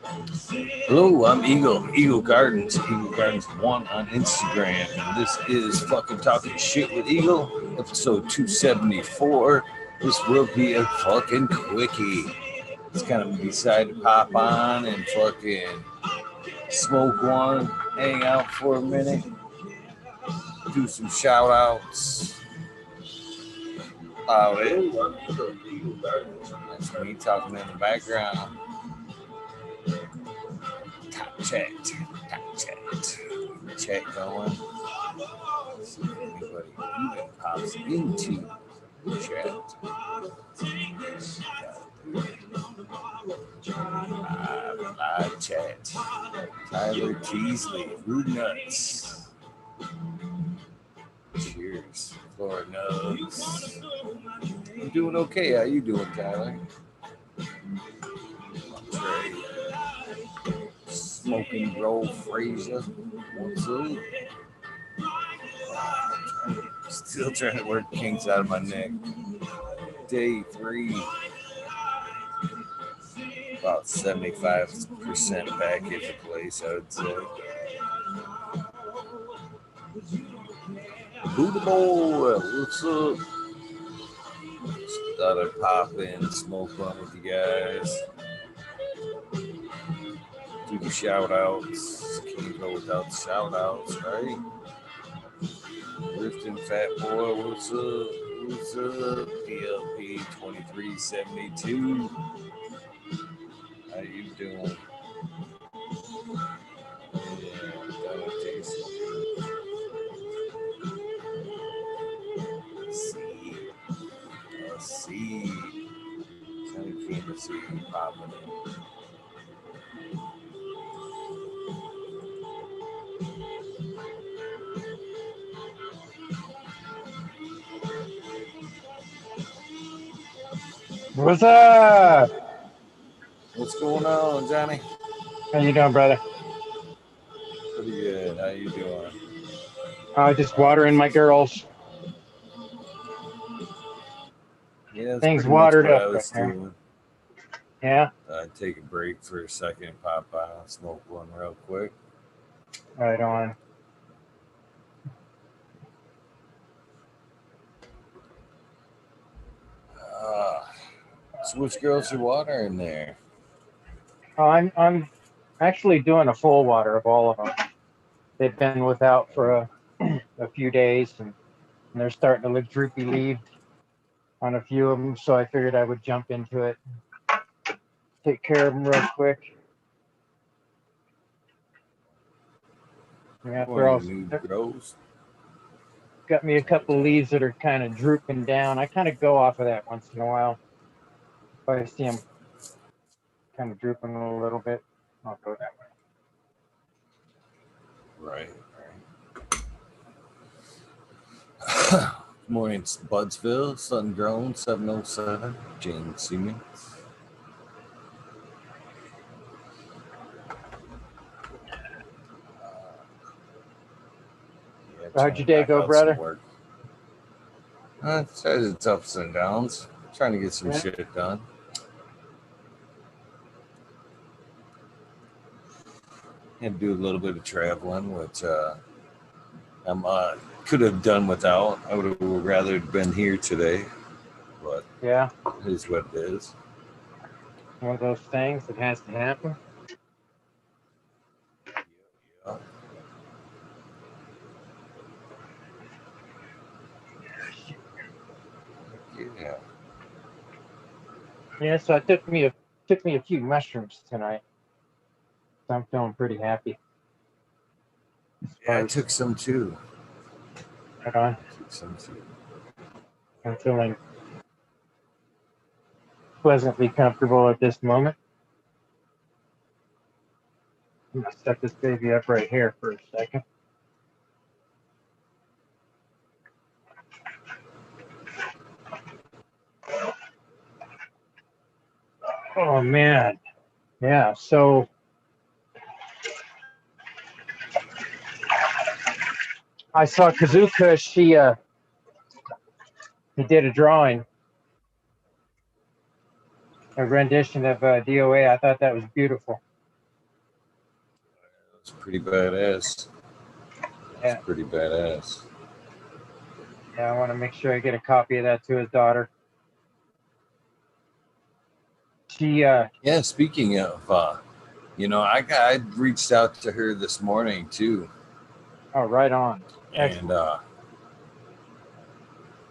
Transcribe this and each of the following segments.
Hello, I'm Eagle Gardens, Eagle Gardens 1 on Instagram, and this is fucking Talking Shit with Eagle, episode 274. This will be a fucking quickie. It's kind of decide to pop on and fucking smoke one, hang out for a minute, do some shout outs. It is Eagle Gardens. That's me talking in the background. Top chat going. See if anybody even pops into the chat. Live chat. Tyler Teasley, Rude Nuts. Cheers, Lord knows. I'm doing okay. How you doing, Tyler? Trey. Smoking Roll Frazier. What's up? Still trying to work kinks out of my neck. Day 3. About 75% back into place, I would say. Buddha Boy, what's up? Just thought I'd pop in, smoke one with you guys. Do the shout outs. Can't go without the shout outs, right? Lifting Fat Boy, what's up? What's up? PLP 2372. How you doing? Yeah, that'll taste see. Kind of keen to see you popping in. What's up? What's going on, Johnny? How you doing, brother? Pretty good. How you doing? Just watering my girls. Yeah, that's Things pretty much watered what up I right was there. doing. Yeah. I'd take a break for a second, pop out, smoke one real quick. Right on. So which girls you watering there? Oh, I'm actually doing a full water of all of them. They've been without for a few days, and they're starting to look droopy leaved on a few of them. So I figured I would jump into it, take care of them real quick. Yeah, they're all New grows. got me a couple leaves that are kind of drooping down. I kind of go off of that once in a while. If I see them kind of drooping a little bit, I'll go that way. Right. Morning, Budsville, Sun Grown 707, Jane Siemens. How'd your day go, brother? It's its ups and downs. Trying to get some shit done. Had to do a little bit of traveling, which I could have done without. I would have rather been here today, but yeah, it is what it is. One of those things that has to happen. Yeah. Yeah. Yeah, so it took me a few mushrooms tonight. So I'm feeling pretty happy. Yeah, I took some too. Right on. I took some too. I'm feeling pleasantly comfortable at this moment. I'm gonna set this baby up right here for a second. Oh man, yeah. So I saw Kazuka. He did a drawing, a rendition of D.O.A. I thought that was beautiful. It's pretty badass. It's Yeah, pretty badass. yeah. I want to make sure I get a copy of that to his daughter. She, Yeah, speaking of, I reached out to her this morning too, oh, right on. and Excellent.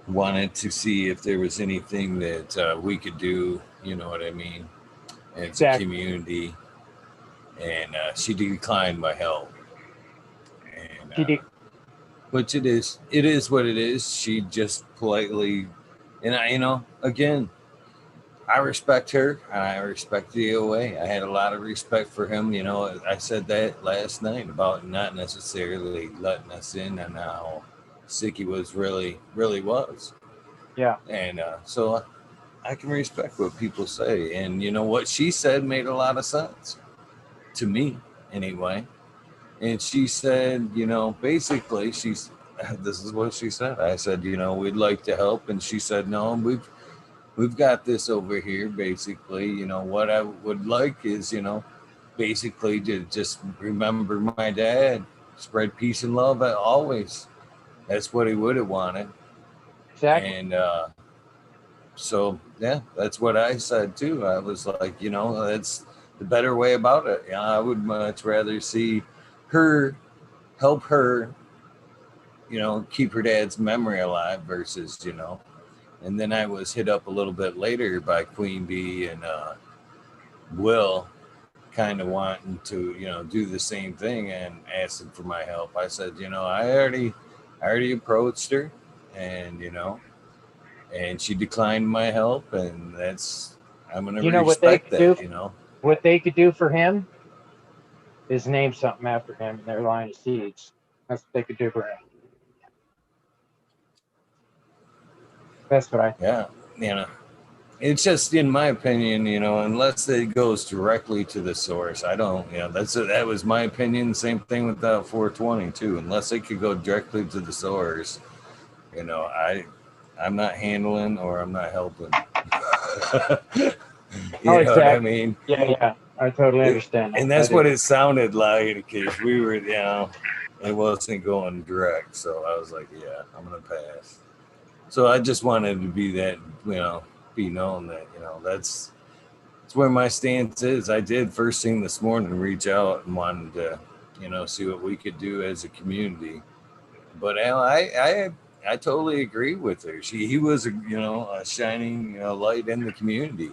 wanted to see if there was anything that we could do. You know what I mean? As a Exactly. community, and she declined my help. And She did. which it is what it is. She just politely, and I, again, I respect her and I respect the D.O.A. I had a lot of respect for him. I said that last night about not necessarily letting us in on how sick he was really was. Yeah, And so I can respect what people say. And what she said made a lot of sense to me anyway. And she said, basically, this is what she said. I said, we'd like to help. And she said, no, we've got this over here. Basically, what I would like is, basically to just remember my dad, spread peace and love always. That's what he would have wanted. exactly. And so, yeah, that's what I said too. I was like, that's the better way about it. I would much rather see her help her, keep her dad's memory alive versus, And then I was hit up a little bit later by Queen Bee and Will, kind of wanting to, do the same thing and asking for my help. I said, I already approached her, and and she declined my help, and I'm gonna You know what they respect could do? that. What they could do for him is name something after him in their line of seeds. That's what they could do for him. That's what I think. Yeah, you know, it's just in my opinion, unless it goes directly to the source, I don't. That was my opinion. Same thing with 420 too. Unless it could go directly to the source, I'm not handling or I'm not helping. Oh, You know what I exactly. mean? Yeah, yeah. I totally It, understand that. and I that's do. what it sounded like because we were, it wasn't going direct. So I was like, yeah, I'm gonna pass. So I just wanted to be that, be known that, that's where my stance is. I did first thing this morning reach out and wanted to, see what we could do as a community. But I totally agree with her. He was a shining light in the community,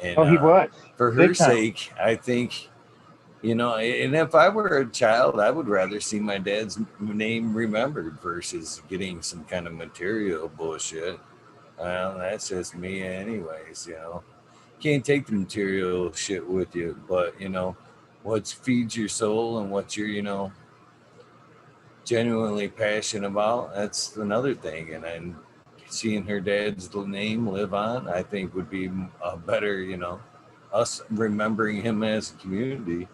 and Oh, he was for her big time. sake, I think And if I were a child, I would rather see my dad's name remembered versus getting some kind of material bullshit. Well, that's just me, anyways. Can't take the material shit with you, but what feeds your soul and what you're genuinely passionate about, that's another thing. And seeing her dad's name live on, I think would be a better, us remembering him as a community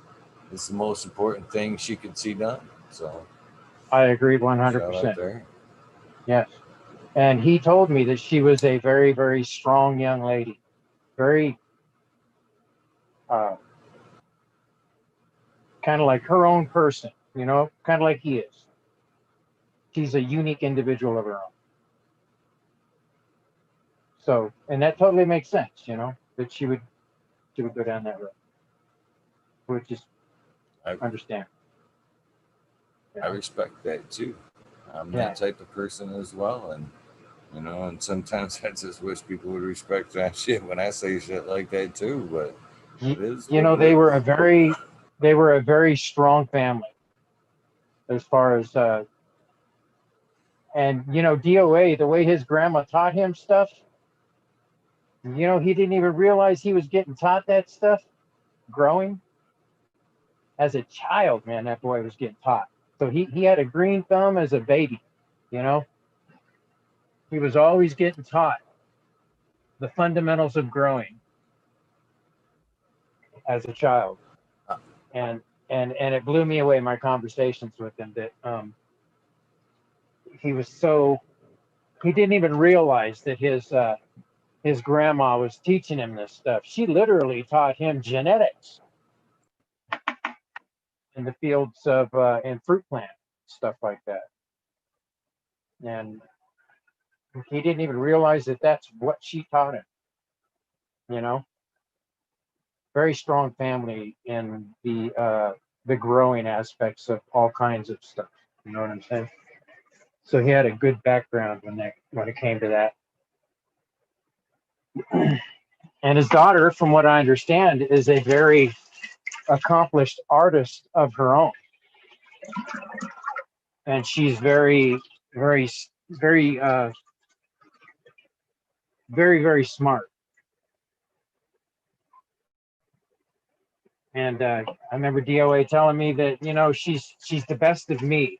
is the most important thing she could see done. So I agree shout out 100%. there. Yes. And he told me that she was a very, very strong young lady. Very uh, kind of like her own person, kind of like he is. She's a unique individual of her own. So, and that totally makes sense, that she would go down that road, which is I, understand. I respect that too. I'm that Yeah. type of person as well. And sometimes I just wish people would respect that shit when I say shit like that too. But You, it is you what know, it they were a is. very, they were a very strong family as far as, and DOA, the way his grandma taught him stuff, he didn't even realize he was getting taught that stuff growing as a child. Man, that boy was getting taught. So he had a green thumb as a baby. You know, he was always getting taught the fundamentals of growing as a child, Uh, and it blew me away. My conversations with him that he was so he didn't even realize that his grandma was teaching him this stuff. She literally taught him genetics. in the fields of in fruit plant stuff like that, and he didn't even realize that that's what she taught him. You know, very strong family in the growing aspects of all kinds of stuff. You know what I'm saying? So he had a good background when it came to that. And his daughter, from what I understand, is a very accomplished artist of her own, and she's very, very, very, very smart. And I remember D.O.A telling me that she's the best of me.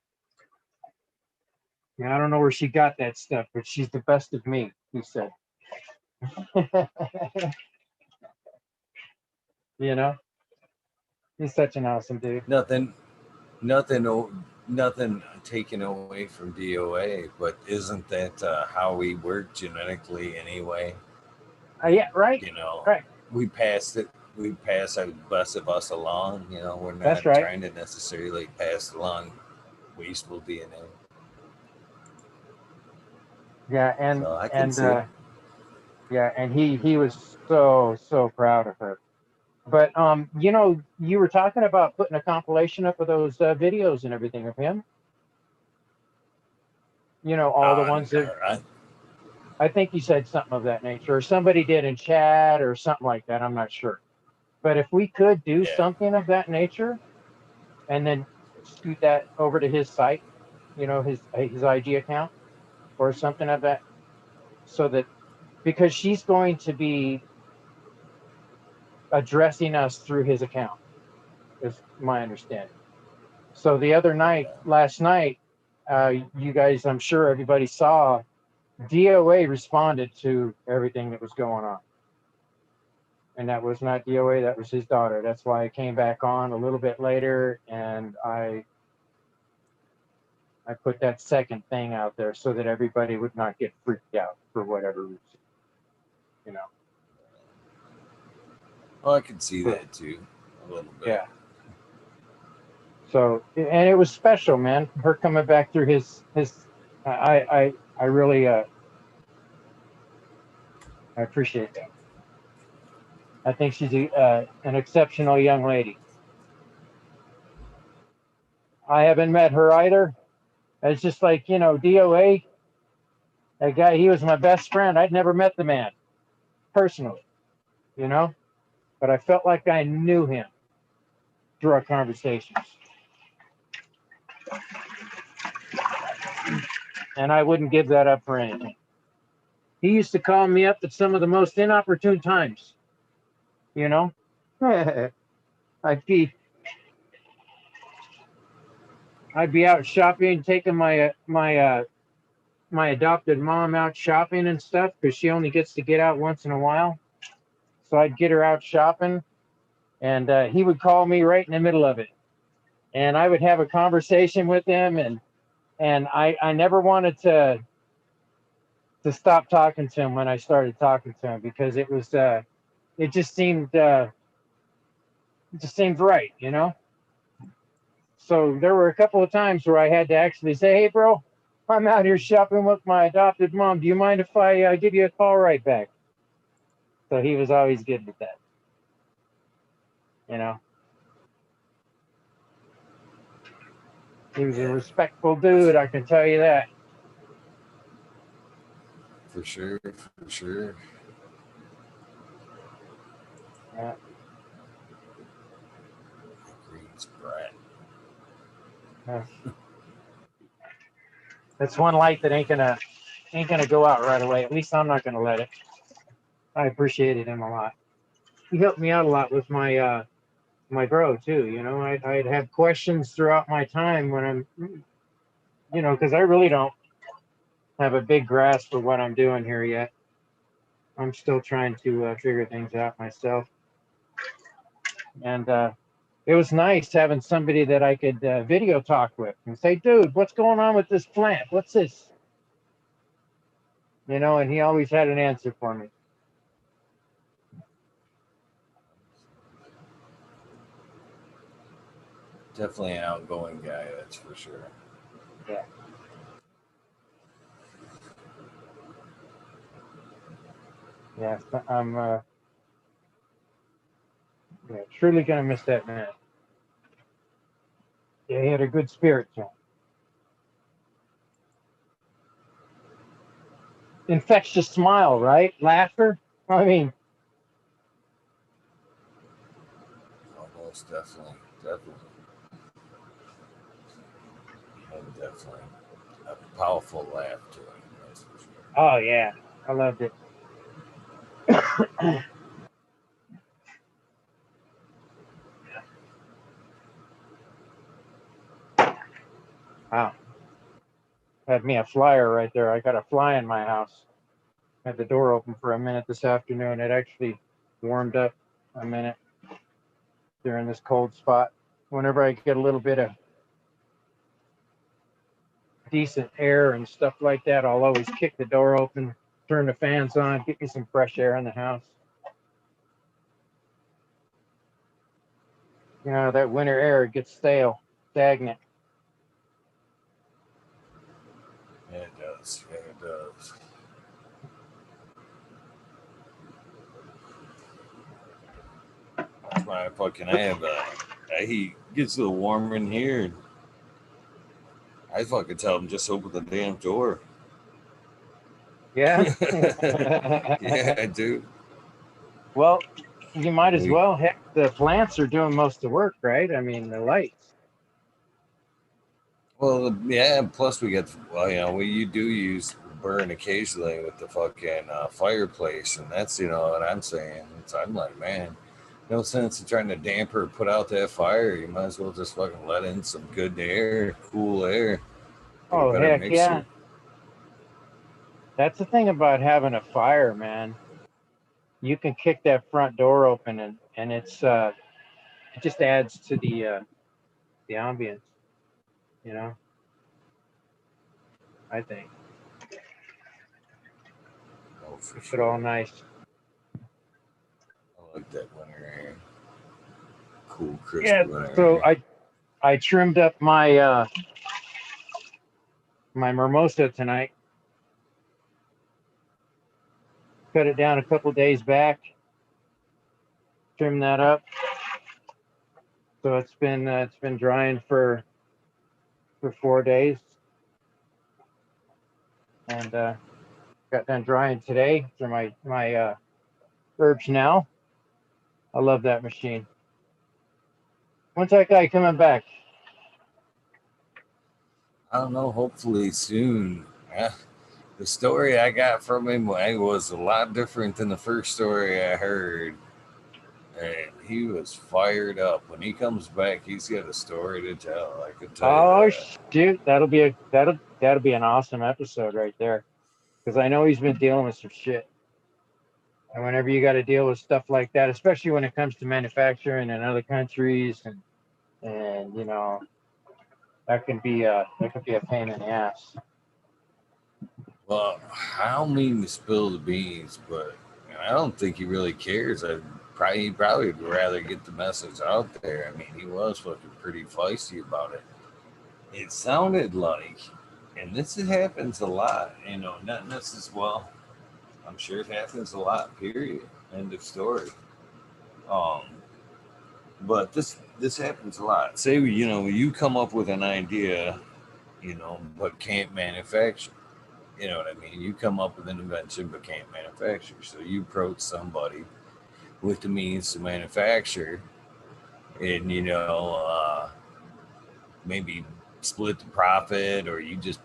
I don't know where she got that stuff, but she's the best of me, he said. you know, he's such an awesome dude. Nothing taken away from D.O.A, but isn't that how we work genetically anyway? Yeah, right, right. We pass it. We pass our best of us along. We're That's not right. trying to necessarily pass along wasteful DNA. Yeah, and So I can see it. yeah, and he was so proud of her. But you were talking about putting a compilation up of those videos and everything of him. All the ones that I think you said something of that nature, or somebody did in chat or something like that. I'm not sure. But if we could do something of that nature, and then scoot that over to his site, his IG account or something of that, so that because she's going to be addressing us through his account, is my understanding. So the other night, last night, you guys, I'm sure everybody saw, D.O.A responded to everything that was going on. And that was not D.O.A, that was his daughter. That's why I came back on a little bit later, and I put that second thing out there so that everybody would not get freaked out for whatever reason. Well, I can see that too, a little bit. Yeah. So, and it was special, man. Her coming back through his. I really I appreciate that. I think she's an exceptional young lady. I haven't met her either. It's just like D.O.A. That guy, he was my best friend. I'd never met the man personally, but I felt like I knew him through our conversations. And I wouldn't give that up for anything. He used to call me up at some of the most inopportune times. I'd be out shopping, taking my adopted mom out shopping and stuff, because she only gets to get out once in a while. So I'd get her out shopping, and he would call me right in the middle of it, and I would have a conversation with him, and I never wanted to stop talking to him when I started talking to him, because it just seemed right. So there were a couple of times where I had to actually say, "Hey, bro, I'm out here shopping with my adopted mom. Do you mind if I give you a call right back?" So he was always good with that. He was a respectful dude, I can tell you that. For sure, for sure. Yeah. Agrees, Brett. Yeah. That's one light that ain't gonna go out right away. At least I'm not gonna let it. I appreciated him a lot. He helped me out a lot with my grow too. I'd have questions throughout my time when I'm, because I really don't have a big grasp of what I'm doing here yet. I'm still trying to figure things out myself. And it was nice having somebody that I could video talk with and say, "Dude, what's going on with this plant? What's this?" And he always had an answer for me. Definitely an outgoing guy, that's for sure. Yeah. Yeah, I'm yeah, truly gonna miss that man. Yeah, he had a good spirit to him. Infectious smile, right? Laughter. I mean, Almost definitely. Definitely. And definitely. A powerful laugh to him, that's for sure. oh yeah, I loved it. Wow, had me a flyer right there. I got a fly in my house. Had the door open for a minute this afternoon. It actually warmed up a minute during this cold spot. Whenever I get a little bit of decent air and stuff like that, I'll always kick the door open, turn the fans on, get me some fresh air in the house. You know, that winter air gets stale, stagnant. Yeah, it does. Yeah, it does. That's why I have he gets a little warmer in here. I fucking tell him just open the damn door. Yeah. Yeah, I do. Well, you might as We well. Heck, the plants are doing most of the work, right? I mean, the lights. well, yeah. Plus, we get well, we you do use burn occasionally with the fucking fireplace, and that's what I'm saying. I'm like, man, no sense in trying to damper or put out that fire. You might as well just fucking let in some good air, cool air, get a Oh, better heck mixture. yeah. That's the thing about having a fire, man. You can kick that front door open and it just adds to the ambience, you know, I think. Oh, for Keeps it all sure. nice. I like that winter air, cool, crisp Yeah, winter so air. I trimmed up my mimosa tonight. Cut it down a couple days back, trimmed that up. So it's been drying for 4 days, and got done drying today for my herbs now. I love that machine. When's that guy coming back? I don't know. Hopefully soon. The story I got from him was a lot different than the first story I heard. And he was fired up. When he comes back, he's got a story to tell. I can tell you Oh that. shoot, that'll be an awesome episode right there. Because I know he's been dealing with some shit. And whenever you got to deal with stuff like that, especially when it comes to manufacturing in other countries, and you know that can be a pain in the ass. Well, I don't mean to spill the beans, but I don't think he really cares. He probably would rather get the message out there. I mean, he was fucking pretty feisty about it. It sounded like, and this happens a lot, not necessarily, well, I'm sure it happens a lot, period. End of story. Um, but this happens a lot. Say, you come up with an idea, but can't manufacture. You know what I mean? You come up with an invention but can't manufacture. So you approach somebody with the means to manufacture and, maybe split the profit or you just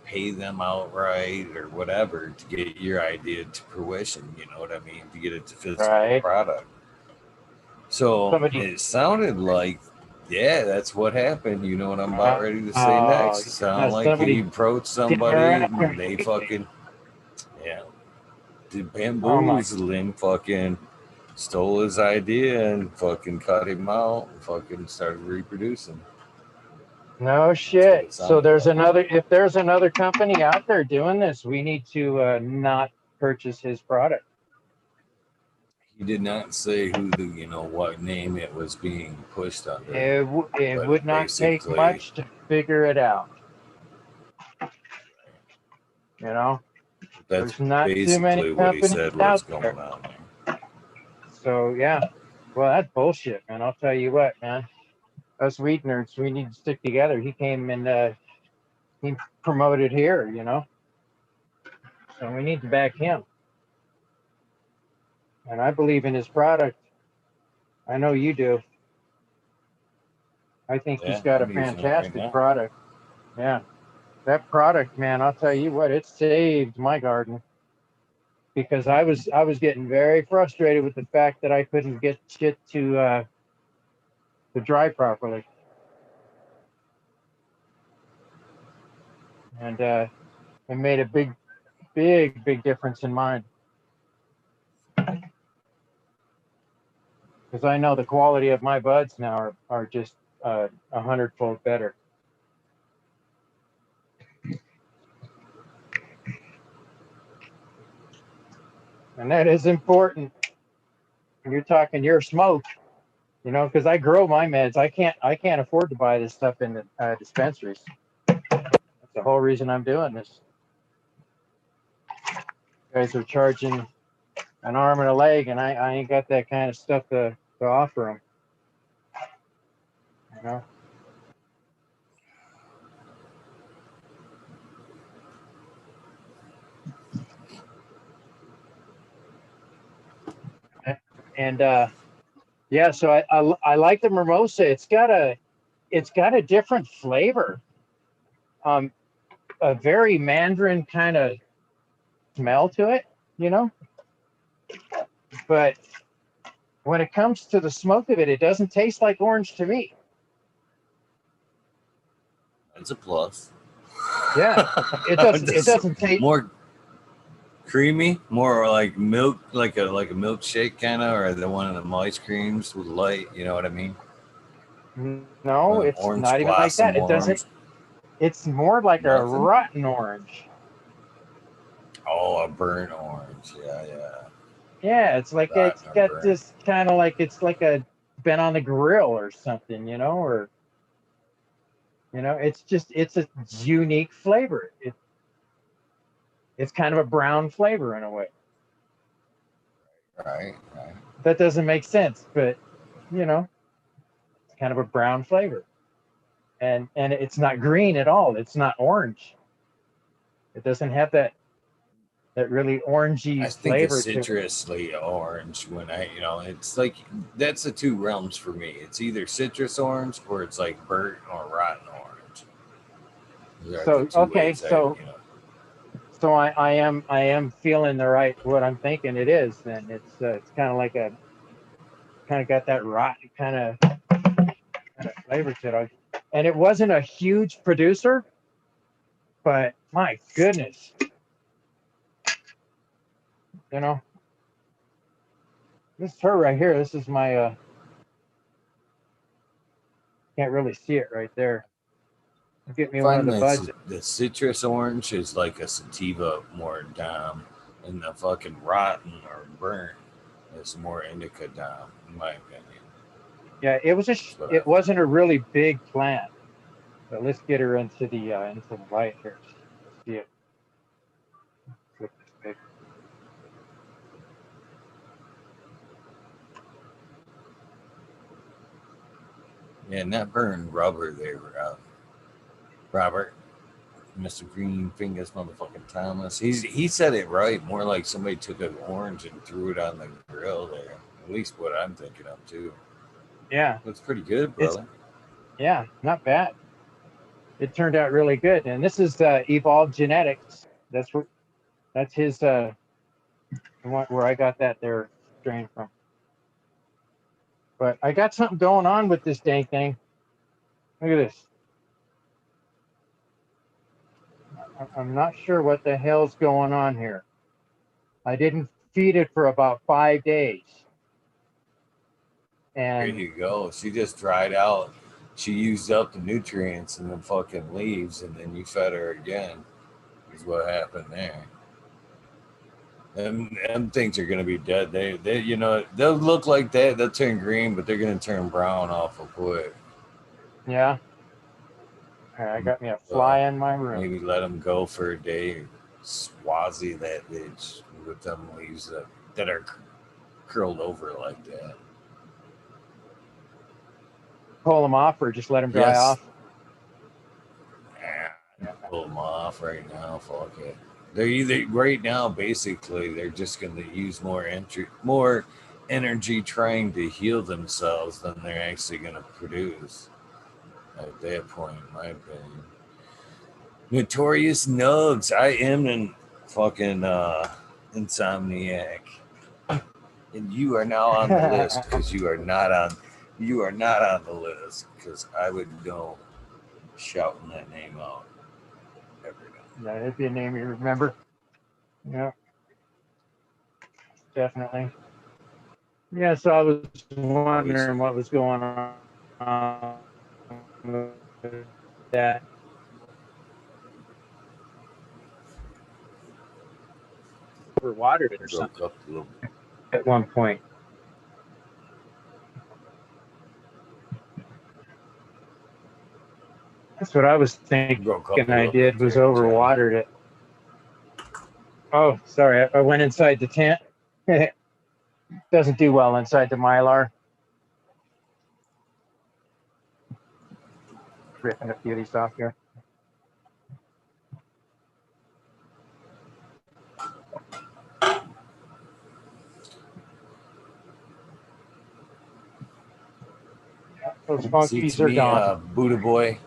pay them outright or whatever to get your idea to fruition. You know what I mean? To get it to physical Right? product. So Somebody. it sounded like, yeah, that's what happened. You know what I'm about ready to say Oh, next. It sounded like he somebody approached came around somebody after and they me. fucking, yeah, did Oh my. bamboozle him, fucking stole his idea and fucking cut him out and fucking started reproducing. No That's what shit. it So sounded like. if there's another company out there doing this, we need to not purchase his product. He did not say who the, what name it was being pushed under, It but would not take basically, much to figure it out. You know, that's there's not too many basically what he companies said was out going there. on So yeah, well that's bullshit, man. I'll tell you what, man. Us weed nerds, we need to stick together. He came and he promoted here, so we need to back him. And I believe in his product. I know you do. I think there. he's Yeah, got a I'm using it right fantastic now. product. Yeah, that product, man. I'll tell you what, it saved my garden because I was getting very frustrated with the fact that I couldn't get shit to dry properly, and it made a big difference in mine because I know the quality of my buds now are just 100-fold better. And that is important. You're talking your smoke, because I grow my meds. I can't afford to buy this stuff in the dispensaries. That's the whole reason I'm doing this. You guys are charging an arm and a leg, and I ain't got that kind of stuff to offer them. You know. And yeah, so I like the mimosa. It's got a different flavor. Um, a very mandarin kind of smell to it, you know. But when it comes to the smoke of it, it doesn't taste like orange to me. That's a plus. Yeah, it doesn't. It doesn't taste. More creamy, more like milk, like a milkshake kind of, or the one of them ice creams with light. You know what I mean? One No, of them it's orange not even like blossom that. It doesn't. ones. It's more like a Nothing. rotten orange. Oh, a burnt orange. Yeah, yeah. Yeah, it's like it's Rotten or got burnt. this kind of like it's like a been on the grill or something, or it's a unique flavor. It's kind of a brown flavor in a way. Right, right. That doesn't make sense, but it's kind of a brown flavor. And it's not green at all. It's not orange. It doesn't have that really orangey I think of flavor to it. citrusly orange when it's like that's the two realms for me. It's either citrus orange or it's like burnt or rotten orange. Those are the So two okay, ways I. so I am feeling the right what I'm thinking it is. Then it's kind of like a kind of got that rotten kind of flavor to it. And it wasn't a huge producer, but my goodness, you know, this is her right here. This is my can't really see it right there. Get me one of Find the buds. the citrus orange is like a sativa more dom, and the fucking rotten or burnt is more indica dom, in my opinion. Yeah, That's what I it think. wasn't a really big plant, but let's get her into the light here. Let's see it. Flip this big. Yeah, and that burned rubber there, Robert. Mr. Green Fingers, motherfucking Thomas. He said it right. More like somebody took an orange and threw it on the grill there. At least what I'm thinking of too. Yeah, Looks pretty good, it's brother. not bad. It turned out really good. And this is Evolved Genetics. That's his where I got that there strain from. But I got something going on with this dang thing. Look at this. I'm not sure what the hell's going on here. I didn't feed it for about 5 days. There And you go. She just dried out. She used up the nutrients in the fucking leaves, and then you fed her again. Is what happened there. Them things are gonna be dead. They you know they'll look like that. They'll turn green, but they're gonna turn brown awful quick. Yeah. I got me a So fly in my room. maybe let them go for a day. Swazi that bitch with them leaves that are curled over like that. Pull them off or just let them dry Yes. off. Yeah, pull them off right now. Fuck it. They're either right now. Basically, they're just going to use more energy trying to heal themselves than they're actually going to produce. At that point, in my opinion. Notorious Nugs. I am an fucking insomniac, and you are now on the list because you are not on. You are not on the list because I would know shouting that name out every day. That'd be a name you remember. Yeah, definitely. Yeah, so I was Always. wondering what was going on with that. Overwatered it or Broke something up a little. at one point. That's what I was thinking Broke up a I little bit did was there, Johnny. overwatered it. Oh, sorry, I went inside the tent. Doesn't do well inside the Mylar. Ripping a few of these off here. Those See, funkies to are me, gone. Buddha Boy,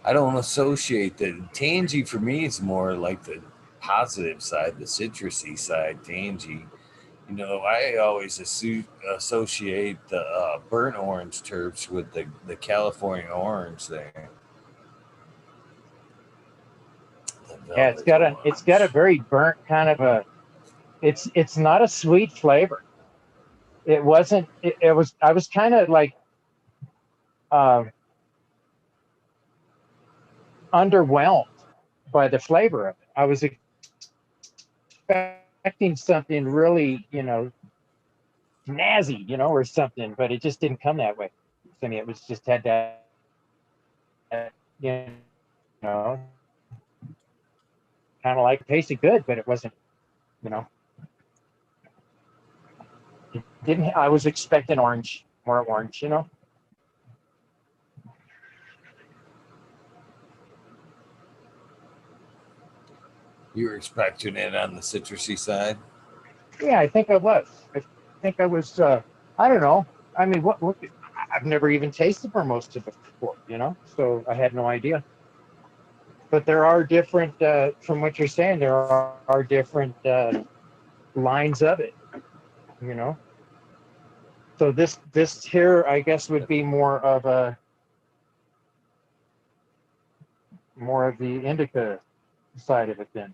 I don't associate the tangy for me. It's more like the positive side, the citrusy side, tangy. You know, I always associate the burnt orange terps with the California orange there, the Yeah, velvet it's got a orange. very burnt kind of a. It's not a sweet flavor. It wasn't. It was. I was kind of like uh, underwhelmed by the flavor of it. I was expecting something really, snazzy, or something, but it just didn't come that way. I mean, it was just had that, you know, kind of like tasted good, but it wasn't, you know, it didn't. I was expecting orange, more orange. You were expecting it on the citrusy side. Yeah, I think I was. I think I was. I don't know. I mean, what? I've never even tasted Formosa before. So I had no idea. But there are different, from what you're saying, there are different lines of it. You know. So this here, I guess, would be more of the indica side of it then,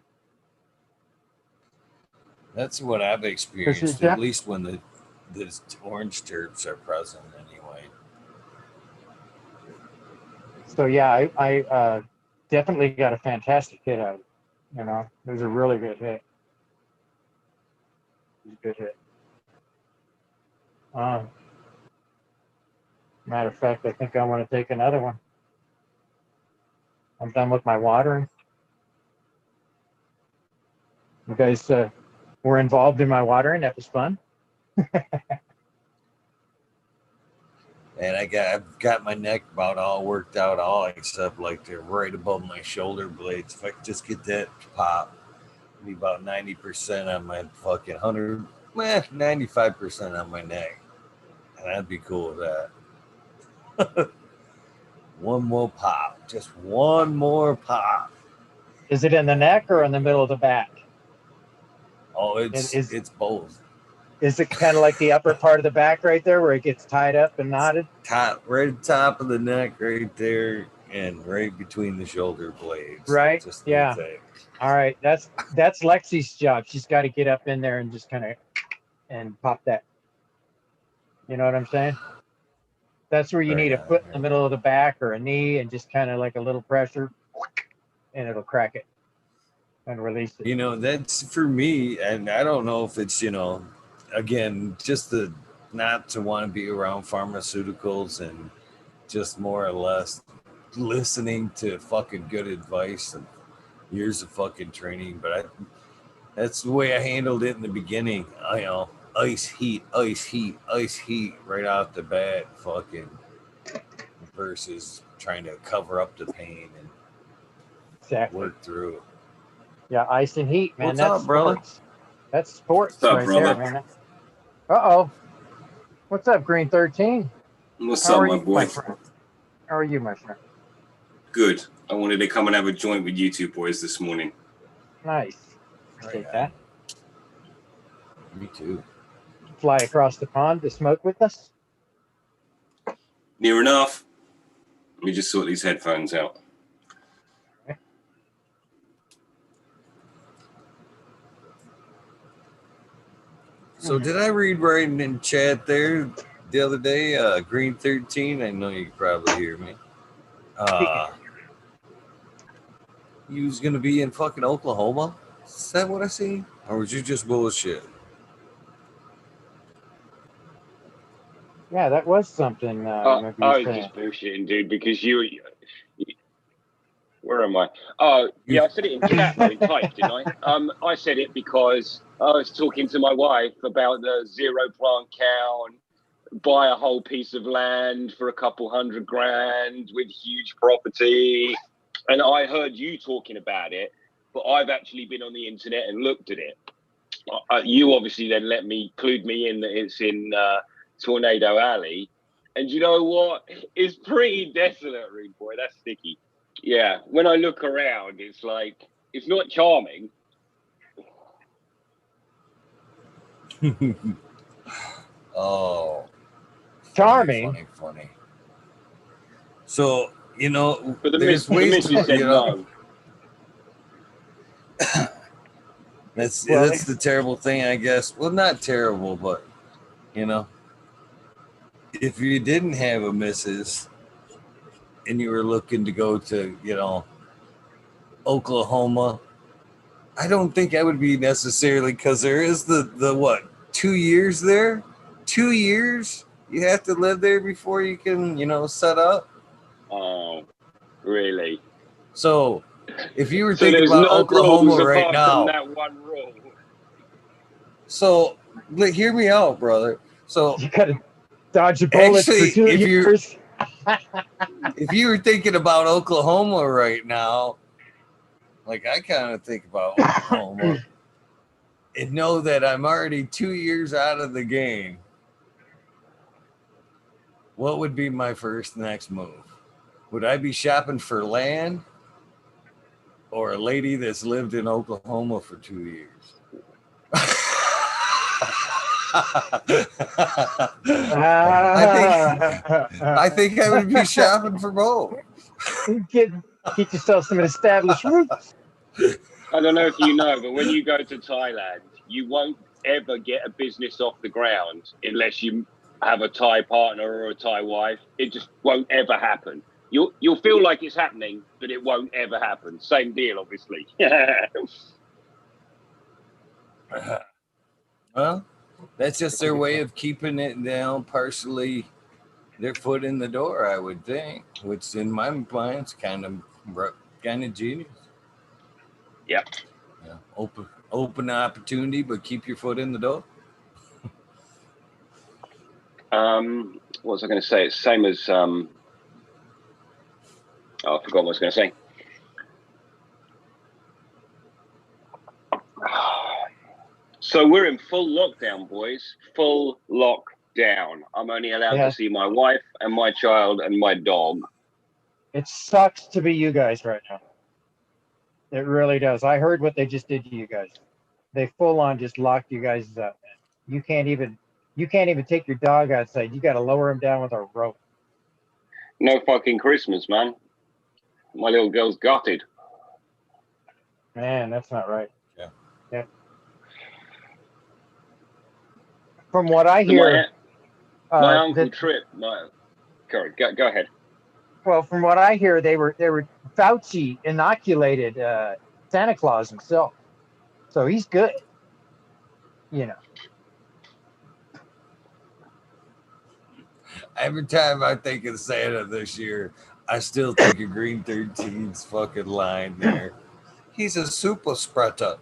That's what I've because experienced, at least when the orange terps are present anyway. so yeah, I definitely got a fantastic hit out of it. It was a really good hit. It was a good hit. Um, Matter of fact, I think I want to take another one. I'm done with my watering. You guys were involved in my watering. That was fun. And I've got my neck about all worked out, all except like they're right above my shoulder blades. If I could just get that pop, it'd be about 90% on my fucking 95% on my neck, and I'd be cool with that. One more pop, just one more pop. Is it in the neck or in the middle of the back? Oh, And it's both. is it kind of like the upper part of the back right there where it gets tied up and knotted? Top, right at the top of the neck, right there, and right between the shoulder blades. Right. Just need Yeah. that. All right. That's Lexi's job. She's got to get up in there and just kind of and pop that. You know what I'm saying? That's where you Right need a on, foot in the right middle on. of the back or a knee and just kind of like a little pressure, and it'll crack it. and release it. You know, that's for me, and I don't know if it's, you know, again, just the not to want to be around pharmaceuticals and just more or less listening to fucking good advice and years of fucking training. But that's the way I handled it in the beginning. You know, ice, heat, ice, heat, ice, heat right off the bat, fucking, versus trying to cover up the pain and Exactly. work through it. Yeah, ice and heat, man. What's That's up, brother? sports. That's sports What's up, right there, brother? man. Uh-oh. What's up, Green 13? What's How up, are my you, my boy? friend? How are you, my friend? Good. I wanted to come and have a joint with you two boys this morning. Nice. Right Take on. that. Me too. Fly across the pond to smoke with us? Near enough. Let me just sort these headphones out. So did I read right in chat there the other day, Green 13? I know you can probably hear me. You was gonna be in fucking Oklahoma? Is that what I see? Or was you just bullshit? Yeah, that was something. I Remember you was saying. just bullshitting, dude, because you where am I? Oh, yeah, I said it in chat though, in type, didn't I? I said it because I was talking to my wife about the zero plant count, buy a whole piece of land for a couple $100,000 with huge property, and I heard you talking about it, but I've actually been on the internet and looked at it. You obviously then clued me in that it's in Tornado Alley, and you know what? It's pretty desolate, rude boy. That's sticky. Yeah, when I look around, it's like, it's not charming. Oh, Charming. funny. So, you know, But the there's ways missus to, said you know, no. that's Well, the terrible thing, I guess. Well, not terrible, but, you know, if you didn't have a missus and you were looking to go to, you know, Oklahoma, I don't think I would be necessarily, because there is the what, 2 years there? 2 years? You have to live there before you can, you know, set up. Oh, really? So if you were So thinking there's about no Oklahoma rules right apart from now, that one rule. so hear me out, brother. So you gotta dodge a bullet for actually, 2 years. if you were thinking about Oklahoma right now, like I kind of think about Oklahoma, and know that I'm already 2 years out of the game, what would be my first next move? Would I be shopping for land or a lady that's lived in Oklahoma for 2 years? I think I would be shopping for both. Get yourself some established roots. I don't know if you know, but when you go to Thailand, you won't ever get a business off the ground unless you have a Thai partner or a Thai wife. It just won't ever happen. You'll feel like it's happening, but it won't ever happen. Same deal, obviously. Well, that's just their way of keeping it down, partially their foot in the door, I would think, which in my mind is kind of genius. Yep. Yeah, open opportunity, but keep your foot in the door. What was I going to say? It's same as oh, I forgot what I was going to say. So we're in full lockdown, boys. Full lockdown. I'm only allowed to see my wife and my child and my dog. It sucks to be you guys right now. It really does. I heard what they just did to you guys. They full on just locked you guys up. You can't even take your dog outside. You got to lower him down with a rope. No fucking Christmas, man. My little girl's gutted. Man, that's not right. Yeah. From what I hear, my uncle Trip. Go ahead. Well, from what I hear, they were Fauci inoculated Santa Claus himself. So he's good. You know. Every time I think of Santa this year, I still think of Green 13's fucking line there. He's a super spreader.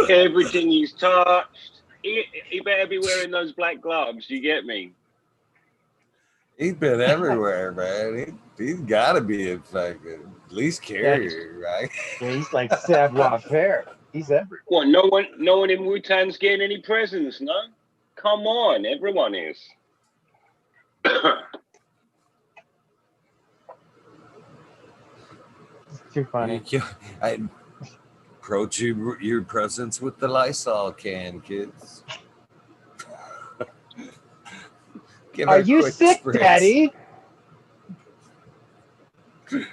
Everything he's touched, he better be wearing those black gloves. You get me? He's been everywhere, man. He's got to be a fucking at least carrier, right? Yeah, he's like savoir faire. He's everywhere. Well, no one in Wu-Tang's getting any presents, no? Come on, everyone is. It's too funny. I approach your presence with the Lysol can, kids. Give Are her a you quick sick, spritz. Daddy? Shit.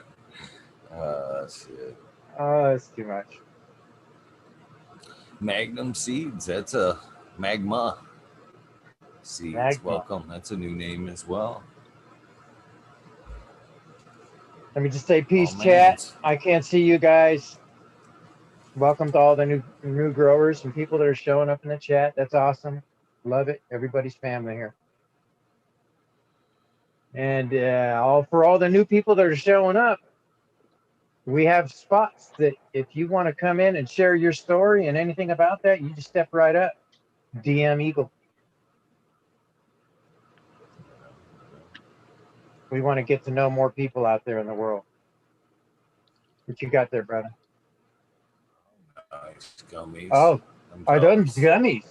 Oh, that's too much. Magnum Seeds. That's a magma seeds. Magma. Welcome. That's a new name as well. Let me just say peace, Oh, man. chat. I can't see you guys. Welcome to all the new growers and people that are showing up in the chat. That's awesome. Love it. Everybody's family here. And for all the new people that are showing up, we have spots that if you want to come in and share your story and anything about that, you just step right up. DM Eagle. We want to get to know more people out there in the world. What you got there, brother? Nice gummies. Oh, are those jealous. gummies?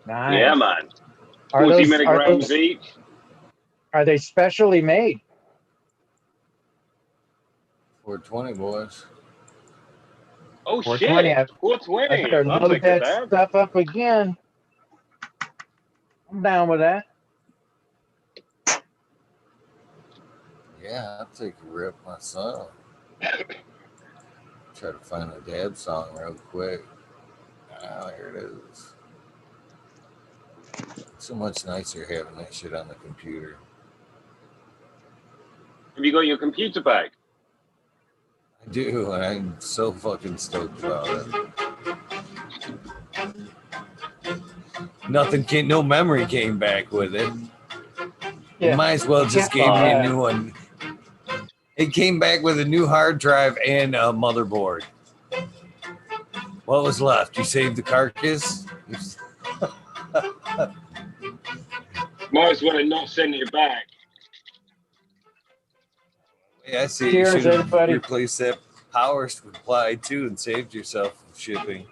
Nice. Yeah, man. Are 40 those, milligrams each. Are they specially made? 420, boys. Oh, 420. shit. I 420. better I'll load take that that. stuff up again. I'm down with that. Yeah, I'll take a rip myself. Try to find a dab song real quick. Oh, here it is. So much nicer having that shit on the computer. Have you got your computer back? I do, and I'm so fucking stoked about it. No memory came back with it. Yeah. You might as well just gave me a new one. It came back with a new hard drive and a motherboard. What was left? You saved the carcass? Might as well not send it back. Yeah, I see. Cheers, You should have everybody. replaced that power supply too and saved yourself shipping.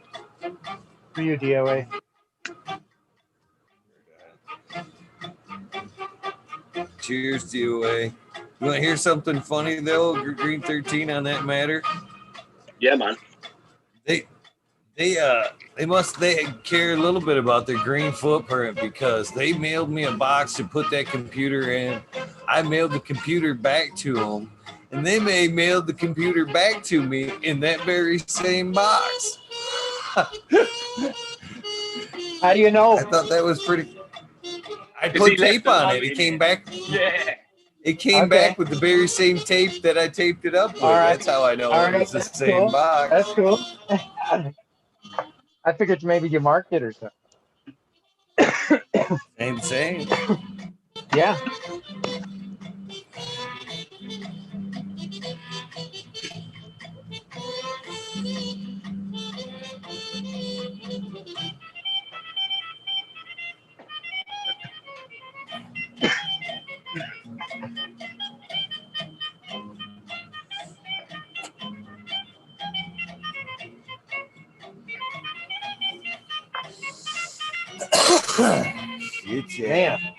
For you, D.O.A. Cheers, D.O.A. You want to hear something funny though, Green 13 on that matter? Yeah, man. They care a little bit about their green footprint because they mailed me a box to put that computer in. I mailed the computer back to them, and they mailed the computer back to me in that very same box. How do you know? I thought that was pretty. I Is put he tape left a on note it. It in came it? back. Yeah. It came Okay. back with the very same tape that I taped it up with. All right. That's how I know All it right, was the that's same cool. box. That's cool. I figured maybe you marked it or something. Same. Yeah. Shit, yeah. Man.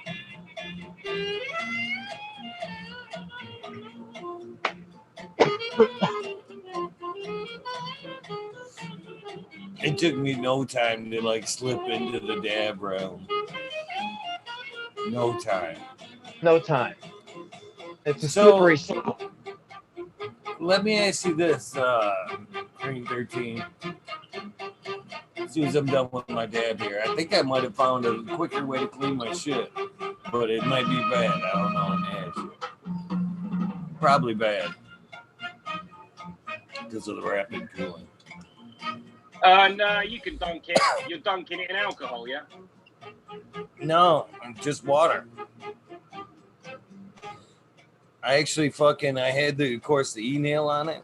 It took me no time to like slip into the dab realm. No time. No time. It's a So- slippery slope. Let me ask you this, Green 13. As soon as I'm done with my dab here, I think I might have found a quicker way to clean my shit, but it might be bad. I don't know. Let me ask you. probably bad because of the rapid cooling. No, you can dunk it. You're dunking it in alcohol, yeah? No, just water. I actually I had the, of course, the e-nail on it,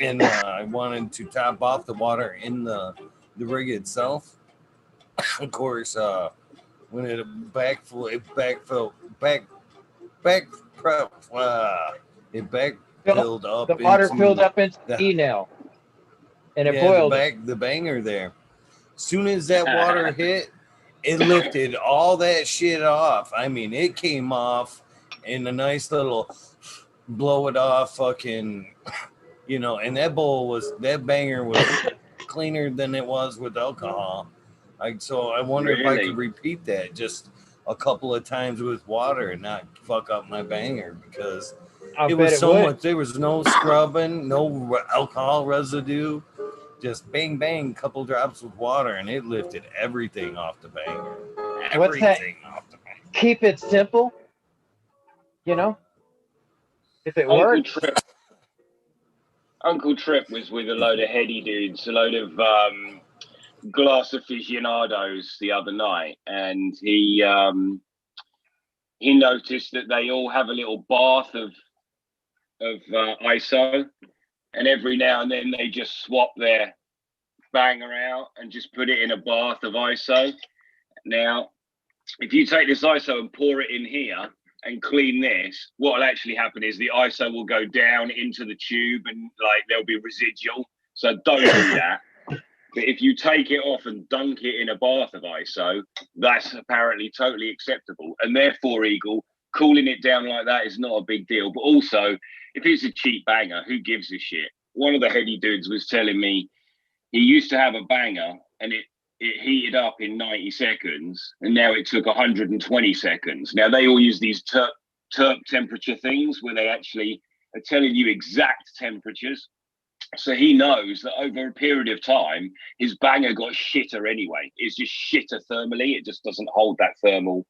and I wanted to top off the water in the rig itself. Of course, when it backfilled, it backfilled up The water filled into up into the e-nail, and it boiled it. the banger there. Soon as that water hit, it lifted all that shit off. I mean, it came off in a nice little blow it off fucking, you know, and that banger was cleaner than it was with alcohol. So I wonder if I Really? could repeat that just a couple of times with water and not fuck up my banger, because I it bet was it so would. much. There was no scrubbing, no alcohol residue. Just bang bang, couple drops of water, and it lifted everything off the banger. What's that? Everything off the banger. Keep it simple. You know, if it Uncle works. Trip was with a load of heady dudes, a load of glass aficionados the other night, and he noticed that they all have a little bath of ISO, and every now and then they just swap their banger out and just put it in a bath of ISO. Now, if you take this ISO and pour it in here and clean this, what will actually happen is the ISO will go down into the tube and like there'll be residual. So don't do that. But if you take it off and dunk it in a bath of ISO, that's apparently totally acceptable. And therefore, Eagle, cooling it down like that is not a big deal. But also, if it's a cheap banger, who gives a shit? One of the heady dudes was telling me he used to have a banger and it heated up in 90 seconds, and now it took 120 seconds. Now, they all use these terp temperature things where they actually are telling you exact temperatures. So he knows that over a period of time, his banger got shitter anyway. It's just shitter thermally. It just doesn't hold that thermal.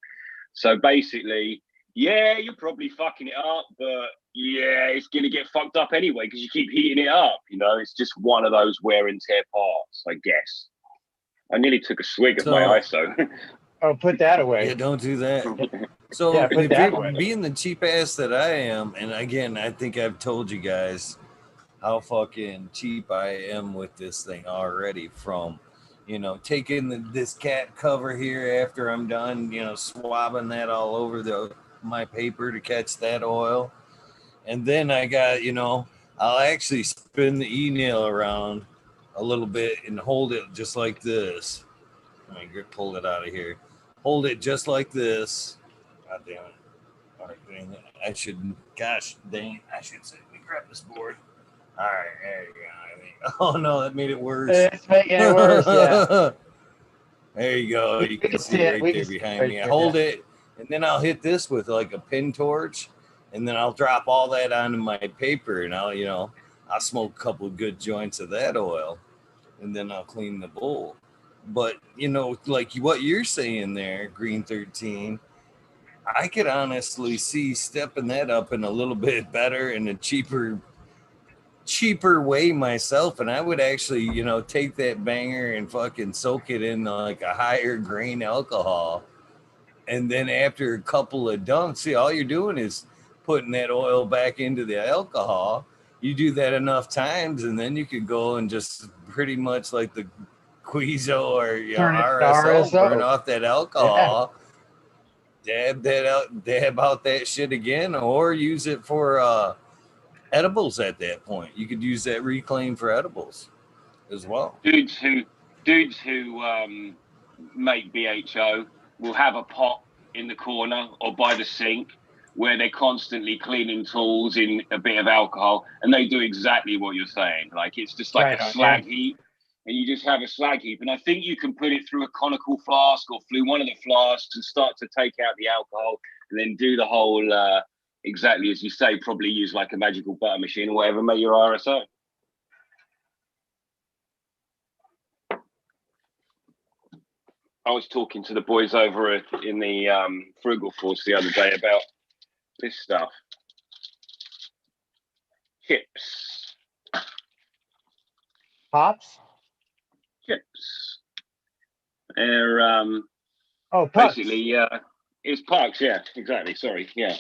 So basically, yeah, you're probably fucking it up, but yeah, it's going to get fucked up anyway because you keep heating it up. You know, it's just one of those wear and tear parts, I guess. I nearly took a swig of my ISO. Oh, put that away. Yeah, don't do that. So Yeah, put that away. being the cheap ass that I am, and again, I think I've told you guys how fucking cheap I am with this thing already, from, you know, taking this cat cover here after I'm done, you know, swabbing that all over my paper to catch that oil. And then I got, you know, I'll actually spin the e-nail around a little bit and hold it just like this. Let me pull it out of here. Hold it just like this. God damn it. All right, dang it. I should, gosh dang, I should say, let me grab this board. All right, there you go. Oh no, that made it worse. It's making it worse, yeah. There you go. You can see it right there behind me. I hold it, and then I'll hit this with like a pin torch, and then I'll drop all that onto my paper, and I'll smoke a couple of good joints of that oil, and then I'll clean the bowl. But, you know, like what you're saying there, Green 13, I could honestly see stepping that up in a little bit better and a cheaper way myself. And I would actually, you know, take that banger and fucking soak it in like a higher grain alcohol. And then after a couple of dunks, see, all you're doing is putting that oil back into the alcohol. You do that enough times, and then you could go and just pretty much like the Quizo or RSO, burn off that alcohol, dab out that shit again, or use it for edibles at that point. You could use that reclaim for edibles as well. Dudes who make BHO will have a pot in the corner or by the sink where they're constantly cleaning tools in a bit of alcohol, and they do exactly what you're saying. Like, it's just like a slag heap, and you just have a slag heap. And I think you can put it through a conical flask or through one of the flasks and start to take out the alcohol, and then do the whole exactly as you say, probably use like a magical butter machine or whatever, make your RSO. I was talking to the boys over in the Frugal Force the other day about this stuff. chips. Pops? Chips. They're Oh, pucks. basically it's pucks, yeah, exactly. Sorry, yeah.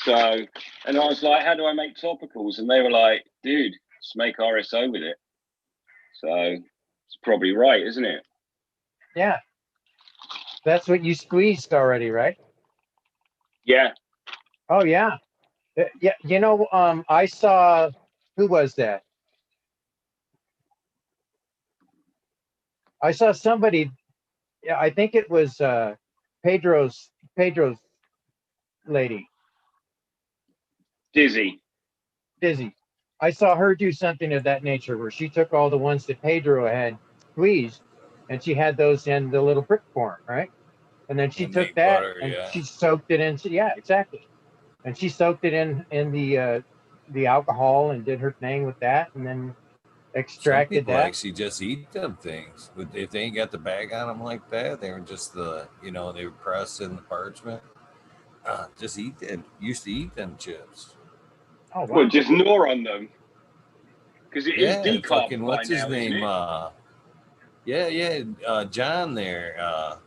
So, and I was like, how do I make topicals? And they were like, dude, just make RSO with it. So it's probably right, isn't it? Yeah. That's what you squeezed already, right? Yeah. Oh, yeah. Yeah. You know, I saw, who was that? I saw somebody, yeah, I think it was Pedro's lady, Dizzy. I saw her do something of that nature where she took all the ones that Pedro had squeezed and she had those in the little brick form, right? And then she And took make that butter, and yeah. she soaked it in. Yeah, exactly. And she soaked it in the alcohol and did her thing with that, and then Some extracted people that. actually just eat them things. If they ain't got the bag on them like that, they were just they were pressed in the parchment. Just eat them. Used to eat them chips. Oh Well, wow! just gnaw on them. Because it is Yeah, decarbs fucking by what's his now, isn't name? it? John there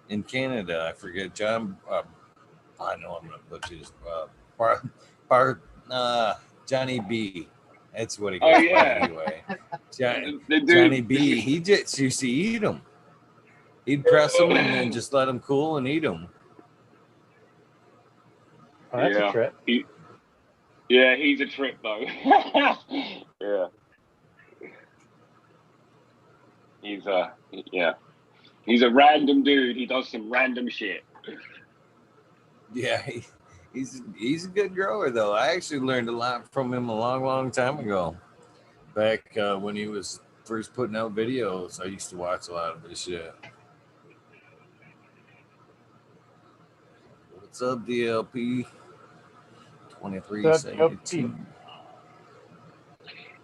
in Canada. I forget John. I know I'm gonna butcher his Bar, Bar, Johnny B. That's what he Oh goes by yeah. anyway. They Johnny do. B. He just used to eat them. He'd press them and then just let them cool and eat them. Oh, that's a Yeah. trip. Yeah, he's a trip though. Yeah. He's a random dude. He does some random shit. Yeah, he's a good grower though. I actually learned a lot from him a long time ago. Back when he was first putting out videos, I used to watch a lot of his shit. What's up, DLP? 2372.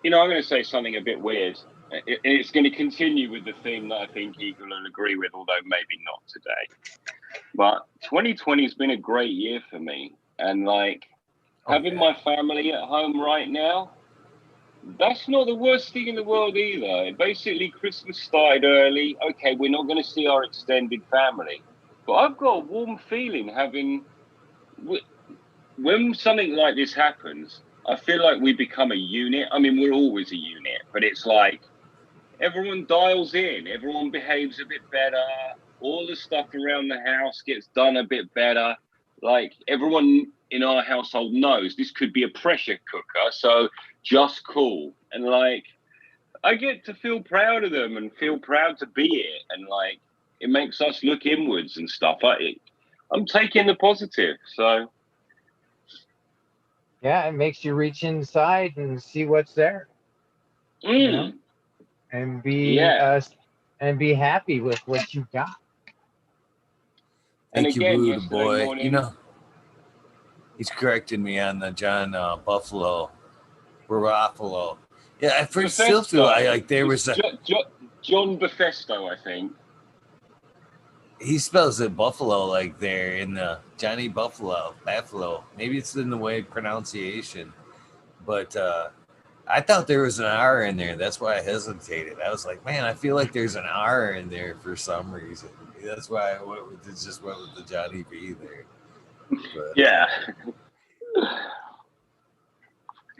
You know, I'm going to say something a bit weird. It's going to continue with the theme that I think Eagle will agree with, although maybe not today. But 2020 has been a great year for me. And having my family at home right now, that's not the worst thing in the world either. Basically, Christmas started early. Okay, we're not going to see our extended family. But I've got a warm feeling when something like this happens, I feel like we become a unit. I mean, we're always a unit, but it's like everyone dials in, everyone behaves a bit better, all the stuff around the house gets done a bit better. Like everyone in our household knows this could be a pressure cooker, so just cool. And I get to feel proud of them and feel proud to be it, and it makes us look inwards and stuff. I'm taking the positive, so. Yeah, it makes you reach inside and see what's there, you know, and be happy with what you got. Thank And you, again, Rude yesterday boy. morning, You know, he's correcting me on the John Buffalo. Garofalo. Yeah, I first still feel like there was a John Bethesdo, I think. He spells it Buffalo like there in the Johnny Buffalo. Maybe it's in the way of pronunciation, but I thought there was an R in there. That's why I hesitated. I was like, man, I feel like there's an R in there for some reason. That's why I went with the Johnny B there. But, yeah.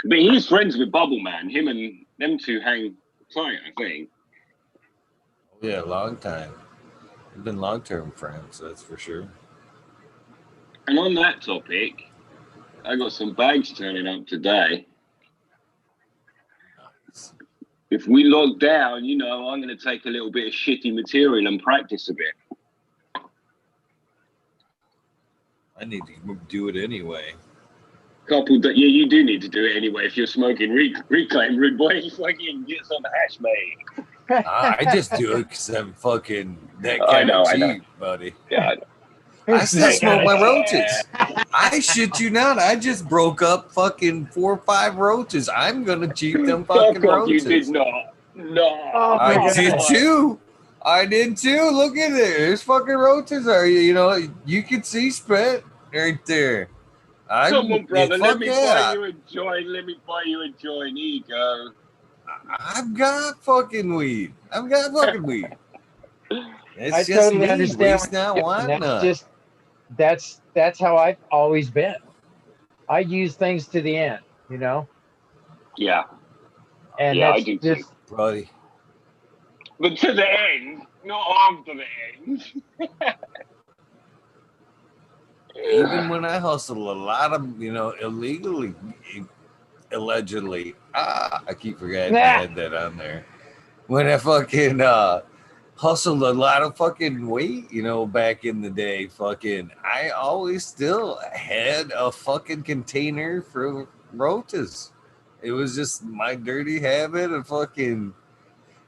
But he's friends with Bubble Man. Him and them two hang tight, I think. Yeah, long time. We've been long-term friends, that's for sure. And on that topic, I got some bags turning up today. Nice. If we log down, I'm going to take a little bit of shitty material and practice a bit. I need to do it anyway. Yeah, you do need to do it anyway if you're smoking reclaim, rude boy. You fucking get some hash, mate. I just do it because I'm fucking that kind of cheap, buddy. Yeah, I know. I still smoke my roaches. I shit you not. I just broke up fucking 4 or 5 roaches. I'm gonna cheat them fucking roaches. You did not. No. Oh, I did too. Look at it. There's fucking roaches. You can see spit right there. Come on, brother. Let fuck me buy you a joint. Let me buy you a joint. Here you go. I've got fucking weed. I've got fucking weed. It's I just totally me. understand Waste what not, you're want doing. none. That's how I've always been. I use things to the end, you know, Yeah. and Yeah, I that's do too. just Buddy. But to the end, not after the end. Even when I hustle a lot of, illegally, allegedly, I keep forgetting I had that on there. When I fucking hustled a lot of fucking weight, back in the day, I always still had a fucking container for roaches. It was just my dirty habit of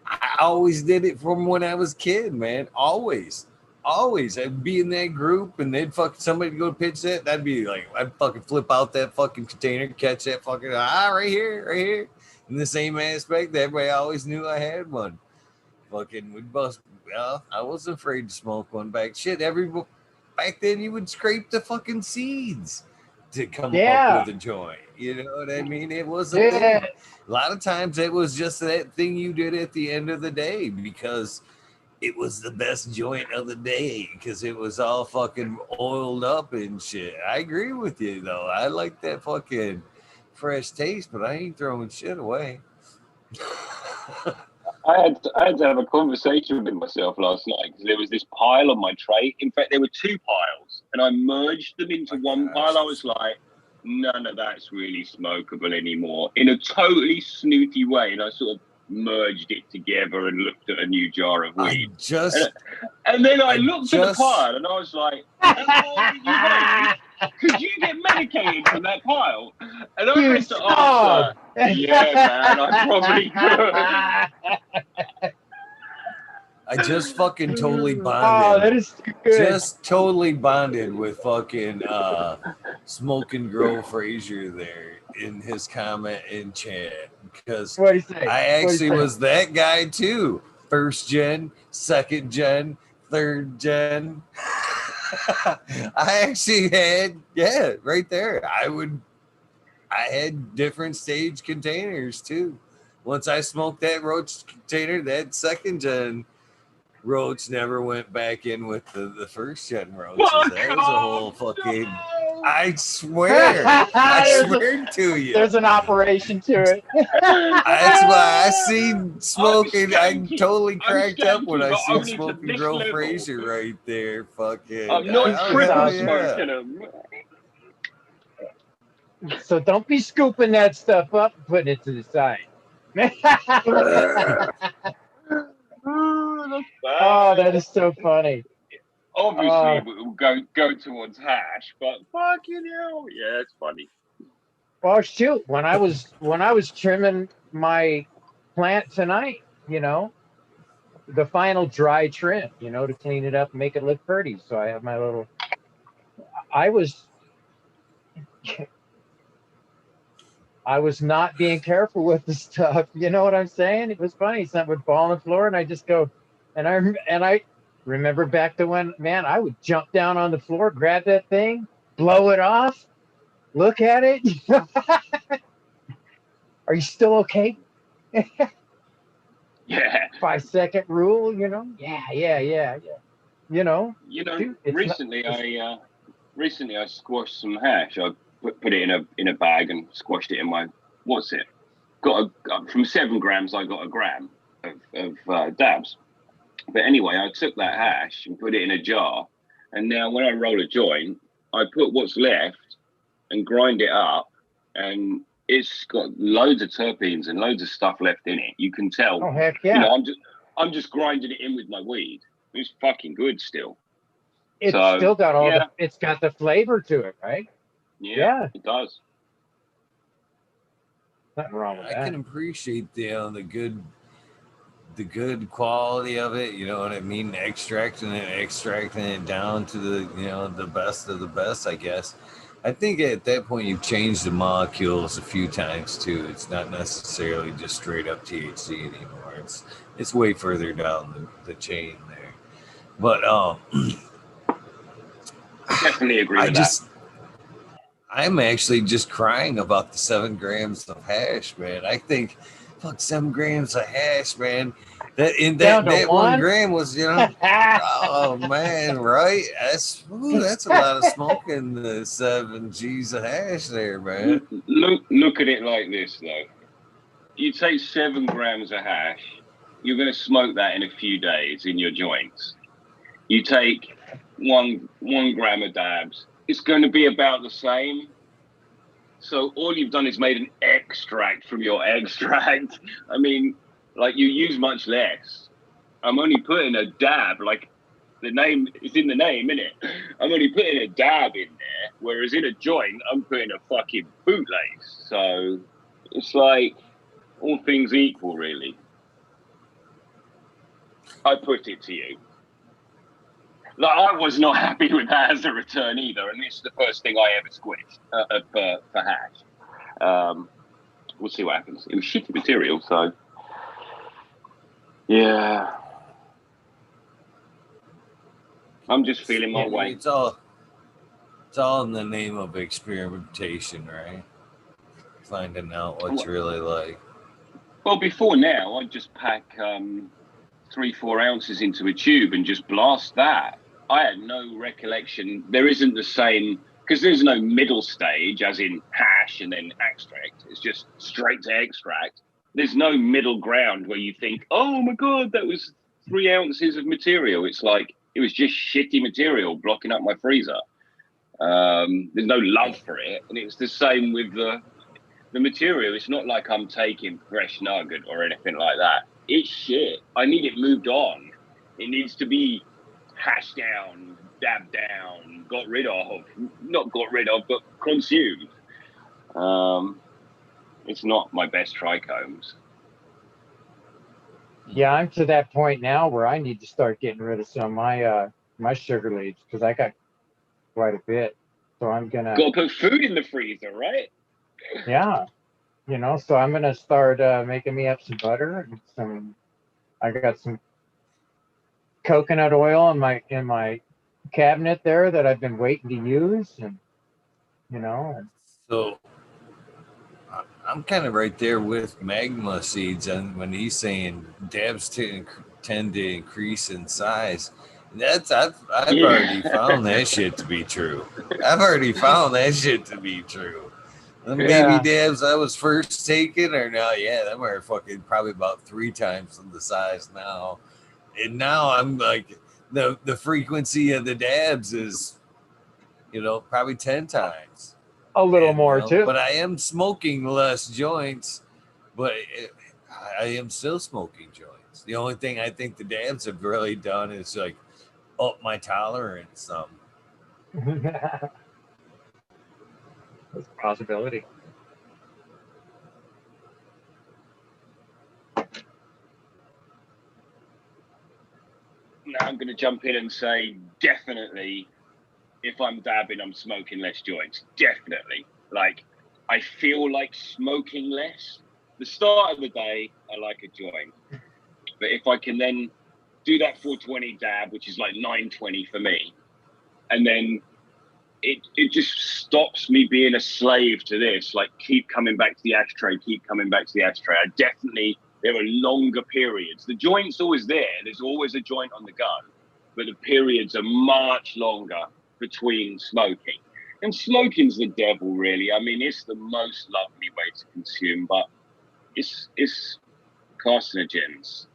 I always did it from when I was a kid, man. Always. I'd be in that group and they'd somebody go pitch that. That'd be like, I'd fucking flip out that fucking container, catch that fucking, right here. In the same aspect, everybody always knew I had one. Fucking, we'd bust. Well, I wasn't afraid to smoke one back. Shit, back then you would scrape the fucking seeds to come up with a joint. You know what I mean? It was a thing. A lot of times it was just that thing you did at the end of the day because it was the best joint of the day because it was all fucking oiled up and shit. I agree with you though. I like that fucking fresh taste, but I ain't throwing shit away. I had to have a conversation with myself last night because there was this pile on my tray. In fact, there were two piles, and I merged them into one pile. I was like, none of that's really smokable anymore, in a totally snooty way. And I sort of merged it together and looked at a new jar of weed. And then I looked at the pile, and I was like, could you get medicated from that pile? And I had to answer, yeah, man, I probably could. I just fucking totally bonded. Oh, that is too good. Just totally bonded with fucking Smoke and Grow Frazier there in his comment in chat because I actually was that guy too. First gen, second gen, third gen. I actually had, right there. I had different stage containers too. Once I smoked that roach container, that second gen roach never went back in with the first gen roaches. That was a whole fucking. No. I swear. I swear to you. There's an operation to it. That's why I seen smoking. I totally cracked up when I seen Smoke and Grow Frazier right there. Fucking. I'm not triple smoking them. So don't be scooping that stuff up and putting it to the side. Oh, that is so funny. Obviously, we'll go towards hash, but fucking hell, yeah, it's funny. Well, shoot, when I was trimming my plant tonight, the final dry trim, to clean it up and make it look pretty. So I have my little. I was not being careful with the stuff. You know what I'm saying? It was funny. Something would fall on the floor, and I just go, and I remember back to when, man, I would jump down on the floor, grab that thing, blow it off, look at it. Are you still okay? Yeah. 5-second rule, Yeah. Dude, recently I squashed some hash. I put it in a bag and squashed it in my from 7 grams I got a gram of dabs. But anyway, I took that hash and put it in a jar, and now when I roll a joint, I put what's left and grind it up, and it's got loads of terpenes and loads of stuff left in it. You can tell. Oh heck yeah! I'm just grinding it in with my weed. It's fucking good still. It's still got it's got the flavor to it, right? Yeah, it does. Nothing wrong with that. I can appreciate the good quality of it. You know what I mean? Extracting it down to the best of the best, I guess. I think at that point you've changed the molecules a few times too. It's not necessarily just straight up THC anymore. It's way further down the chain there. But definitely agree with that. I'm actually just crying about the 7 grams of hash, man. I think, fuck, 7 grams of hash, man. That in Down that to 1 one? gram was, oh man, right? That's a lot of smoking the 7 G's of hash there, man. Look at it like this, though. You take 7 grams of hash, you're going to smoke that in a few days in your joints. You take one gram of dabs, it's going to be about the same. So all you've done is made an extract from your extract. I mean, like, you use much less. I'm only putting a dab, like the name is in the name, innit? I'm only putting a dab in there, whereas in a joint, I'm putting a fucking bootlace. So it's like all things equal, really. I put it to you. Like, I was not happy with that as a return either, and it's the first thing I ever squished for hash. We'll see what happens. It was shitty material, so yeah. I'm just feeling my way. It's all in the name of experimentation, right? Finding out what you really like. Well, before now, I'd just pack 3-4 ounces into a tube and just blast that. I had no recollection. There isn't the same, because there's no middle stage, as in hash and then extract. It's just straight to extract. There's no middle ground where you think, oh my God, that was 3 ounces of material. It's like, it was just shitty material blocking up my freezer. There's no love for it. And it's the same with the material. It's not like I'm taking fresh nugget or anything like that. It's shit. I need it moved on. It needs to be hashed down, dabbed down, got rid of. Not got rid of, but consumed. It's not my best trichomes. Yeah, I'm to that point now where I need to start getting rid of some of my sugar leaves because I got quite a bit. So I'm gonna Gotta put food in the freezer, right? Yeah, so I'm gonna start making me up some butter and I got some coconut oil in my cabinet there that I've been waiting to use, and So I'm kind of right there with magma seeds, and when he's saying dabs tend to increase in size. I've already found that shit to be true. I've already found that shit to be true. The baby dabs I was first taking are now, them are fucking probably about 3 times the size now. And now I'm like, the frequency of the dabs is, probably 10 times. A little more too. But I am smoking less joints, but I am still smoking joints. The only thing I think the dabs have really done is like up my tolerance some. That's a possibility. Now I'm going to jump in and say, definitely, if I'm dabbing, I'm smoking less joints. Definitely. Like, I feel like smoking less. The start of the day, I like a joint. But if I can then do that 420 dab, which is like 920 for me, and then it just stops me being a slave to this. Like, keep coming back to the ashtray, keep coming back to the ashtray. There are longer periods. The joint's always there. There's always a joint on the go, but the periods are much longer between smoking. And smoking's the devil, really. I mean, it's the most lovely way to consume, but it's carcinogens.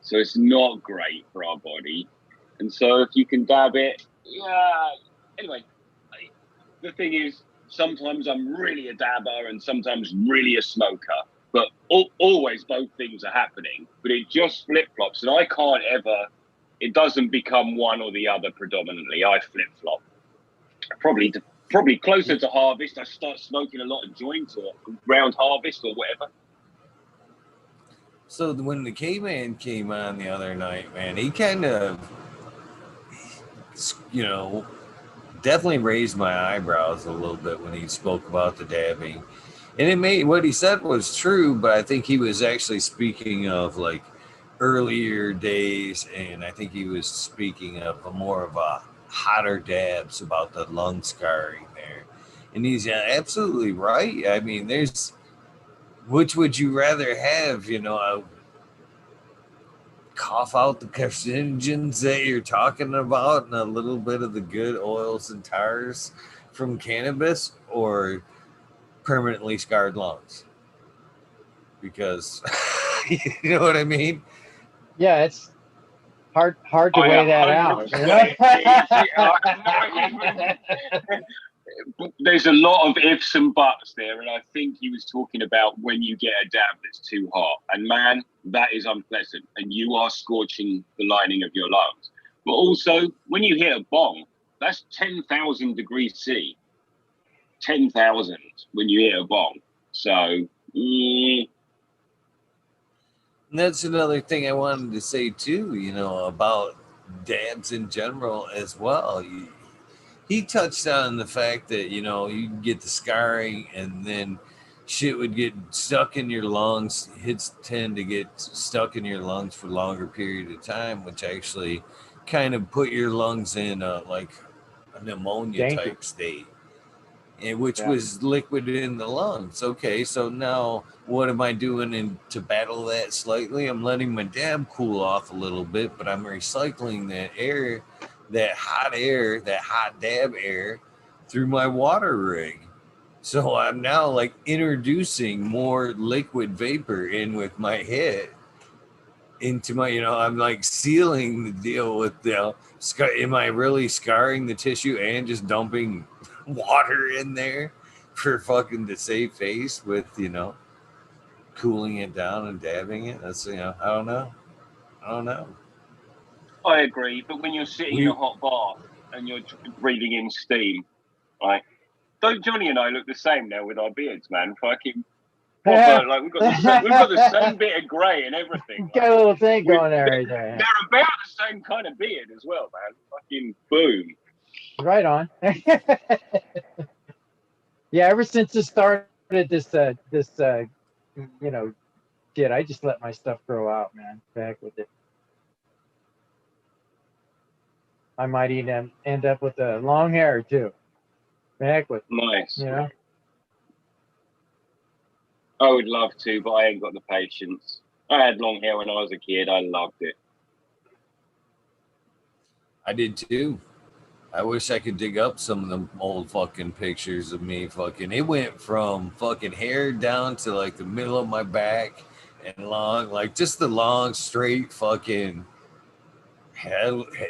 So it's not great for our body. And so if you can dab it, anyway, the thing is, sometimes I'm really a dabber and sometimes really a smoker, but always both things are happening, but it just flip-flops, and I can't ever, it doesn't become one or the other predominantly. I flip-flop. Probably closer to harvest, I start smoking a lot of joints or round harvest or whatever. So when the K-Man came on the other night, man, he kind of, definitely raised my eyebrows a little bit when he spoke about the dabbing. And it made, what he said was true, but I think he was actually speaking of like earlier days, and I think he was speaking of more of a hotter dabs about the lung scarring there. And he's absolutely right. I mean, there's, which would you rather have, you know, cough out the carcinogens that you're talking about and a little bit of the good oils and tars from cannabis, or permanently scarred lungs? Because you know what I mean? Yeah, it's hard to I weigh that out. 100% There's a lot of ifs and buts there, and I think he was talking about when you get a dab that's too hot, and man, that is unpleasant, and you are scorching the lining of your lungs. But also, when you hit a bong, that's 10,000 degrees C. 10,000 when you hit a bong. So, yeah. And that's another thing I wanted to say too, you know, about dabs in general as well. He touched on the fact that, you know, you get the scarring and then shit would get stuck in your lungs. Hits tend to get stuck in your lungs for a longer period of time, which actually kind of put your lungs in like a pneumonia Danger. type state, and which Yeah. was liquid in the lungs. Okay, so now what am I doing to battle that slightly? I'm letting my dab cool off a little bit, but I'm recycling that air, that hot dab air through my water rig. So I'm now like introducing more liquid vapor in with my head into my, you know, I'm like sealing the deal with the, am I really scarring the tissue and just dumping water in there for fucking to save face with, you know, cooling it down and dabbing it? That's, you know, I don't know. I agree, but when you're sitting in We a hot bath and you're breathing in steam, right? Don't Johnny and I look the same now with our beards, man? Fucking proper, like we've got the same bit of grey and everything. Got a little thing going there They're right there. about the same kind of beard as well, man. Fucking boom. Right on. Yeah, ever since it started this you know, shit, I just let my stuff grow out, man. Back with it. I might even end up with a long hair too. Back with it, Nice. you know. I would love to, but I ain't got the patience. I had long hair when I was a kid. I loved it. I did too. I wish I could dig up some of them old fucking pictures of me fucking. It went from fucking hair down to like the middle of my back and long, like just the long, straight fucking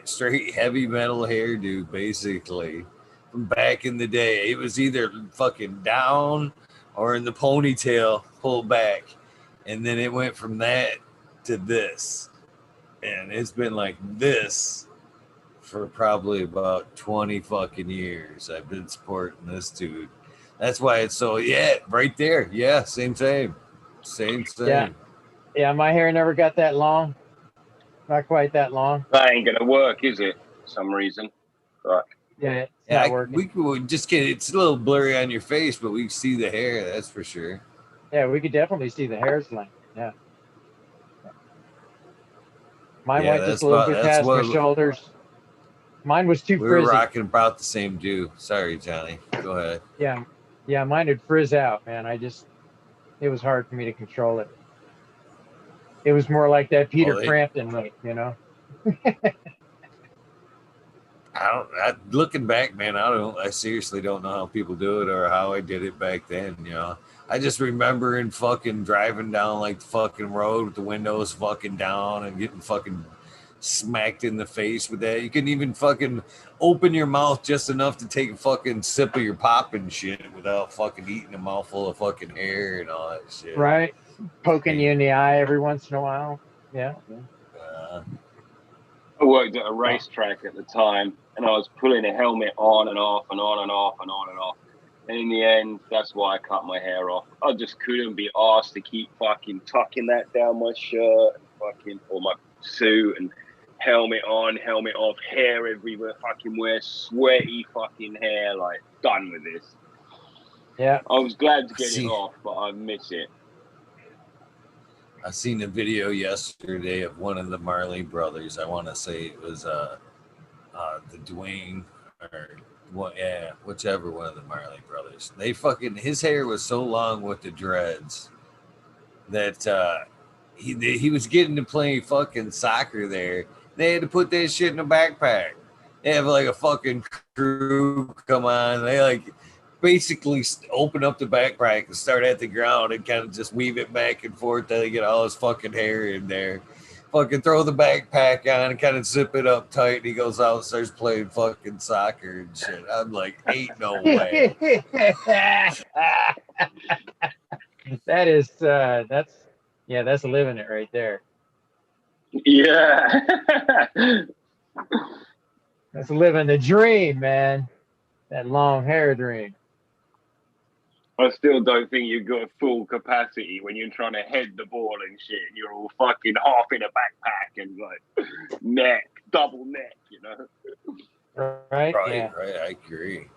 straight heavy metal hairdo, basically. From back in the day, it was either fucking down or in the ponytail, pulled back, and then it went from that to this, and it's been like this for probably about 20 fucking years. I've been supporting this dude. That's why it's so, yeah, right there. Yeah, same. Yeah, my hair never got that long. Not quite that long. That ain't gonna work, is it? For some reason. But Yeah, it's not working. We could just get, it's a little blurry on your face, but we can see the hair, that's for sure. Yeah, we could definitely see the hair's length. Yeah. Mine went just a little bit past my shoulders. Mine was too we were frizzy. rocking about the same do. Sorry, Johnny. Go ahead. Yeah, mine would frizz out, man. It was hard for me to control it. It was more like that Peter Frampton look, you know. Looking back, man, I seriously don't know how people do it or how I did it back then, you know. I just remember in fucking driving down like the fucking road with the windows fucking down and getting fucking smacked in the face with that. You couldn't even fucking open your mouth just enough to take a fucking sip of your pop and shit without fucking eating a mouthful of fucking hair and all that shit. Right. Poking you in the eye every once in a while. Yeah. I worked at a racetrack at the time, and I was pulling a helmet on and off and on and off and on and off. And in the end, that's why I cut my hair off. I just couldn't be asked to keep fucking tucking that down my shirt and fucking, or my suit, and helmet on, helmet off, hair everywhere, fucking wear sweaty fucking hair, like done with this. Yeah. I was glad to get it off, but I miss it. I seen a video yesterday of one of the Marley brothers. I want to say it was the Dwayne whichever one of the Marley brothers. They fucking his hair was so long with the dreads that he was getting to play fucking soccer there. They had to put that shit in a backpack. They have like a fucking crew come on. They like basically open up the backpack and start at the ground and kind of just weave it back and forth till they get all his fucking hair in there. Fucking throw the backpack on and kind of zip it up tight. And he goes out and starts playing fucking soccer and shit. I'm like, ain't no way. That's living it right there. Yeah. That's living the dream, man. That long hair dream. I still don't think you've got full capacity when you're trying to head the ball and shit. And you're all fucking half in a backpack and like neck, double neck, you know? Right? Right. I agree.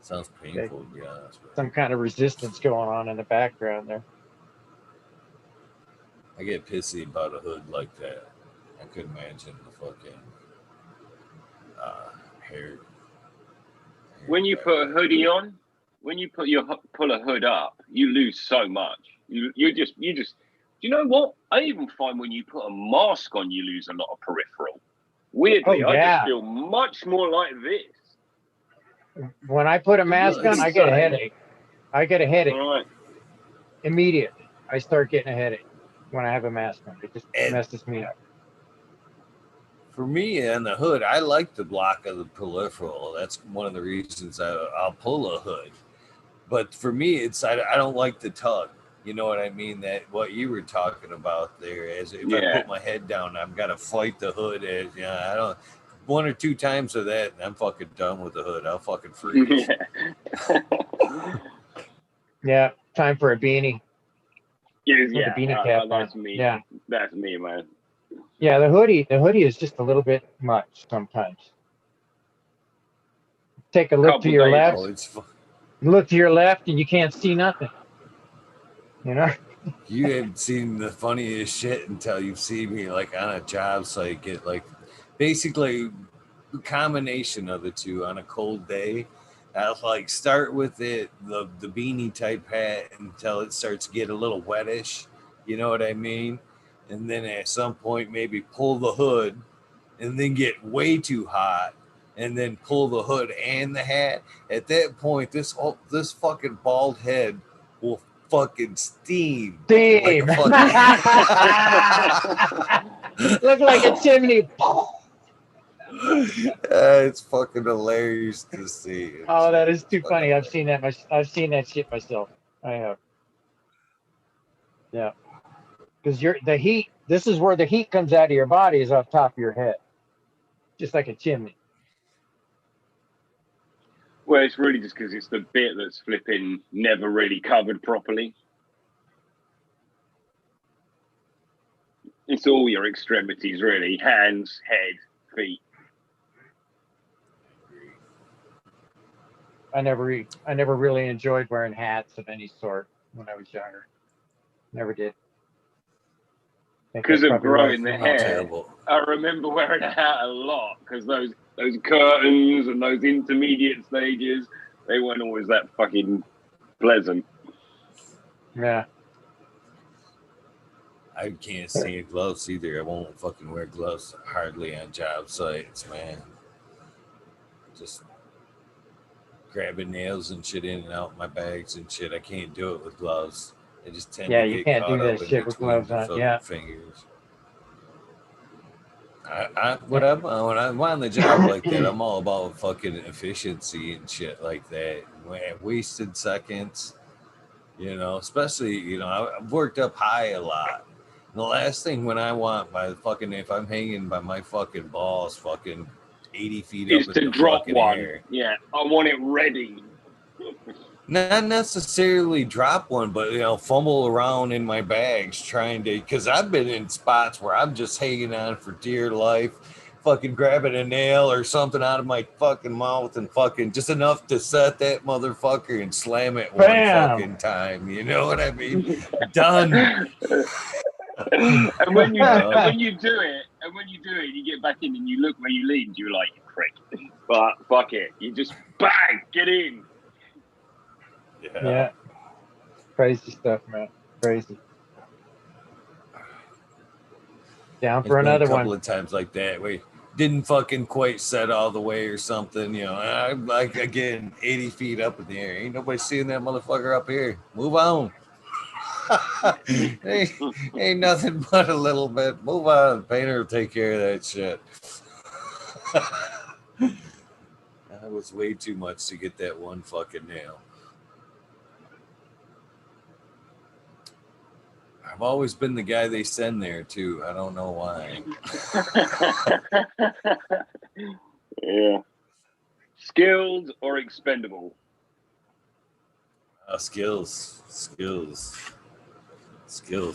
Sounds painful, to be honest. Some kind of resistance going on in the background there. I get pissy about a hood like that. I could imagine the fucking hair. When you put a hoodie on, when you pull a hood up, you lose so much. You just. Do you know what? I even find when you put a mask on, you lose a lot of peripheral. Weirdly, I just feel much more like this. When I put a mask on, I get a headache. All right. Immediately. I start getting a headache when I have a mask on. It just messes me up. For me, on the hood, I like the block of the peripheral. That's one of the reasons I'll pull a hood. But for me, it's I don't like the tug. You know what I mean? That what you were talking about there. As if I put my head down, I've got to fight the hood. I don't. One or two times of that, and I'm fucking done with the hood. I'll fucking freeze. Yeah, time for a beanie. Yeah, the beanie cap. That's me. Yeah, that's me, man. Yeah, the hoodie is just a little bit much sometimes. Take a look to your left. Look to your left, and you can't see nothing. You know. You haven't seen the funniest shit until you see me like on a job site get like basically the combination of the two on a cold day. I'll like start with the beanie type hat until it starts to get a little wettish. You know what I mean? And then at some point maybe pull the hood and then get way too hot and then pull the hood and the hat. At that point, this fucking bald head will fucking steam. Like a fucking look like a chimney. It's fucking hilarious to see. Oh, that is too funny. I've seen that shit myself. I have. Yeah. Because the heat. This is where the heat comes out of your body, is off top of your head, just like a chimney. Well, it's really just because it's the bit that's flipping never really covered properly. It's all your extremities, really: hands, head, feet. I never really enjoyed wearing hats of any sort when I was younger. Never did. Because of growing the hair. I remember wearing a hat a lot because those curtains and those intermediate stages, they weren't always that fucking pleasant. Yeah. I can't stand gloves either. I won't fucking wear gloves hardly on job sites, man. Just grabbing nails and shit in and out my bags and shit. I can't do it with gloves. I just tend to you get can't do that shit with gloves on. Yeah. Fingers. When I'm on the job like that, I'm all about fucking efficiency and shit like that. Wasted seconds, you know, especially, you know, I've worked up high a lot. And the last thing when I want if I'm hanging by my fucking balls fucking 80 feet up in the fucking air. Yeah, I want it ready. Not necessarily drop one, but, you know, fumble around in my bags trying to, because I've been in spots where I'm just hanging on for dear life, fucking grabbing a nail or something out of my fucking mouth and fucking just enough to set that motherfucker and slam it one fucking time. You know what I mean? Done. And when you do it, you get back in and you look where you leaned, you're like, you prick. But fuck it, you just bang, get in. Yeah. Crazy stuff, man. Crazy. Down There's for been a another couple one. of times like that. We didn't fucking quite set all the way or something. I'm like, again, 80 feet up in the air. Ain't nobody seeing that motherfucker up here. Move on. ain't nothing but a little bit. Move on. Painter will take care of that shit. That was way too much to get that one fucking nail. I've always been the guy they send there too. I don't know why. Yeah. Skilled or expendable? Skills.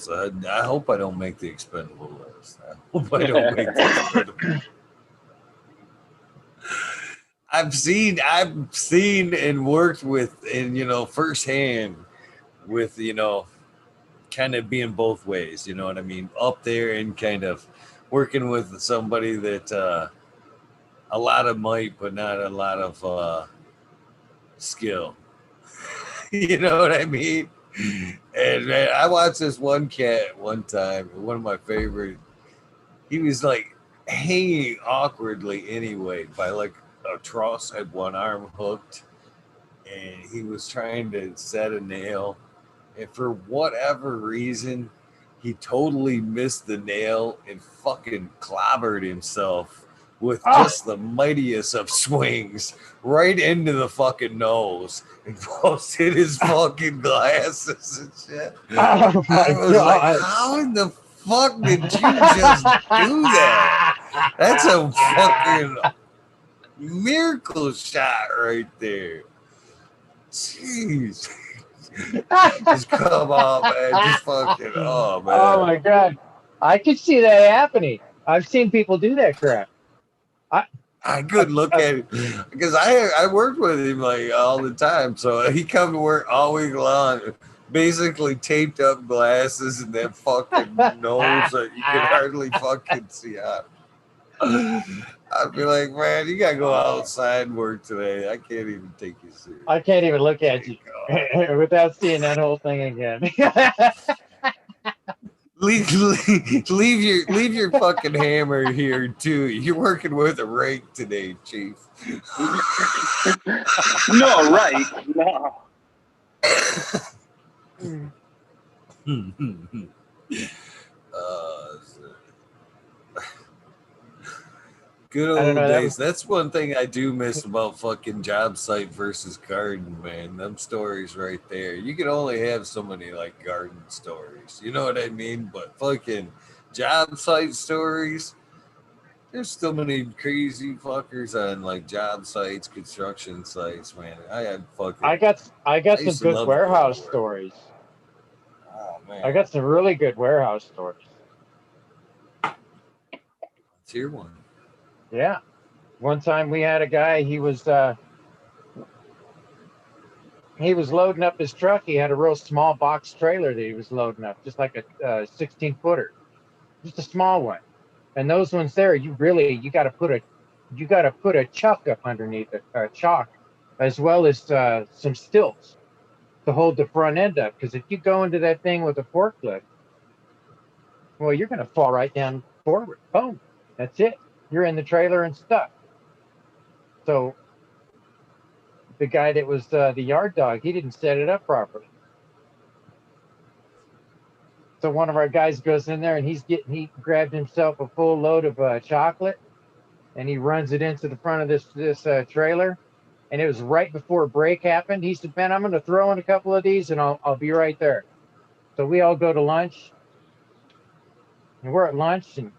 I hope I don't make the expendable list. I hope I don't make the expendable. I've seen and worked with, and firsthand with, kind of being both ways. You know what I mean? Up there and kind of working with somebody that a lot of might, but not a lot of skill. You know what I mean? And man, I watched this one cat one time, one of my favorite. He was like hanging awkwardly anyway by like a truss, had one arm hooked, and he was trying to set a nail. And for whatever reason, he totally missed the nail and fucking clobbered himself with just the mightiest of swings right into the fucking nose and busted his fucking glasses and shit. Oh my I was God. like, how in the fuck did you just do that? That's a fucking miracle shot right there. Jeez. Just come on, man. Just fucking, oh, man. Oh my God. I could see that happening. I've seen people do that crap. I could look at it because I worked with him like all the time. So he come to work all week long, basically taped up glasses and that fucking nose that you can hardly fucking see out. I'd be like, man, you gotta go outside and work today. I can't even take you serious. I can't even look at you without seeing that whole thing again. Leave your fucking hammer here too. You're working with a rake today, Chief. Not a rake, no. Good I don't old know, days. That's one thing I do miss about fucking job site versus garden, man. Them stories right there. You can only have so many like garden stories. You know what I mean? But fucking job site stories. There's so many crazy fuckers on like job sites, construction sites, man. I got some used to good love to go warehouse to work. stories. Oh man. I got some really good warehouse stories. Let's hear one. Yeah. One time we had a guy, he was loading up his truck. He had a real small box trailer that he was loading up, just like a 16 footer, just a small one. And those ones there, you got to put a chuck up underneath it, chalk, as well as some stilts to hold the front end up. Because if you go into that thing with a forklift, well, you're going to fall right down forward. Boom. That's it. You're in the trailer and stuck. So the guy that was the yard dog, he didn't set it up properly. So one of our guys goes in there and he grabbed himself a full load of chocolate and he runs it into the front of this trailer. And it was right before a break happened. He said, "Man, I'm going to throw in a couple of these and I'll be right there." So we all go to lunch and we're at lunch and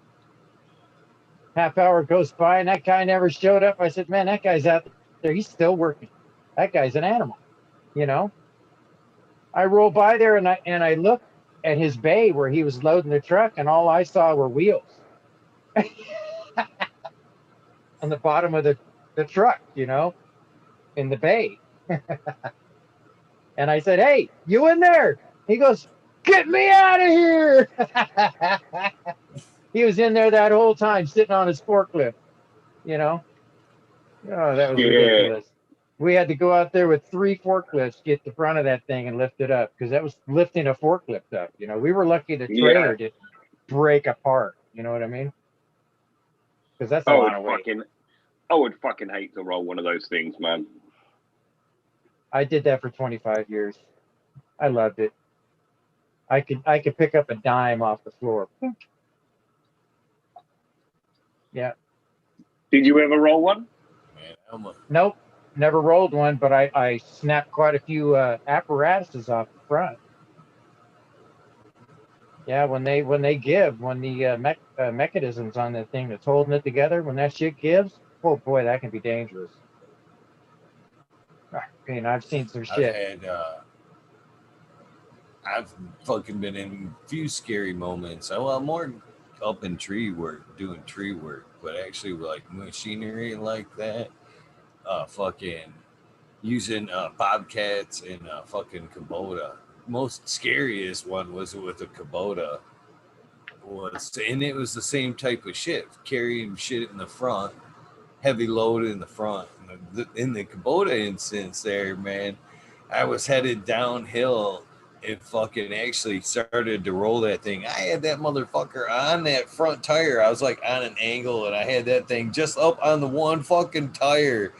half hour goes by and that guy never showed up. I said, "Man, that guy's out there. He's still working. That guy's an animal, you know." I roll by there and I look at his bay where he was loading the truck and all I saw were wheels on the bottom of the truck, in the bay. And I said, "Hey, you in there?" He goes, "Get me out of here." He was in there that whole time sitting on his forklift, you know. Oh, that was Yeah. ridiculous. We had to go out there with 3 forklifts, get the front of that thing and lift it up because that was lifting a forklift up. You know, we were lucky the Yeah. trailer didn't break apart. You know what I mean? Because that's a I lot would of weight. fucking hate to roll one of those things, man. I did that for 25 years. I loved it. I could pick up a dime off the floor. Yeah. Did you ever roll one? Man, Nope. Never rolled one, but I snapped quite a few apparatuses off the front. Yeah, when they give, when the mechanisms on the thing that's holding it together, when that shit gives, oh boy, that can be dangerous. I mean, I've seen some I've shit. had I've fucking been in a few scary moments. Well, more up in tree work, doing tree work, but actually like machinery like that, fucking using bobcats and fucking Kubota. Most scariest one was with a Kubota. And it was the same type of shit, carrying shit in the front, heavy load in the front. In the Kubota instance, there, man, I was headed downhill and fucking actually started to roll that thing. I had that motherfucker on that front tire. I was like on an angle, and I had that thing just up on the one fucking tire.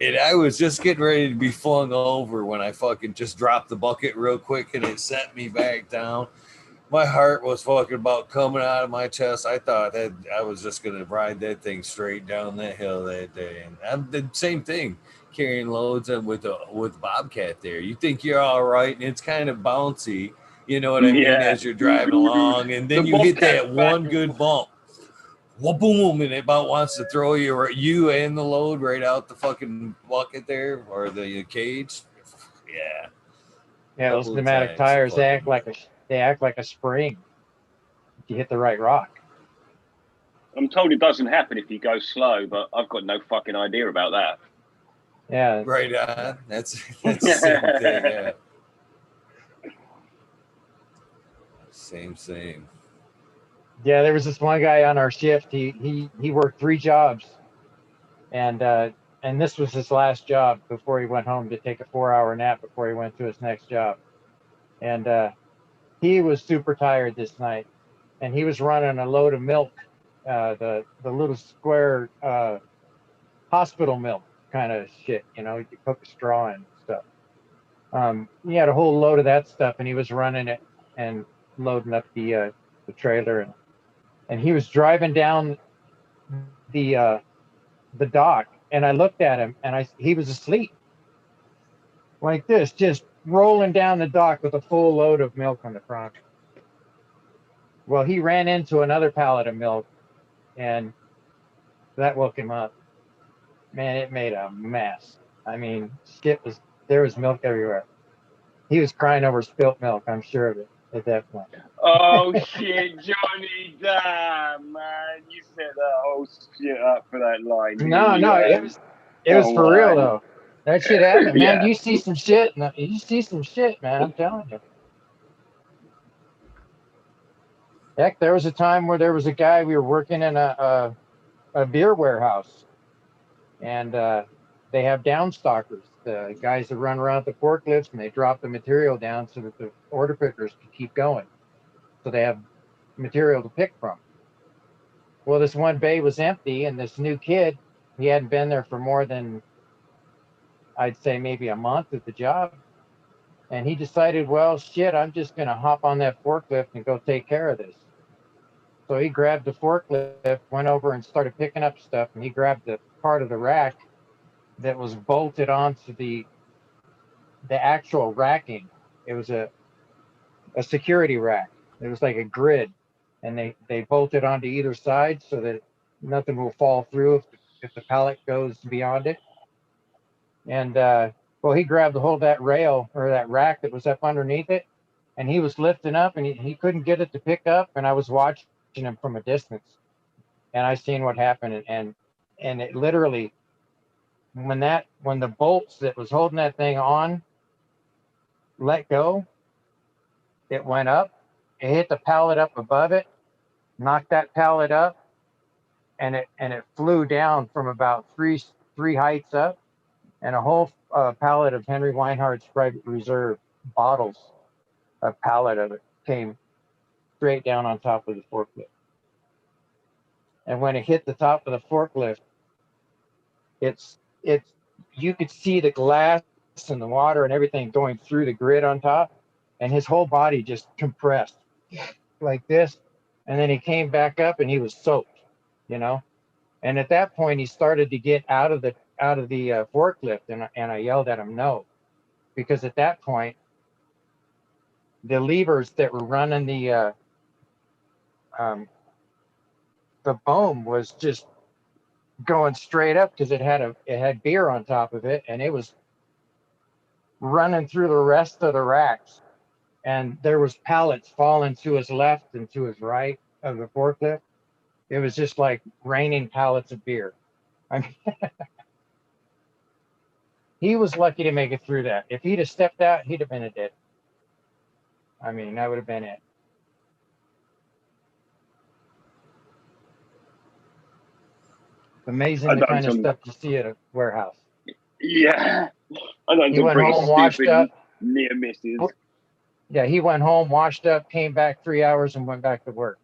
And I was just getting ready to be flung over when I fucking just dropped the bucket real quick, and it sent me back down. My heart was fucking about coming out of my chest. I thought that I was just gonna ride that thing straight down that hill that day. And I'm the same thing, carrying loads and with Bobcat there. You think you're all right, and it's kind of bouncy, you know what I mean, Yeah. as you're driving along, and then The you hit Bobcat's that one back. good bump. Well, boom, and it about wants to throw you and the load right out the fucking bucket there or the cage. Yeah, Yeah, those couple of pneumatic times. tires, Fucking they act like a spring if you hit the right rock. I'm told it doesn't happen if you go slow, but I've got no fucking idea about that. Yeah. right on. That's the same thing. Yeah, same. Yeah, there was this one guy on our shift. He worked 3 jobs, and this was his last job before he went home to take a 4-hour nap before he went to his next job. And he was super tired this night, and he was running a load of milk, the little square hospital milk kind of shit. You know, you cook a straw and stuff. He had a whole load of that stuff, and he was running it and loading up the trailer, and he was driving down the uh, the dock, and I looked at him, and he was asleep like this, just rolling down the dock with a full load of milk on the front. Well, he ran into another pallet of milk, and that woke him up. Man, it made a mess. I mean, there was milk everywhere. He was crying over spilt milk. I'm sure of it at that point. Oh shit, Johnny, damn man, you set that whole shit up for that line. No, no, it was for real though. That shit happened, man. Yeah. You see some shit, man. I'm telling you. Heck, there was a time where there was a guy, we were working in a beer warehouse, and they have downstockers, the guys that run around the forklifts, and they drop the material down so that the order pickers can keep going. So they have material to pick from. Well, this one bay was empty, and this new kid, he hadn't been there for more than, I'd say, maybe a month at the job. And he decided, well, shit, I'm just going to hop on that forklift and go take care of this. So he grabbed the forklift, went over and started picking up stuff, and he grabbed the part of the rack that was bolted onto the actual racking. It was a security rack. It was like a grid, and they bolted onto either side so that nothing will fall through if the pallet goes beyond it. And well, he grabbed the hold of that rail or that rack that was up underneath it, and he was lifting up, and he couldn't get it to pick up. And I was watching him from a distance, and I seen what happened, and it literally, when the bolts that was holding that thing on let go, it went up, it hit the pallet up above it, knocked that pallet up, and it flew down from about 3 heights up, and a whole pallet of Henry Weinhardt's Private Reserve bottles, a pallet of it came straight down on top of the forklift. And when it hit the top of the forklift, it's you could see the glass and the water and everything going through the grid on top, and his whole body just compressed like this. And then he came back up and he was soaked, you know. And at that point, he started to get out of the forklift, and I yelled at him no, because at that point, the levers that were running the boom was just going straight up because it had beer on top of it, and it was running through the rest of the racks, and there was pallets falling to his left and to his right of the forklift. It was just like raining pallets of beer. I mean, he was lucky to make it through that. If he'd have stepped out, he'd have been a dead. I mean, that would have been it. Amazing the kind of stuff you see at a warehouse. Yeah. I done He some went pretty home, washed stupid up. near misses. Yeah, he went home, washed up, came back 3 hours, and went back to work.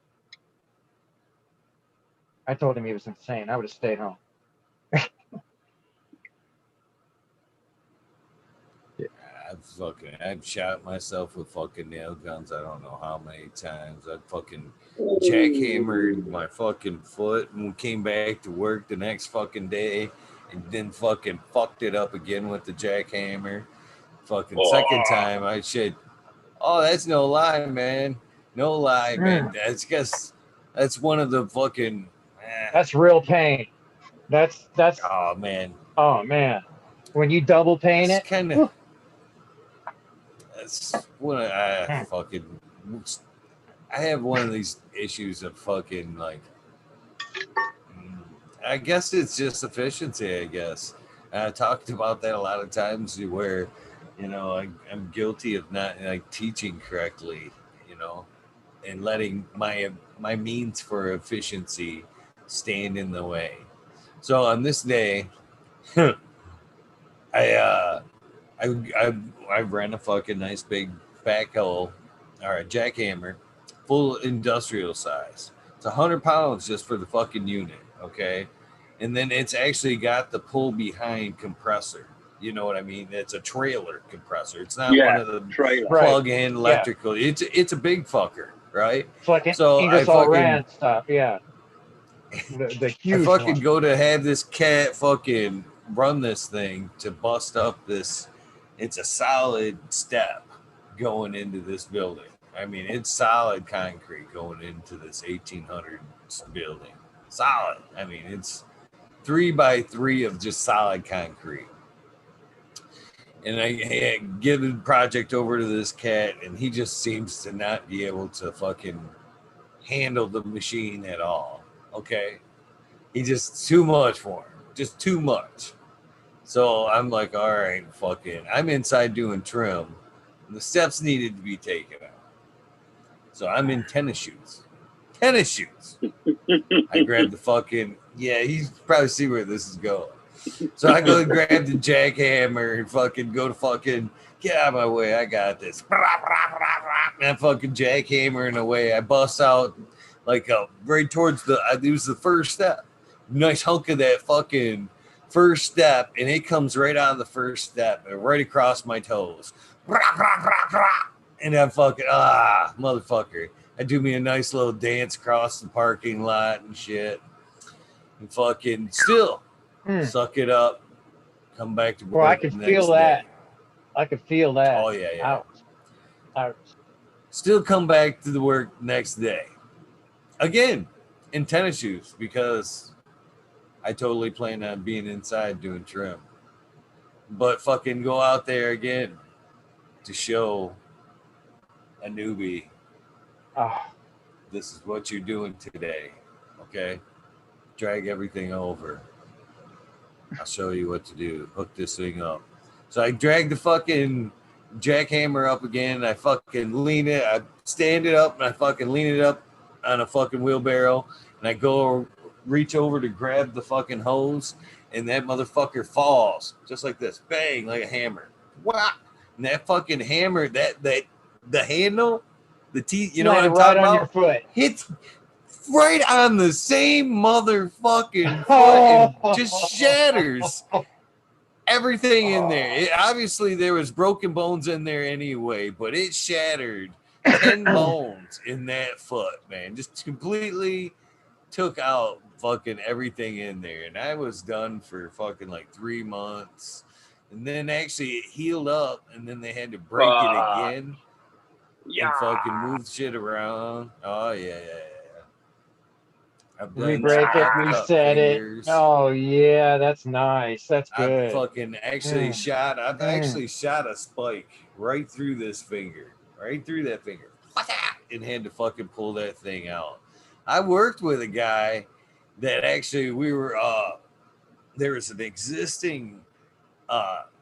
I told him he was insane. I would have stayed home. I've shot myself with fucking nail guns. I don't know how many times. I fucking jackhammered my fucking foot and came back to work the next fucking day and then fucking fucked it up again with the jackhammer. Fucking second time, I said, "Oh, that's no lie, man. No lie, man. That's one of the fucking. That's real pain. That's. Oh man. Oh man. When you double pain it. Kind of. That's what I fucking. I have one of these issues of fucking like. I guess it's just efficiency. I guess I talked about that a lot of times where, you know, I'm guilty of not like teaching correctly, you know, and letting my means for efficiency stand in the way. So on this day, I ran a fucking nice big backhoe or a jackhammer, full industrial size. It's 100 pounds just for the fucking unit, okay? And then it's actually got the pull behind compressor. You know what I mean? It's a trailer compressor. It's not one of the plug-in electrical. Yeah. It's a big fucker, right? It's like Ingersoll Rand stuff, yeah. The huge I fucking one. go to have this cat fucking run this thing to bust up this. It's a solid step going into this building. I mean, it's solid concrete going into this 1800s building. Solid. I mean, it's 3x3 of just solid concrete. And I give the project over to this cat, and he just seems to not be able to fucking handle the machine at all. Okay? He just too much for him. Just too much. So I'm like, all right, fucking. I'm inside doing trim. And the steps needed to be taken out. So I'm in tennis shoes. Tennis shoes. I grabbed the fucking, you probably see where this is going. So I go and grab the jackhammer and fucking go to fucking, get out of my way, I got this. And I fucking jackhammer in the way. I bust out like right towards it was the first step. Nice hunk of that fucking first step, and it comes right out of the first step and right across my toes. And I'm fucking, motherfucker. I do me a nice little dance across the parking lot and shit. And fucking still suck it up. Come back to work. Well, I could feel that. I could feel that. Oh, yeah. Ouch. Still come back to the work next day. Again, in tennis shoes, because I totally plan on being inside doing trim. But fucking go out there again to show a newbie, this is what you're doing today, okay? Drag everything over. I'll show you what to do. Hook this thing up. So I drag the fucking jackhammer up again. I fucking lean it. I stand it up and I fucking lean it up on a fucking wheelbarrow. And I go reach over to grab the fucking hose. and that motherfucker falls just like this, bang, like a hammer. Wow. And that fucking hammer, that the handle, the teeth, you know what I'm right talking on your about? foot. Hits right on the same motherfucking foot and just shatters everything in there. Obviously, there was broken bones in there anyway, but it shattered 10 bones in that foot, man. Just completely took out fucking everything in there. And I was done for fucking like 3 months. And then actually it healed up, and then they had to break it again and fucking move shit around. Oh, yeah. I've done Re-break it, cut reset it. fingers. Oh yeah, that's nice. That's I've good. fucking actually shot a spike right through this finger, right through that finger, and had to fucking pull that thing out. I worked with a guy that actually there was an existing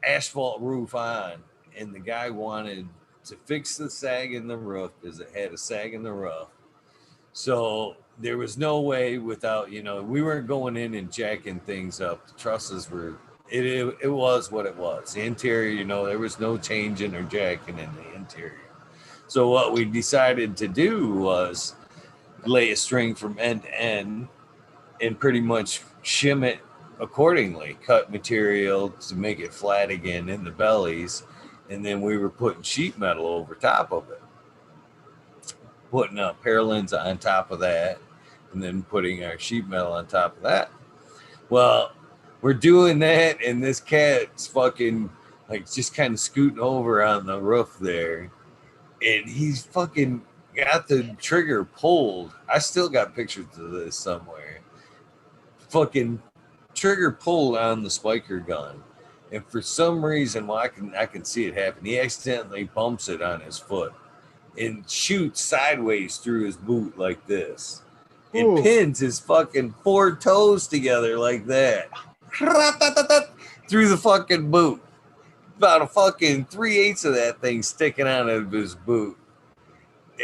asphalt roof on, and the guy wanted to fix the sag in the roof because it had a sag in the roof. So there was no way without, we weren't going in and jacking things up. The trusses were, it was what it was. The interior, there was no changing or jacking in the interior. So what we decided to do was lay a string from end to end and pretty much shim it accordingly, cut material to make it flat again in the bellies. And then we were putting sheet metal over top of it, putting parallels on top of that, and then putting our sheet metal on top of that. Well, we're doing that, and this cat's fucking like just kind of scooting over on the roof there, and he's fucking got the trigger pulled. I still got pictures of this somewhere. Fucking trigger pulled on the spiker gun, and for some reason, well, I can see it happen. He accidentally bumps it on his foot and shoots sideways through his boot like this. And pins his fucking 4 toes together like that. Through the fucking boot. About a fucking 3/8 of that thing sticking out of his boot.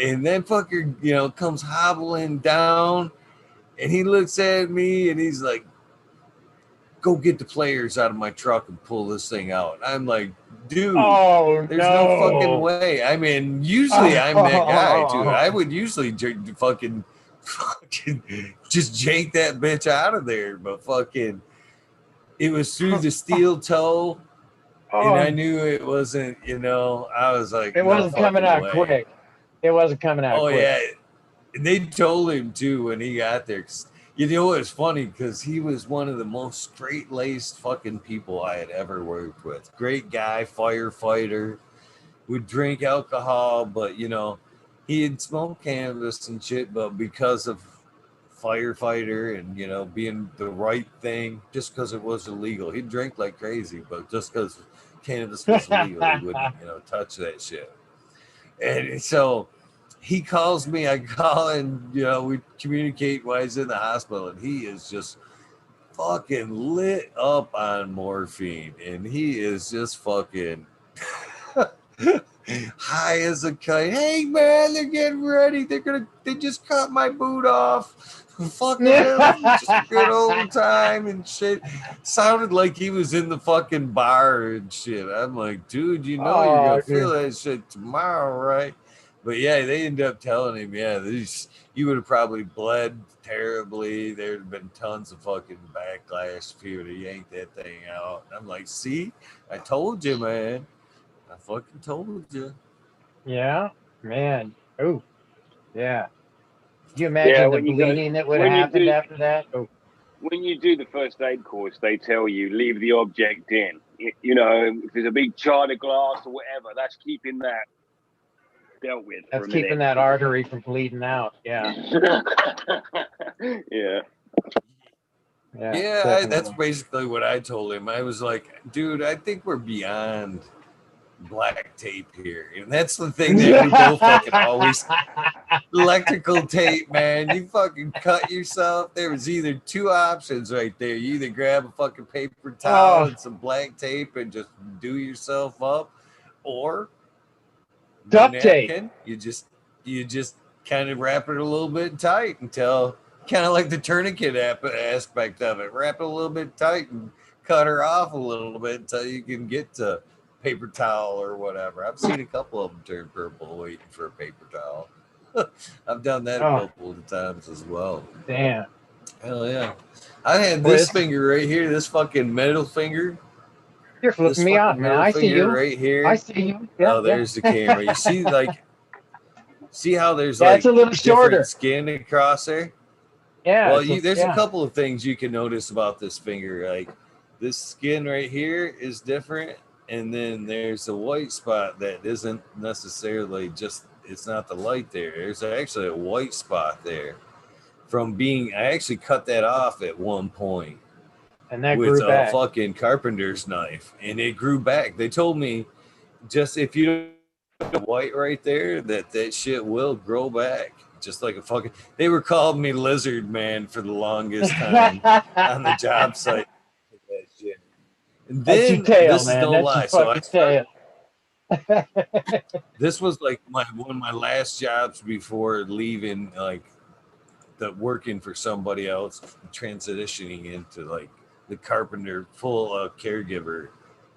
And then fucker, comes hobbling down, and he looks at me and he's like, go get the players out of my truck and pull this thing out. I'm like, dude, there's no fucking way. I mean, usually I'm that guy too. I would usually fucking just jank that bitch out of there, but fucking it was through the steel toe, and I knew it wasn't, I was like, it wasn't coming out quick. It wasn't coming out quick. Yeah. And they told him too when he got there. It's funny because he was one of the most straight-laced fucking people I had ever worked with. Great guy, firefighter, would drink alcohol, but he had smoked cannabis and shit, but because of firefighter and being the right thing, just because it was illegal, he'd drink like crazy, but just because cannabis was illegal, he wouldn't touch that shit. And so he calls me, I call, and we communicate while he's in the hospital, and he is just fucking lit up on morphine, and he is just fucking high as a kite. Hey man, they're getting ready. They just cut my boot off. Fucking just a good old time and shit. Sounded like he was in the fucking bar and shit. I'm like, dude, you're gonna feel that shit tomorrow, right? But yeah, they end up telling him, you would have probably bled terribly. There'd have been tons of fucking backlash if you would have yanked that thing out. And I'm like, see, I told you, man. I fucking told you. Yeah, man. Oh, yeah. Can you imagine the bleeding that would have happened after that? Oh. When you do the first aid course, they tell you leave the object in. If there's a big shard of glass or whatever, that's keeping that dealt with. That's keeping that artery from bleeding out. Yeah. Yeah. Yeah, that's basically what I told him. I was like, dude, I think we're beyond black tape here. And that's the thing that we both fucking always electrical tape, man. You fucking cut yourself. There was either 2 options right there. You either grab a fucking paper towel and some black tape and just do yourself up, or duct tape. You just kind of wrap it a little bit tight until kind of like the tourniquet aspect of it. Wrap it a little bit tight and cut her off a little bit until you can get to paper towel or whatever. I've seen a couple of them turn purple waiting for a paper towel. I've done that a Oh. couple of times as well. Damn. Hell yeah. I had Boy, this this- finger right here, this fucking middle finger. You're This flipping me fucking out, man. middle I see finger you. right here. I see you. Yeah, Oh, there's the camera. You see, like, see how there's yeah, like it's a little different shorter. skin across there? Yeah. Well, it's there's a yeah. couple of things you can notice about this finger. Like, this skin right here is different, and then there's a white spot that isn't necessarily just, it's not the light there. There's actually a white spot there from being, I actually cut that off at one point And that with grew a back. fucking carpenter's knife, and it grew back. They told me, just if you don't have white right there, that shit will grow back. Just like a fucking, they were calling me lizard man for the longest time on the job site. That shit. And That's your then tail, this is man. no That's your lie. So fucking tail. this was like one of my last jobs before leaving, like the working for somebody else, transitioning into like the carpenter full caregiver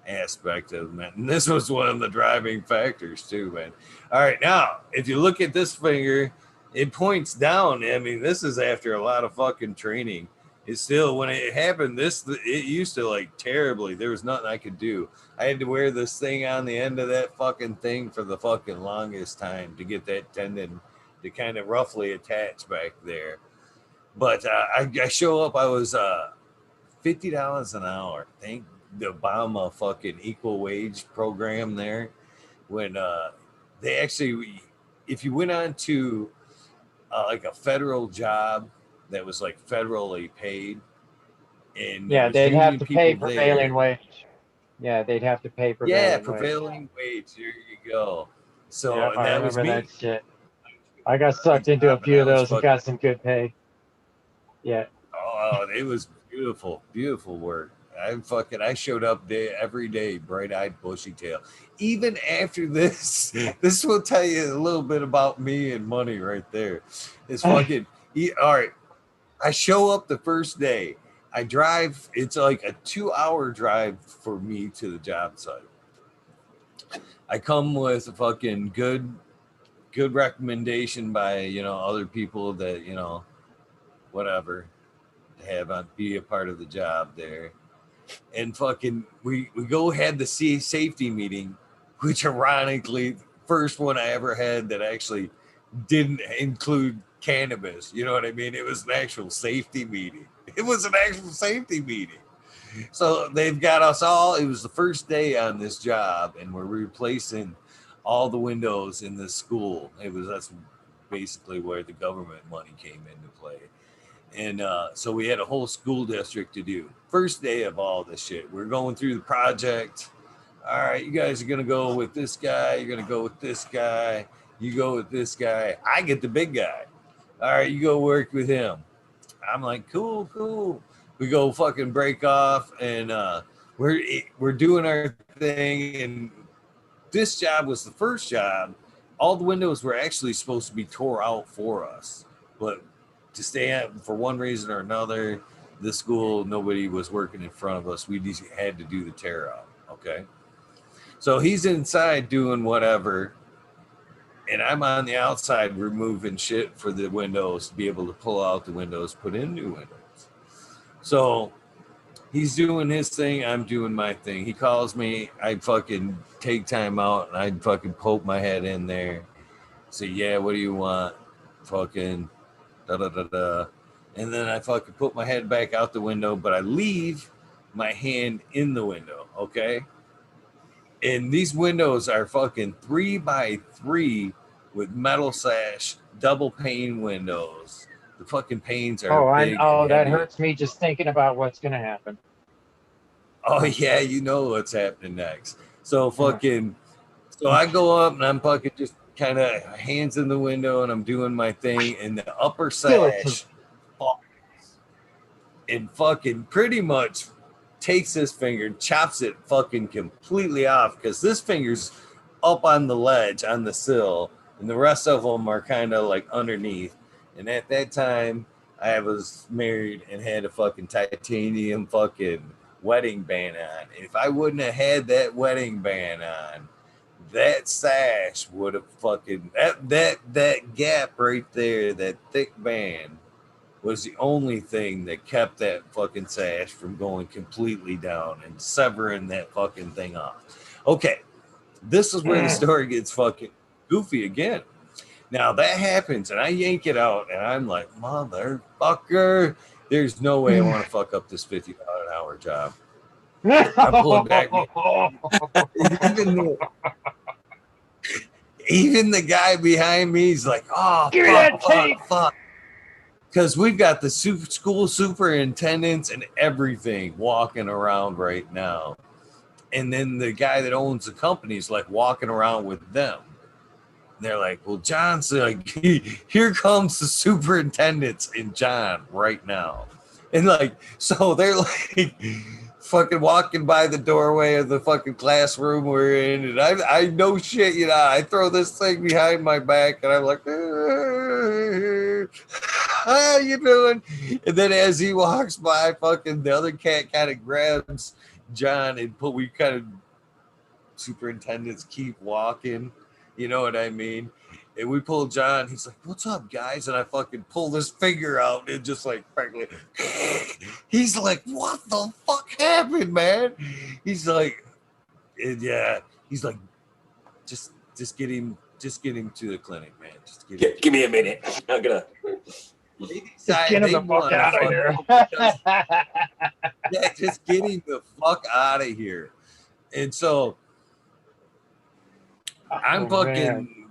aspect of it. And this was one of the driving factors too, man. All right, now if you look at this finger, it points down. I mean, this is after a lot of fucking training. It's still, when it happened, it used to like terribly. There was nothing I could do. I had to wear this thing on the end of that fucking thing for the fucking longest time to get that tendon to kind of roughly attach back there. But I show up, I was $50 an hour. Thank the Obama fucking equal wage program there. When they actually, if you went on to like a federal job that was like federally paid, and there Yeah, was they'd have union to people pay there. prevailing wage. Yeah, they'd have to pay Yeah, prevailing wage. prevailing wage. There you go. So Yeah, and I that was remember me. that shit. I got sucked into a And few I of was those and fucking, got some good pay. Yeah. oh, it was beautiful, beautiful work. I showed up there every day, bright-eyed, bushy tail. Even after this, this will tell you a little bit about me and money right there. It's fucking all right. I show up the first day. I drive. It's like a 2-hour drive for me to the job site. I come with a fucking good recommendation by other people that whatever have on be a part of the job there. And fucking we go had the safety meeting, which ironically first one I ever had that actually didn't include cannabis. You know what I mean? It was an actual safety meeting. It was an actual safety meeting. So they've got us all. It was the first day on this job, and we're replacing all the windows in the school. That's basically where the government money came into play. And so we had a whole school district to do. First day of all this shit. We're going through the project. All right, you guys are going to go with this guy. You're going to go with this guy. You go with this guy. I get the big guy. All right, you go work with him. I'm like, cool. We go fucking break off, and we're doing our thing. And this job was the first job. All the windows were actually supposed to be tore out for us, but to stay at for one reason or another, the school, nobody was working in front of us. We just had to do the tear out. Okay. So he's inside doing whatever, and I'm on the outside removing shit for the windows to be able to pull out the windows, put in new windows. So he's doing his thing, I'm doing my thing. He calls me, I fucking take time out and I fucking poke my head in there. Say, yeah, what do you want? Fucking da-da-da-da. And then I fucking put my head back out the window, but I leave my hand in the window, okay? And these windows are fucking 3x3 with metal sash, double pane windows. The fucking panes are big and that heavy. hurts me just thinking about what's gonna happen. Oh yeah, you know what's happening next. So I go up and I'm fucking just kind of hands in the window and I'm doing my thing, and the upper sash falls and fucking pretty much takes this finger, chops it fucking completely off, because this finger's up on the ledge on the sill and the rest of them are kind of like underneath. And at that time I was married and had a fucking titanium fucking wedding band on. If I wouldn't have had that wedding band on, that sash would have fucking that gap right there, that thick band was the only thing that kept that fucking sash from going completely down and severing that fucking thing off. Okay, this is where the story gets fucking goofy again. Now that happens, and I yank it out, and I'm like, motherfucker, there's no way I want to fuck up this $50 an hour job. I pull it back. Even the guy behind me is like, oh, Give me that tape. fuck. Because we've got the school superintendents and everything walking around right now. And then the guy that owns the company is like walking around with them. And they're like, well, John's like, here comes the superintendents and John right now. And like, so they're like fucking walking by the doorway of the fucking classroom we're in. And I know shit, you know, I throw this thing behind my back and I'm like, how you doing? And then as he walks by, fucking the other cat kind of grabs John and we kind of superintendents keep walking. You know what I mean? And we pull John. He's like, what's up, guys? And I fucking pull this finger out and just like, frankly, he's like, what the fuck happened, man? He's like, yeah. He's like, just get him to the clinic, man. Just Give me a minute. I'm gonna. Just get him the fuck out of here. Yeah, just get him the fuck out of here. And so I'm fucking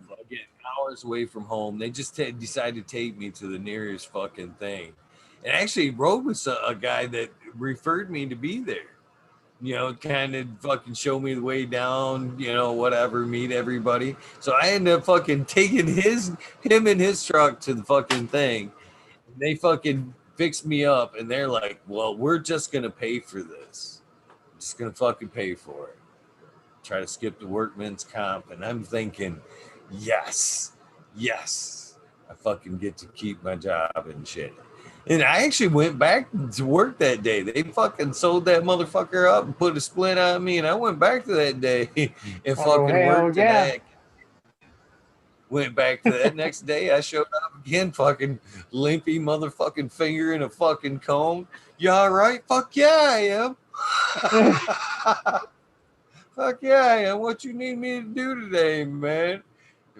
hours away from home. They just decided to take me to the nearest fucking thing. And actually rode with a guy that referred me to be there. You know, kind of fucking show me the way down, you know, whatever, meet everybody. So I ended up fucking taking him and his truck to the fucking thing. And they fucking fixed me up and they're like, well, we're just going to pay for this. I'm just going to fucking pay for it. Try to skip the workman's comp. And I'm thinking, yes, I fucking get to keep my job and shit. And I actually went back to work that day. They fucking sold that motherfucker up and put a split on me. And I went back to that day and fucking worked. Yeah. And I went back to that next day. I showed up again, fucking limpy motherfucking finger in a fucking cone. You all right? Fuck yeah, I am. Fuck yeah, I am. What you need me to do today, man?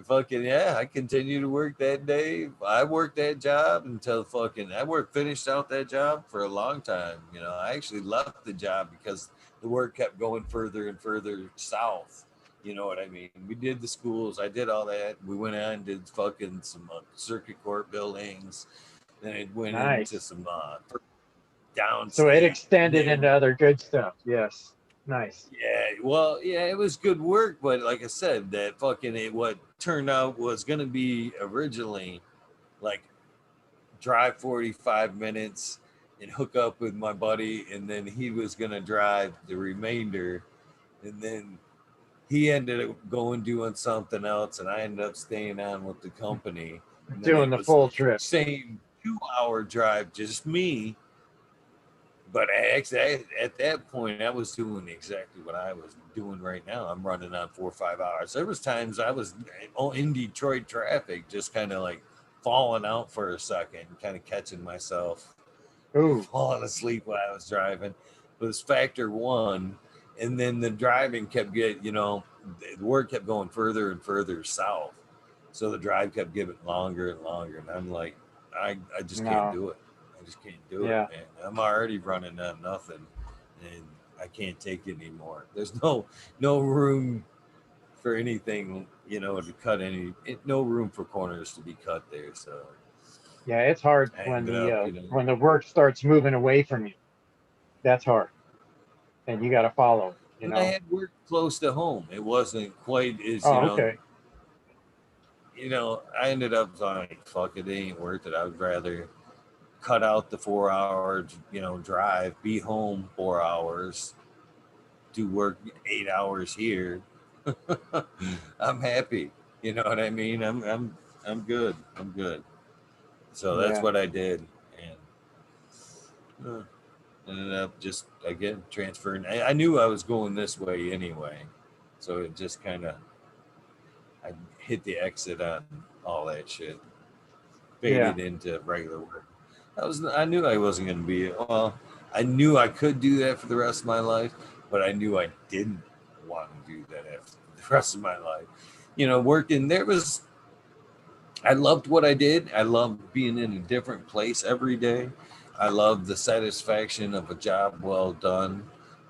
Fucking yeah, I continued to work that day. I worked that job until fucking finished out that job for a long time. You know, I actually left the job because the work kept going further and further south. You know what I mean? We did the schools. I did all that. We went on and did fucking some circuit court buildings. Then it went into some down. So it extended into other good stuff. Yes. Nice. Yeah, well, yeah, it was good work, but like I said, that fucking what turned out was gonna be originally like drive 45 minutes and hook up with my buddy, and then he was gonna drive the remainder, and then he ended up doing something else, and I ended up staying on with the company. Doing the full trip. Same 2-hour drive, just me. But actually, at that point, I was doing exactly what I was doing right now. I'm running on 4 or 5 hours. There was times I was in Detroit traffic, just kind of like falling out for a second, kind of catching myself, falling asleep while I was driving. But it's factor one. And then the driving kept the work kept going further and further south. So the drive kept getting longer and longer. And I'm like, I just can't do it. I just can't do it, man. I'm already running on nothing, and I can't take it anymore. There's no room for anything, to cut no room for corners to be cut there. So yeah, it's hard when the work starts moving away from you. That's hard, and you got to follow. I had work close to home. It wasn't quite as okay. I ended up like, fuck it, ain't worth it. I would rather cut out the 4 hour, drive, be home 4 hours, do work 8 hours here. I'm happy. You know what I mean? I'm good. I'm good. So that's what I did. Ended up just again transferring. I knew I was going this way anyway, so it just kind of I hit the exit on all that shit, Yeah. faded into regular work. I knew I wasn't going to be well. I knew I could do that for the rest of my life, but I knew I didn't want to do that after the rest of my life. You know, working there was. I loved what I did. I loved being in a different place every day. I loved the satisfaction of a job well done,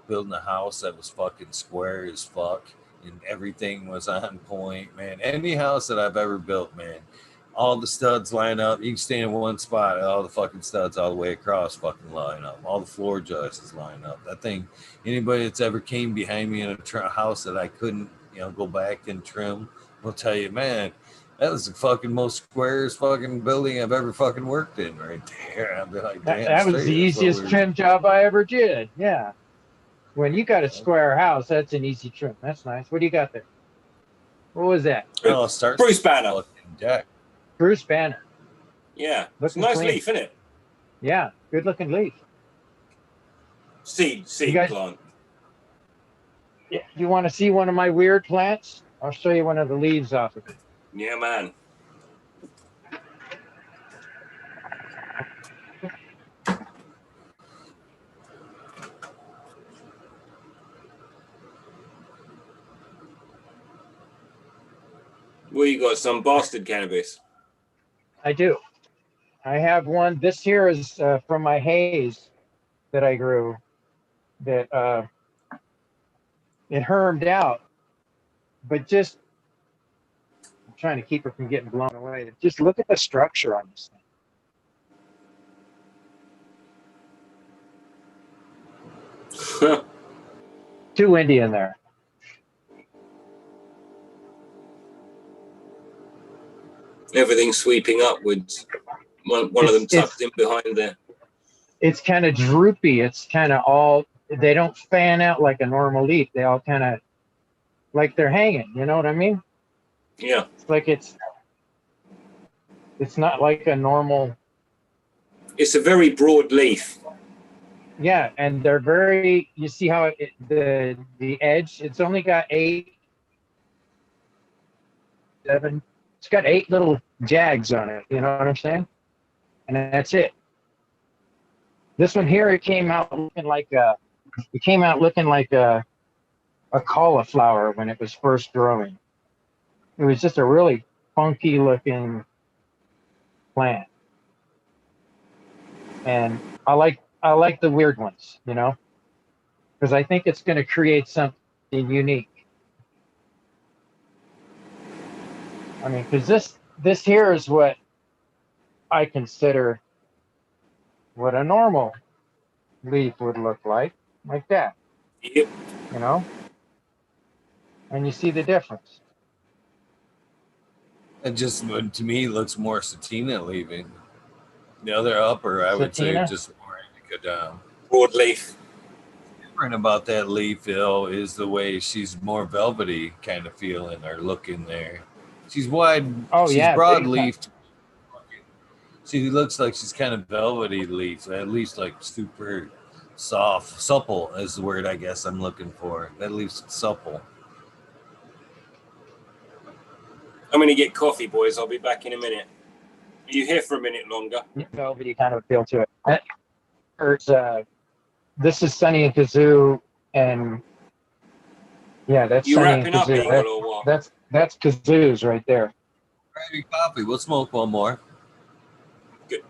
building a house that was fucking square as fuck, and everything was on point, man. Any house that I've ever built, man, all the studs line up. You can stand in one spot, all the fucking studs all the way across fucking line up. All the floor joists line up. That thing, anybody that's ever came behind me in a house that I couldn't, go back and trim will tell you, man, that was the fucking most squarest fucking building I've ever fucking worked in right there. I'd be like, damn That was straight. the That's what easiest we're. trim job I ever did. Yeah. When you got a square house, that's an easy trim. That's nice. What do you got there? What was that? Oh, start Bruce Banner. fucking deck. Bruce Banner. Yeah, it's a Looking nice clean. leaf, isn't it? Yeah, good looking leaf. Seed You guys, plant. you want to see one of my weird plants? I'll show you one of the leaves off of it. Yeah, man. Well, you got some bastard cannabis. I do. I have one. This here is from my haze that I grew. That it hermed out, but just I'm trying to keep it from getting blown away. Just look at the structure on this thing. Too windy in there. Everything sweeping upwards. One of them tucked in behind there. It's kind of droopy. It's kind of all. They don't fan out like a normal leaf. They all kind of like they're hanging. You know what I mean? Yeah. It's like it's not like a normal. It's a very broad leaf. Yeah, and they're very. You see how the edge? It's only got 8, 7. It's got 8 little jags on it. You know what I'm saying? And that's it. This one here, it came out looking like a cauliflower when it was first growing. It was just a really funky looking plant, and I like the weird ones, because I think it's going to create something unique. I mean, because this here is what I consider what a normal leaf would look like that. Yep. And you see the difference. It just, to me, looks more satina leaving. The other upper, I would say, just more indica down. Broad leaf. Different about that leaf, though, is the way she's more velvety kind of feeling or looking there. She's wide. Oh, she's yeah, broad-leafed. She looks like she's kind of velvety leaf, at least like super soft, supple is the word I guess I'm looking for. At least supple. I'm gonna get coffee, boys. I'll be back in a minute. Are you here for a minute longer? Velvety kind of feel to it. This is Sunny and Kazoo, and yeah, that's you Sunny and wrapping up, Kazoo. Eagle, or what? That's Kazoo's right there. Gravy coffee. We'll smoke one more. Good.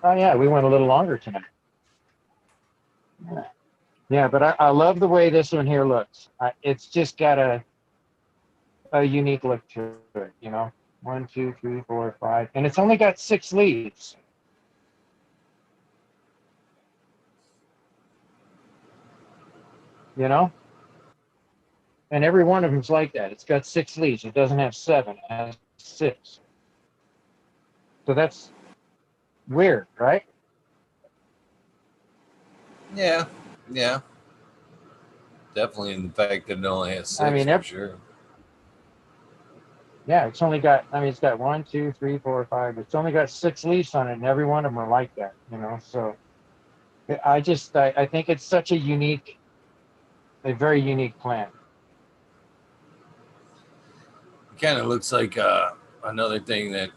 Oh yeah, we went a little longer tonight. Yeah, but I love the way this one here looks. It's just got a unique look to it, 1, 2, 3, 4, 5, and it's only got 6 leaves. And every one of them's like that. It's got 6 leaves. It doesn't have 7. It has 6. So that's weird, right? Yeah. Definitely in the fact that it only has 6 for sure. Yeah, it's got 1, 2, 3, 4, 5. It's only got 6 leaves on it, and every one of them are like that, So I think it's such a very unique plant. It kind of looks like another thing that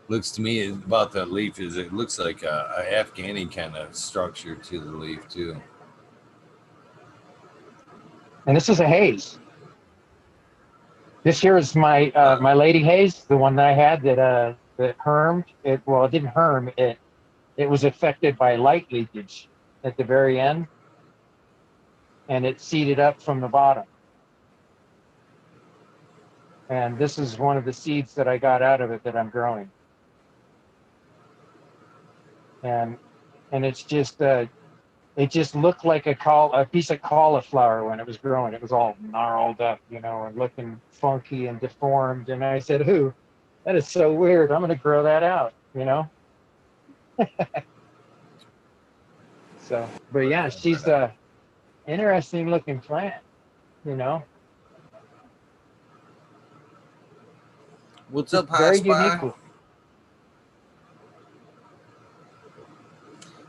looks to me about the leaf is it looks like a Afghani kind of structure to the leaf too. And this is a haze. This here is my my lady haze, the one that I had that hermed. It didn't herm. It was affected by light leakage at the very end, and it seeded up from the bottom. And this is one of the seeds that I got out of it that I'm growing. And it's just it just looked like a piece of cauliflower when it was growing. It was all gnarled up, you know, and looking funky and deformed. And I said, "Ooh, that is so weird. I'm going to grow that out," you know. So, but yeah, she's a interesting looking plant, you know. What's up, Hot Very Spot? unique.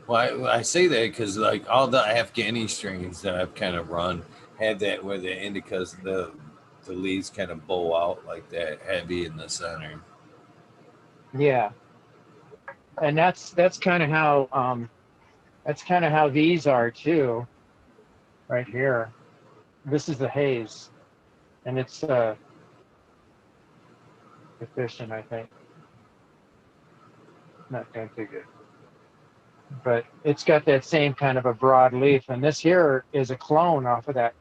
Well, I say that because like all the Afghani strains that I've kind of run had that where the indicas, the leaves kind of bow out like that, heavy in the center. Yeah, and that's kind of how these are too, right here. This is the haze, and it's efficient, I think. Not doing too good, but it's got that same kind of a broad leaf. And this here is a clone off of that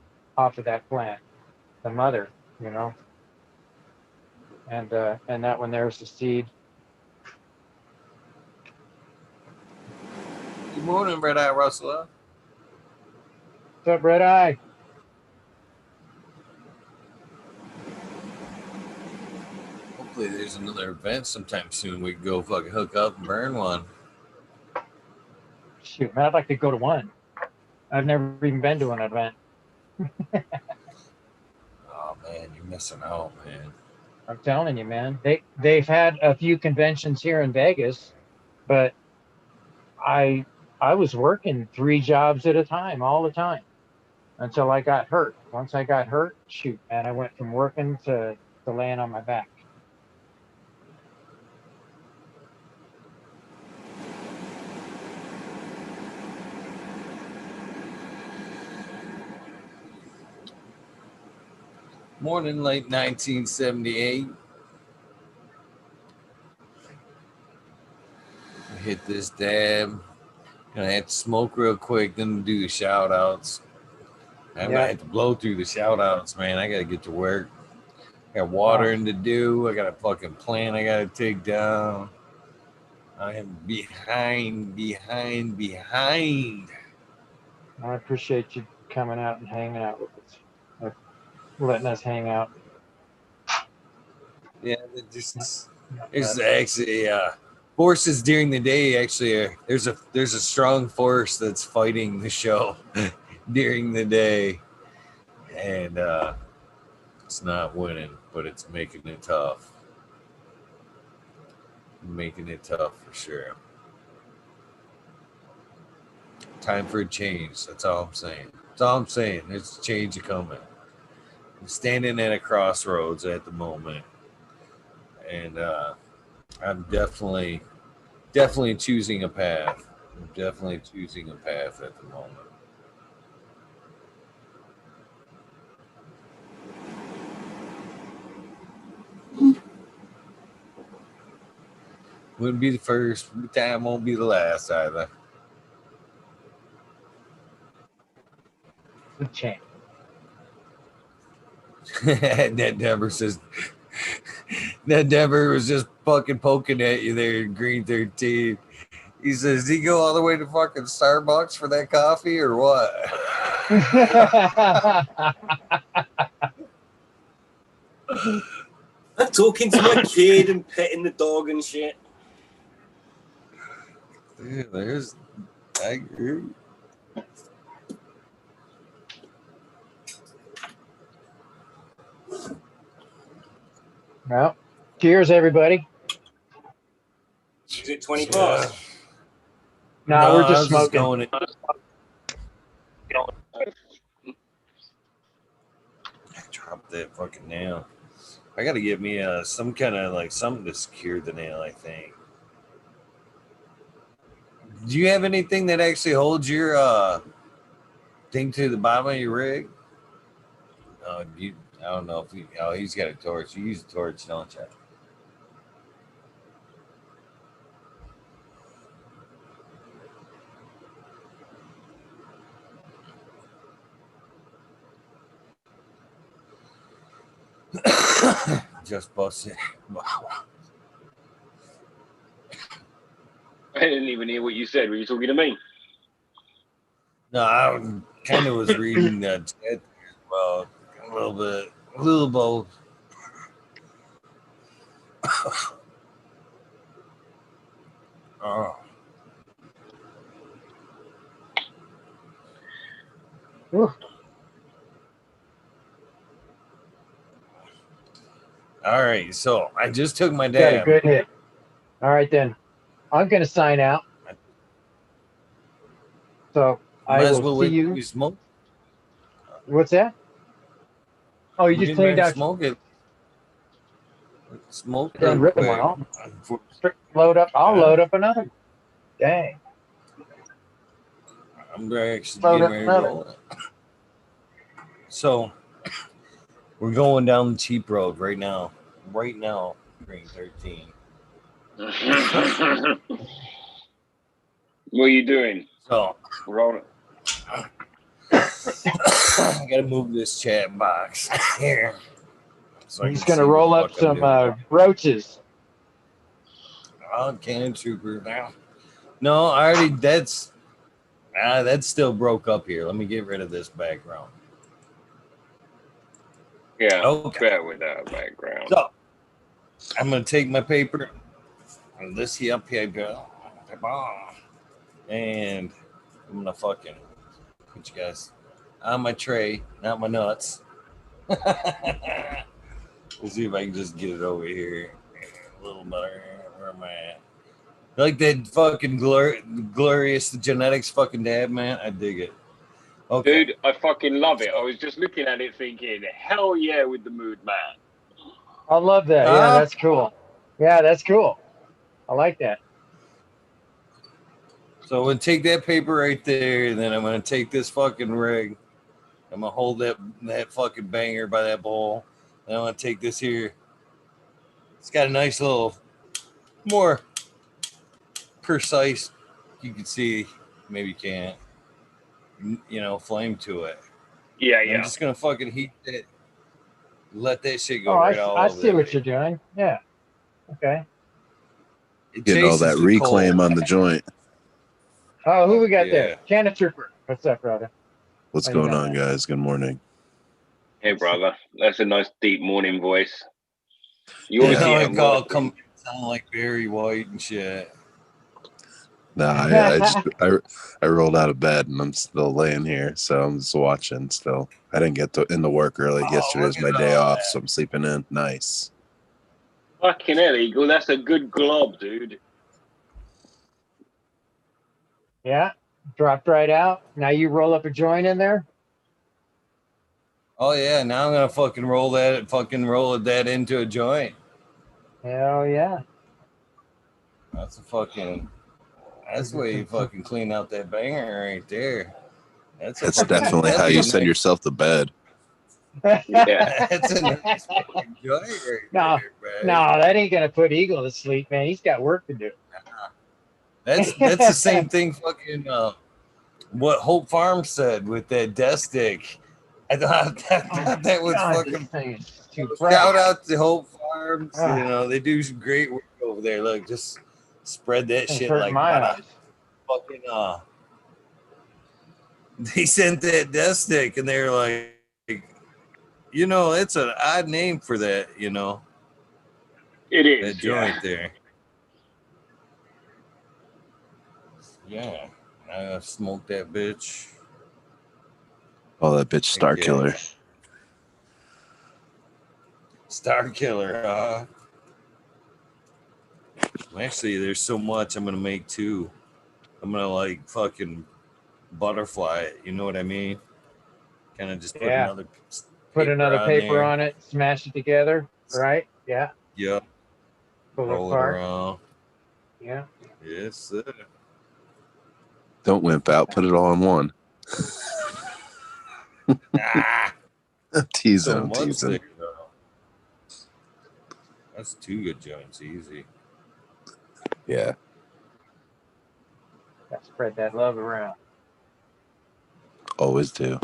plant, the mother, you know. And that one there's the seed. Good morning, Red Eye Russell. What's up, Red Eye? Hopefully, there's another event sometime soon. We can go fucking hook up and burn one. Shoot, man, I'd like to go to one. I've never even been to an event. Oh man, you're missing out, man. I'm telling you, man. They've had a few conventions here in Vegas, but I was working 3 jobs at a time all the time until I got hurt. Once I got hurt, shoot, man, I went from working to laying on my back. Morning, late 1978. Hit this dab. Gonna have to smoke real quick, then do the shout outs. I'm gonna have to blow through the shout outs, man. I gotta get to work. I got watering to do. I got a fucking plan I gotta take down. I am behind. I appreciate you coming out and hanging out with us, letting us hang out. Yeah, there's actually forces during the day. Actually, there's a strong force that's fighting the show during the day, and it's not winning, but it's making it tough. Making it tough for sure. Time for a change. That's all I'm saying. That's all I'm saying. There's a change coming. I'm standing at a crossroads at the moment, and I'm definitely choosing a path. I'm definitely choosing a path at the moment. Wouldn't be the first time, won't be the last either. The change. That Denver says that Denver was just fucking poking at you there in Green 13. He says, "Did he go all the way to fucking Starbucks for that coffee or what?" I'm talking to my kid and petting the dog and shit. Yeah, I agree. Well, cheers, everybody. Is it 20 past? No, we're I just was just smoking. going. Drop that fucking nail. I gotta get me some kind of like something to secure the nail. I think. Do you have anything that actually holds your thing to the bottom of your rig? I don't know if he's got a torch. You use a torch, don't you? Just busted. Wow. I didn't even hear what you said. Were you talking to me? No, I kind of was reading that chat as well. A little both. Oh. Ooh, All right, so I just took my got a dab. good hit. All right, then. I'm going to sign out. So I Might as will well see wait till you. we smoke. What's that? Oh, you We just didn't cleaned out. smoke it. Smoke Then real rip quick. one. Load up. I'll load up another. Dang. I'm actually Load getting up ready to another. roll it. So we're going down the cheap road right now. Right now, green 13. What are you doing? So Rolling. I gotta move this chat box here. So He's going to roll up some roaches. Oh, Cannon Trooper now. No, I already. That's still broke up here. Let me get rid of this background. Yeah, Okay. better with that background. So I'm gonna take my paper and this here paper, and I'm gonna fucking put you guys on my tray, not my nuts. Let's see if I can just get it over here a little better. Where am I at? Like that fucking glorious genetics fucking dab, man. I dig it. Okay. Dude, I fucking love it. I was just looking at it thinking, hell yeah with the mood, man. I love that. Yeah, that's cool. Yeah, that's cool. I like that. So I'm gonna take that paper right there, and then I'm gonna take this fucking rig. I'm gonna hold that fucking banger by that bowl. And I'm gonna take this here. It's got a nice little, more precise. You can see, maybe you can't. Flame to it. Yeah, And I'm yeah. just gonna fucking heat that. Let that shit go Oh, right all I over. see what you're doing. Yeah. Okay. It Getting all chases that the reclaim coal. on the joint. Oh, who we got Yeah. there? Cannon Trooper. What's up, brother? What's How you going doing, on, man? guys? Good morning. Hey, brother. That's a nice deep morning voice. You Yeah. obviously Like ain't all working. sound like Barry White and shit. Nah, I rolled out of bed and I'm still laying here, so I'm just watching still. I didn't get into work early. Yesterday was my day off, so I'm sleeping in. Nice. Fucking hell, Eagle. That's a good glob, dude. Yeah. Dropped right out. Now you roll up a joint in there. Oh yeah, now I'm gonna fucking roll that into a joint. Hell yeah. That's the way you fucking clean out that banger right there. That's Definitely how you send yourself to bed. Yeah. That's a nice fucking joint right No, there, no, man. that ain't gonna put Eagle to sleep, man. He's got work to do. That's the same thing fucking what Hope Farm said with that death stick. I thought that was God, fucking this thing is too shout bright. out to Hope Farms. Ah. They do some great work over there. Look, just spread that It's shit hurting like my butter. eyes. Fucking they sent that death stick and they're like, it's an odd name for that, It is. that joint there. Yeah. I smoked that bitch. Oh, that bitch Star Okay. Killer. Star Killer, Actually, there's so much I'm gonna make too. I'm gonna like fucking butterfly it. You know what I mean? Kind of just put Yeah. another Put another paper there. on it, smash it together, right? Yeah. Yep. Pull it Roll it apart. around. Yeah. Yes, sir. Don't wimp out. Put it all in one. Ah, Teasing so him, much teasing. there, though. That's 2 good joints, easy. Yeah. Gotta spread that love around. Always do.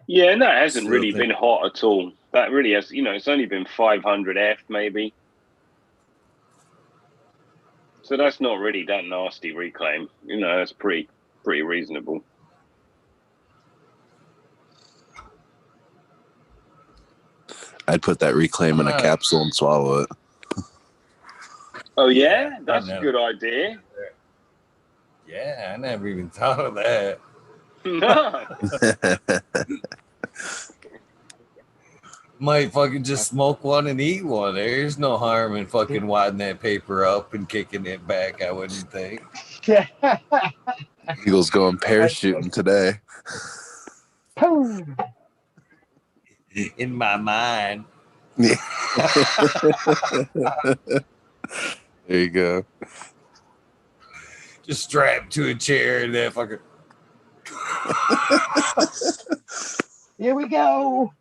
Yeah, and that hasn't Still really think- been hot at all. That really has, it's only been 500 F maybe. So that's not really that nasty reclaim. That's pretty reasonable. I'd put that reclaim in a capsule and swallow it. Oh yeah, that's a good idea. Yeah, I never even thought of that. No. Might fucking just smoke one and eat one. There's no harm in fucking wadding that paper up and kicking it back, I wouldn't think. Yeah. Eagle's going parachuting today. Boom. In my mind. Yeah. There you go. Just strapped to a chair and that fucker. Here we go.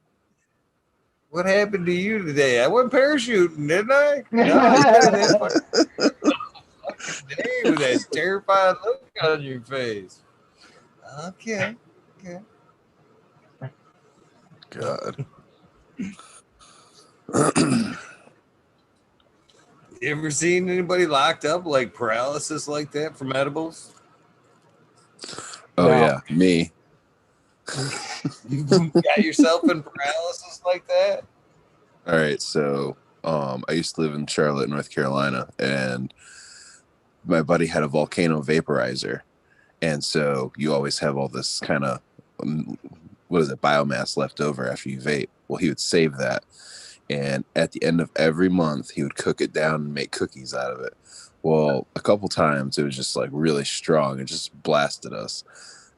What happened to you today? I went parachuting, didn't I? No, that fucker. Day with that terrified look on your face. Okay. God. You ever seen anybody locked up like paralysis like that from edibles? Oh No. yeah, me. You got yourself in paralysis like that? All right, so I used to live in Charlotte, North Carolina, and my buddy had a volcano vaporizer, and so you always have all this kind of biomass left over after you vape. Well, he would save that, and at the end of every month, he would cook it down and make cookies out of it. Well, a couple times it was just like really strong. It just blasted us.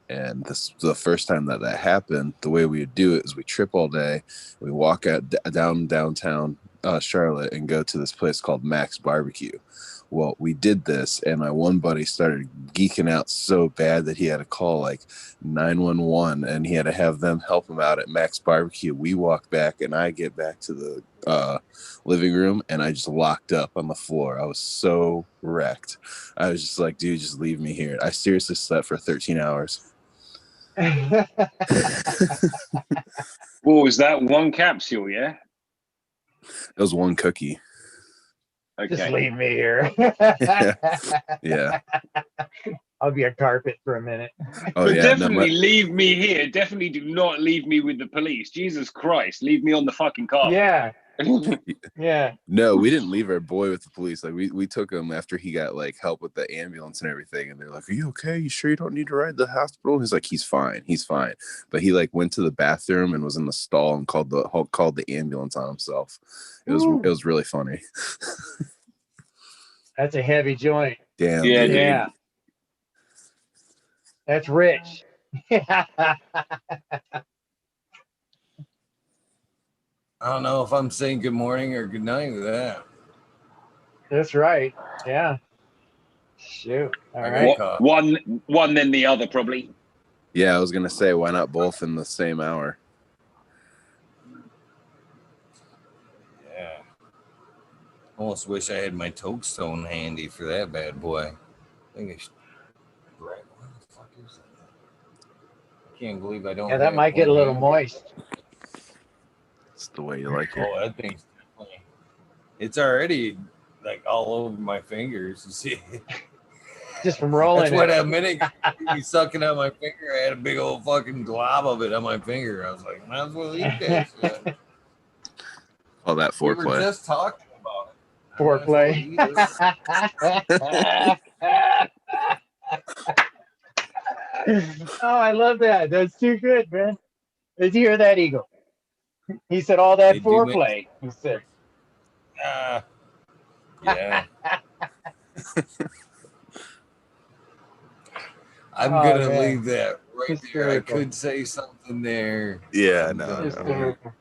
And the first time that happened, the way we would do it is we trip all day. We walk out downtown Charlotte and go to this place called Max Barbecue. Well, we did this, and my one buddy started geeking out so bad that he had to call like 911, and he had to have them help him out at Max Barbecue. We walk back, and I get back to the living room, and I just locked up on the floor. I was so wrecked. I was just like, dude, just leave me here. I seriously slept for 13 hours. Well, was that one capsule, yeah? It was one cookie. Okay. Just leave me here. Yeah. I'll be a carpet for a minute. Oh But yeah. definitely leave me here. Definitely do not leave me with the police. Jesus Christ, leave me on the fucking car. Yeah. Yeah. No, we didn't leave our boy with the police. Like we took him after he got like help with the ambulance and everything. And they're like, "Are you okay? You sure you don't need to ride to the hospital?" He's like, "He's fine. He's fine." But he like went to the bathroom and was in the stall and called the ambulance on himself. It was really funny. That's a heavy joint. Damn. Yeah, dude. Yeah. That's rich. I don't know if I'm saying good morning or good night with that. That's right. Yeah. Shoot. All I right. got caught. One then the other, probably. Yeah, I was gonna say, why not both in the same hour? Yeah. Almost wish I had my toadstone handy for that bad boy. I think I should. Right. What the fuck is that? I can't believe I don't. Yeah, that have might get a one little handy. moist. It's the way you like it. Oh, that thing's definitely. It's already like all over my fingers. You see, Just from rolling that's what it. a minute ago, he's sucking on my finger. I had a big old fucking glob of it on my finger. I was like, might as well eat that shit. All that We were foreplay. just talking about it. Foreplay. Oh, I love that. That's too good, man. Did you hear that, Eagle? He said all that They do make- foreplay. He said, Yeah. I'm Oh, gonna man. leave that right there. I Hysterical. could say something there. Yeah, I'm no, gonna- no. Hysterical.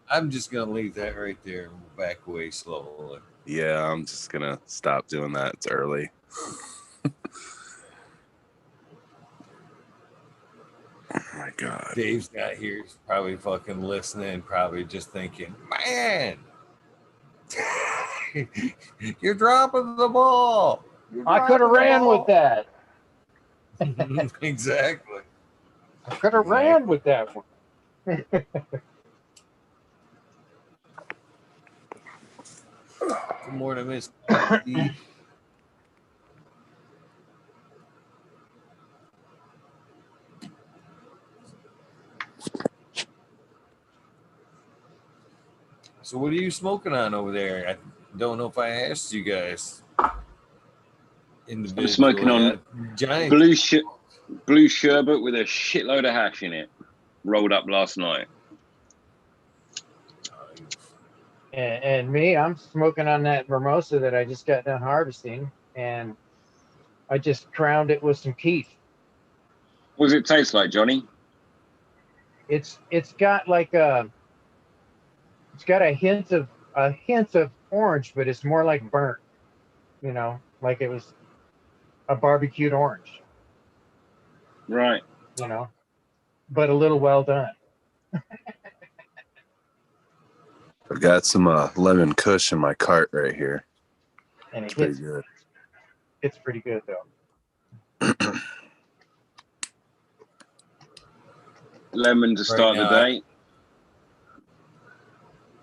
I'm just gonna leave that right there and we'll back away slowly. Yeah, I'm just gonna stop doing that. It's early. Oh my god. Dave's not here. He's probably fucking listening, probably just thinking, man, you're dropping the ball. I could have ran with that. Exactly. I could have ran with that one. Good morning, Miss Patty. So what are you smoking on over there? I don't know if I asked you guys individually. I'm smoking on giant blue sherbet with a shitload of hash in it, rolled up last night. And me, I'm smoking on that mimosa that I just got done harvesting, and I just crowned it with some keef. What does it taste like, Johnny? It's got like a hint of orange, but it's more like burnt, like it was a barbecued orange, Right. but a little well done. I've got some lemon kush in my cart right here. And It's pretty good. It's pretty good though. Lemon to start the day.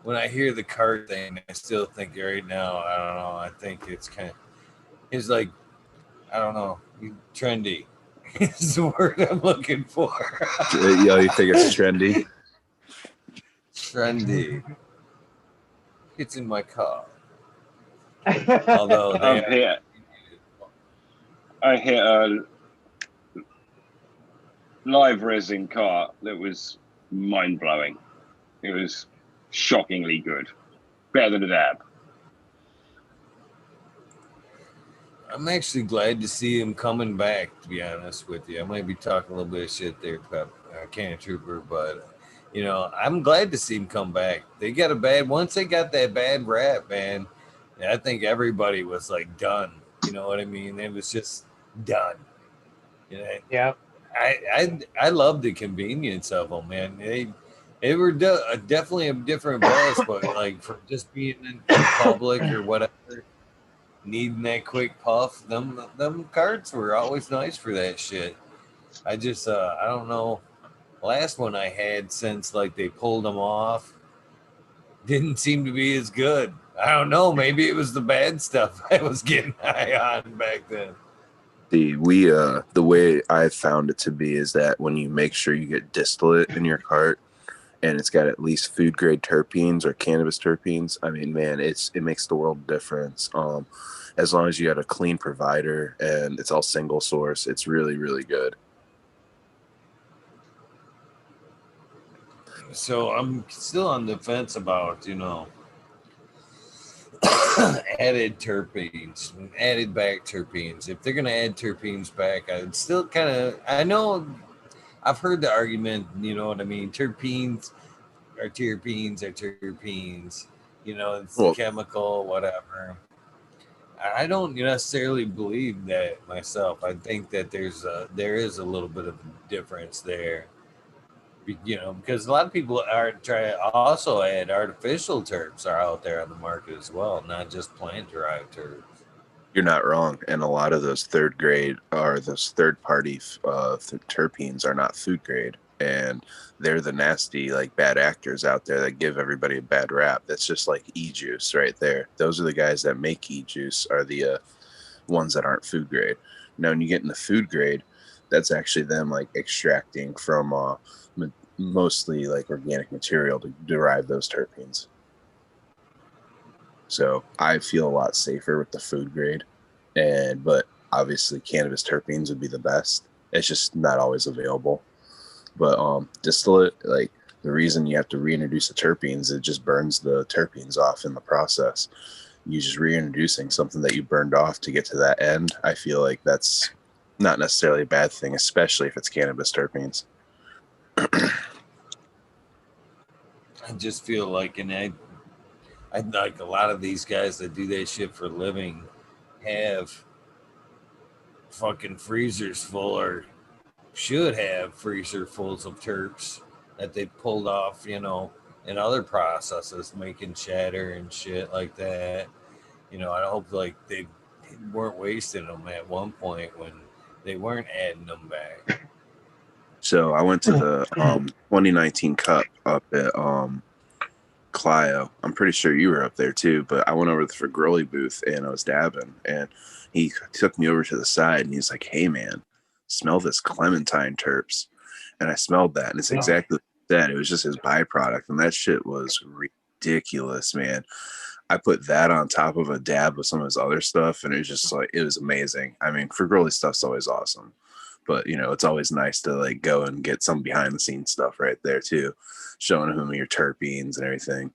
When I hear the cart thing, I still think right now, I don't know, I think it's like, I don't know, trendy is the word I'm looking for. Yo, you think it's trendy? Trendy. It's in my car. Although I hit a live resin cart that was mind-blowing. It was shockingly good. Better than a dab. I'm actually glad to see him coming back, to be honest with you. I might be talking a little bit of shit there about Can Trooper, but I'm glad to see him come back. Once they got that bad rap, man, I think everybody was like done. You know what I mean? It was just done. Yeah. I love the convenience of them, man. They were definitely a different buzz, but like for just being in public or whatever, needing that quick puff, them carts were always nice for that shit. I just I don't know. Last one I had since like they pulled them off didn't seem to be as good. I don't know. Maybe it was the bad stuff I was getting high on back then. The way I found it to be is that when you make sure you get distillate in your cart and it's got at least food grade terpenes or cannabis terpenes, I mean, man, it makes the world of difference. As long as you got a clean provider and it's all single source, it's really, really good. So I'm still on the fence about, added terpenes, added back terpenes. If they're going to add terpenes back, I'd still I know I've heard the argument, you know what I mean? Terpenes are terpenes. It's the chemical, whatever. I don't necessarily believe that myself. I think that there is a little bit of a difference there. Because a lot of people are trying to also add artificial terps are out there on the market as well, not just plant derived terps. You're not wrong, and a lot of those third grade or those third party terpenes are not food grade, and they're the nasty like bad actors out there that give everybody a bad rap. That's just like e-juice right there. Those are the guys that make e-juice are the ones that aren't food grade. Now when you get into food grade, that's actually them like extracting from mostly like organic material to derive those terpenes. So I feel a lot safer with the food grade, but obviously cannabis terpenes would be the best. It's just not always available. But distillate, like the reason you have to reintroduce the terpenes, it just burns the terpenes off in the process. You just reintroducing something that you burned off to get to that end. I feel like that's not necessarily a bad thing, especially if it's cannabis terpenes. I just feel like, and I like a lot of these guys that do that shit for a living have fucking freezers full, or should have freezer fulls of terps that they pulled off, you know, in other processes, making shatter and shit like that. You know, I hope like they weren't wasting them at one point when they weren't adding them back. So I went to the 2019 Cup up at Clio. I'm pretty sure you were up there too, but I went over to the Growly booth and I was dabbing, and he took me over to the side and he's like, "Hey man, smell this clementine terps." And I smelled that, and it's exactly that. It was just his byproduct, and that shit was ridiculous, man. I put that on top of a dab of some of his other stuff, and it was just like, it was amazing. I mean, for Growly stuff's always awesome, but you know, it's always nice to like go and get some behind the scenes stuff right there too, showing him your terpenes and everything.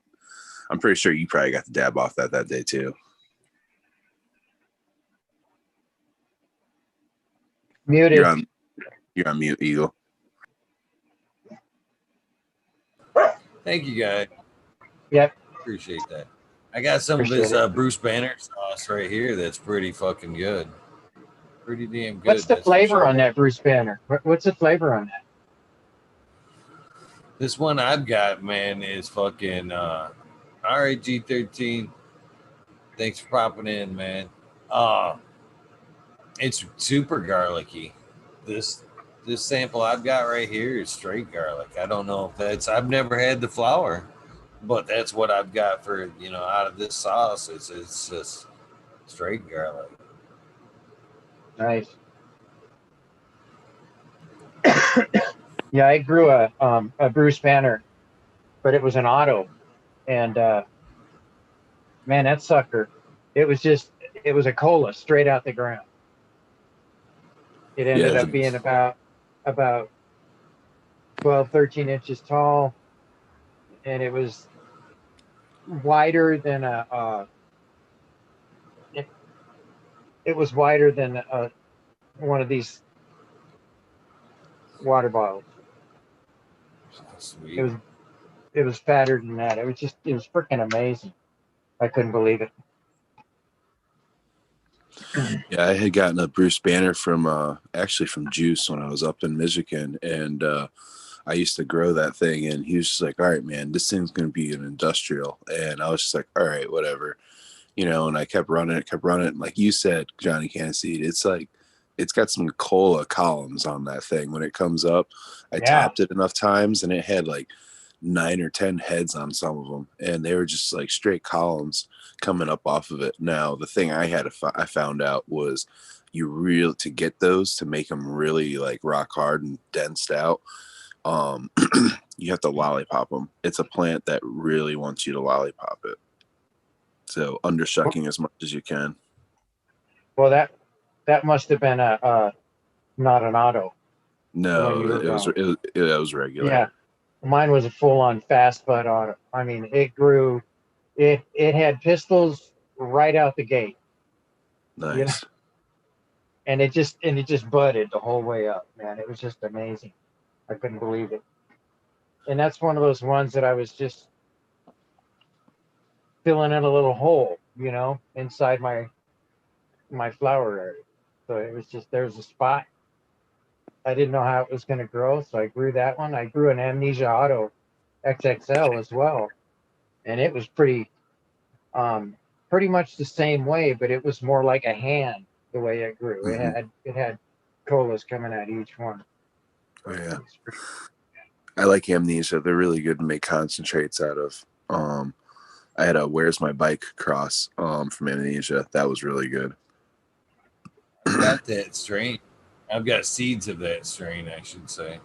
I'm pretty sure you probably got the dab off that day too. Muted. You're on mute, Eagle. Thank you, guys. Yep. Appreciate that. I got some of his Bruce Banner sauce right here that's pretty fucking good. Pretty damn good. What's the flavor on that Bruce Banner? What's the flavor on that? This one I've got, man, is fucking RAG13. Thanks for popping in, man. It's super garlicky. This sample I've got right here is straight garlic. I don't know if that's, I've never had the flour, but that's what I've got for, you know, out of this sauce. It's just straight garlic. Nice. Yeah, I grew a Bruce Banner, but it was an auto, and man, that sucker, it was a cola straight out the ground. It ended up being about 12, 13 inches tall, and it was wider than it was wider than one of these water bottles. Sweet. It was fatter than that. It was freaking amazing. I couldn't believe it. Yeah, I had gotten a Bruce Banner from actually from Juice when I was up in Michigan, and I used to grow that thing, and he was just like, "All right, man, this thing's gonna be an industrial," and I was just like, "All right, whatever," you know. And I kept running it. Like you said, Johnny Caniseed, it's like it's got some cola columns on that thing when it comes up. I topped it enough times, and it had like 9 or 10 heads on some of them, and they were just like straight columns coming up off of it. Now the thing I found out was to get those, to make them really like rock hard and densed out, you have to lollipop them. It's a plant that really wants you to lollipop it, so undershucking as much as you can. Well, that must have been a not an auto. No, it was regular. Yeah, mine was a full-on fast bud auto. I mean, it grew. It had pistils right out the gate. Nice. You know? And it just budded the whole way up, man. It was just amazing. I couldn't believe it. And that's one of those ones that I was just filling in a little hole, you know, inside my flower area. So it was just, there's a spot. I didn't know how it was going to grow, so I grew that one. I grew an Amnesia Auto XXL as well, and it was pretty much the same way, but it was more like a hand the way it grew. Mm-hmm. It had colas coming out each one. Oh yeah, I like Amnesia. They're really good to make concentrates out of. I had a Where's My Bike cross from Amnesia. That was really good. I got that strain. I've got seeds of that strain, I should say.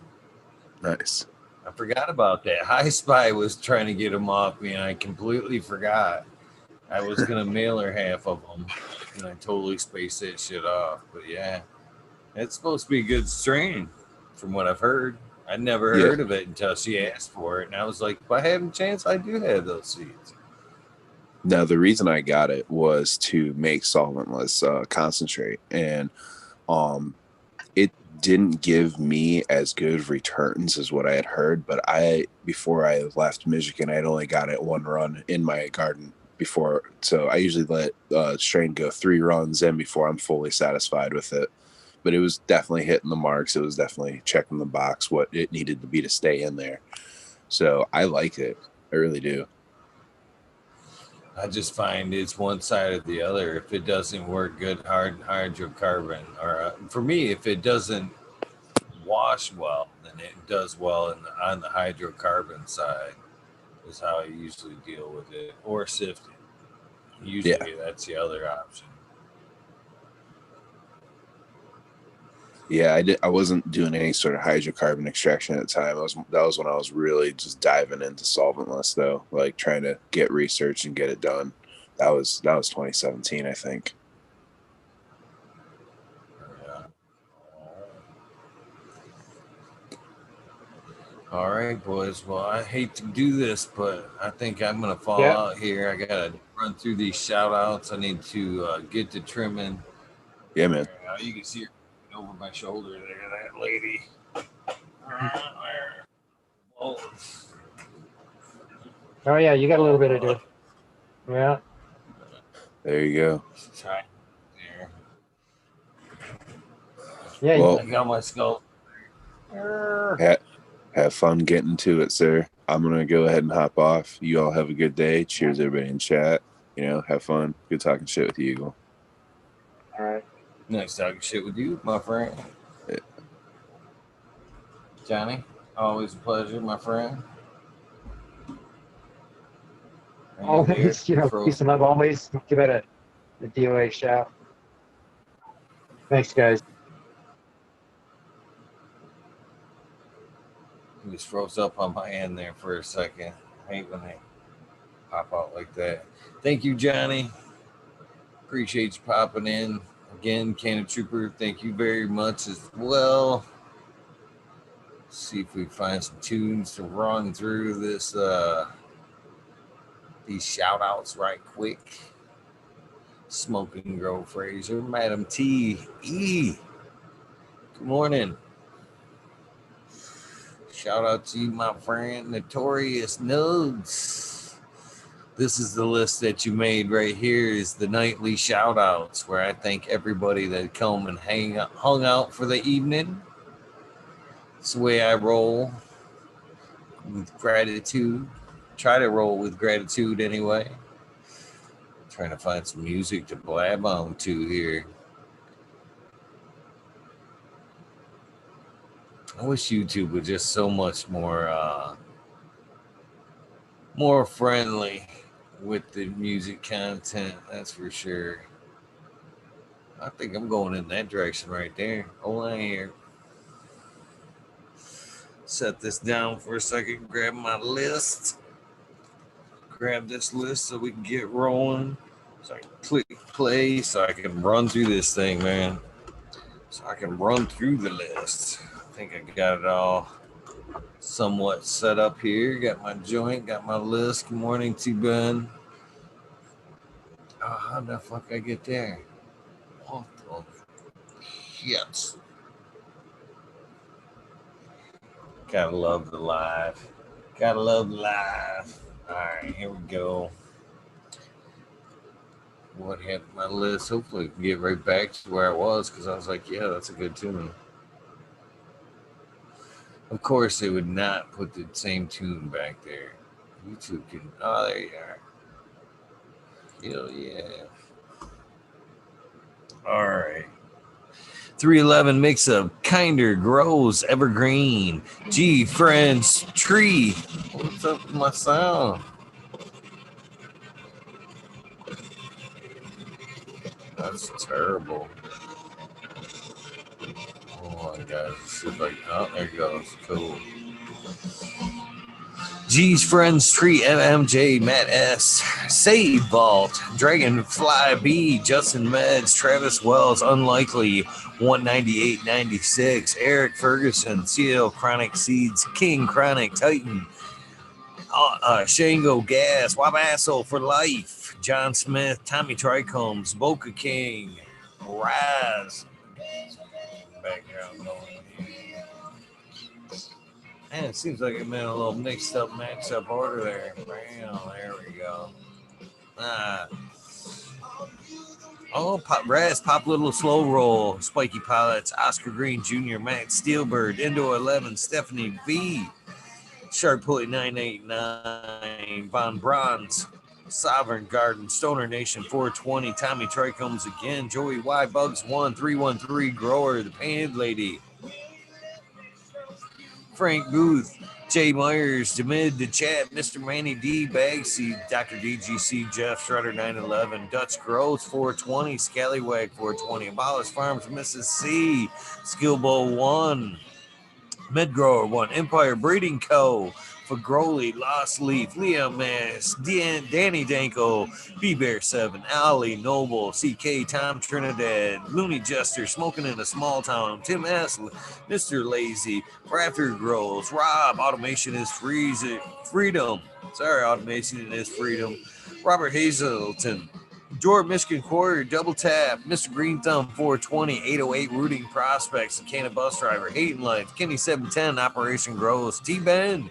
Nice. I forgot about that. High Spy was trying to get them off me, and I completely forgot. I was going to mail her half of them, and I totally spaced that shit off. But yeah, it's supposed to be a good strain from what I've heard. I never Yeah. heard of it until she asked for it, and I was like, if I had a chance, I do have those seeds. Now, the reason I got it was to make solventless concentrate, and it didn't give me as good returns as what I had heard. But before I left Michigan, I had only got it one run in my garden before, so I usually let strain go 3 runs in before I'm fully satisfied with it. But it was definitely hitting the marks. It was definitely checking the box what it needed to be to stay in there. So I like it. I really do. I just find it's one side or the other. If it doesn't work good, hydrocarbon, or for me, if it doesn't wash well, then it does well on the hydrocarbon side. Is how I usually deal with it, or sift it. Usually, that's the other option. Yeah, I wasn't doing any sort of hydrocarbon extraction at the time. That was when I was really just diving into solventless, though, like trying to get research and get it done. That was 2017, I think. Yeah. All right, boys. Well, I hate to do this, but I think I'm gonna fall Yeah. out here. I gotta run through these shout outs. I need to get to trimming. Yeah, man. You can see her over my shoulder there, that lady. Oh, Oh yeah, you got a little bit to do. Yeah. There you go. try there. Yeah. Well, I got my skull. have fun getting to it, sir. I'm gonna go ahead and hop off. You all have a good day. Cheers, everybody in chat. Have fun. Good talking shit with you, Eagle. All right. Nice talking shit with you, my friend. Yeah. Johnny, always a pleasure, my friend. Are you there? Always, peace and love. Always give it a D.O.A. shout. Thanks, guys. He just froze up on my end there for a second. I hate when they pop out like that. Thank you, Johnny. Appreciate you popping in. Again, Cannon Trooper, thank you very much as well. Let's see if we find some tunes to run through this these shout outs right quick. Smoking Grow Fraser, Madam T. E. Good morning. Shout out to you, my friend, Notorious Nugs. This is the list that you made right here is the nightly shout outs where I thank everybody that come and hung out for the evening. It's the way I roll with gratitude. Try to roll with gratitude anyway. Trying to find some music to blab on to here. I wish YouTube was just so much more friendly with the music content, that's for sure. I think I'm going in that direction right there. Hold on here. Set this down for a second, grab my list. Grab this list so we can get rolling. So I can click play so I can run through this thing, man. So I can run through the list. I think I got it all somewhat set up here. Got my joint, got my list. Good morning to Ben. Oh, how the fuck I get there? What the shit? Gotta love the live. Gotta love the live. Alright, here we go. What happened my list? Hopefully, I can get right back to where I was because I was like, yeah, that's a good tune. Of course, they would not put the same tune back there. YouTube can. Oh, there you are. Hell yeah. All right. 311 makes a kinder grows evergreen. G friends tree. What's up with my sound? That's terrible. Oh my god. Let's see if I. Oh, there it goes. Cool. G's Friends Tree MMJ Matt S. Save Vault Dragonfly B Justin Meds Travis Wells Unlikely 198.96 Eric Ferguson CL Chronic Seeds King Chronic Titan Shango Gas Wabasso for Life John Smith Tommy Trichomes Boca King Raz background going. Man, it seems like it been a little mixed up order there. Bam, there we go. Raz Pop Little Slow Roll, Spiky Pilots, Oscar Green Jr., Max Steelbird, Indo 11, Stephanie V, Shark Pulley 989, Von Bronze, Sovereign Garden, Stoner Nation 420, Tommy Trichomes again, Joey Y Bugs 1313, Grower, the Pan Lady, Frank Booth, Jay Myers, Demid, the Chat, Mr. Manny D, Bagseed, Dr. DGC, Jeff Shredder 911, Dutch Gross 420, Scallywag 420, Abolish Farms, Mrs. C, Skillbow 1, Midgrower 1, Empire Breeding Co., Fagroli, Lost Leaf, Liam Mass, Danny Danko, B-Bear 7, Ali, Noble, CK, Tom Trinidad, Looney Jester, Smoking in a Small Town, Tim S., Mr. Lazy, Rafter Grows, Rob, Automation is Freedom. Sorry, Automation is Freedom. Robert Hazelton, George Michigan Quarry, Double Tap, Mr. Green Thumb 420, 808 Rooting Prospects, and Canna Bus Driver, Hayden Life, Kenny 710, Operation Grows, T-Bend,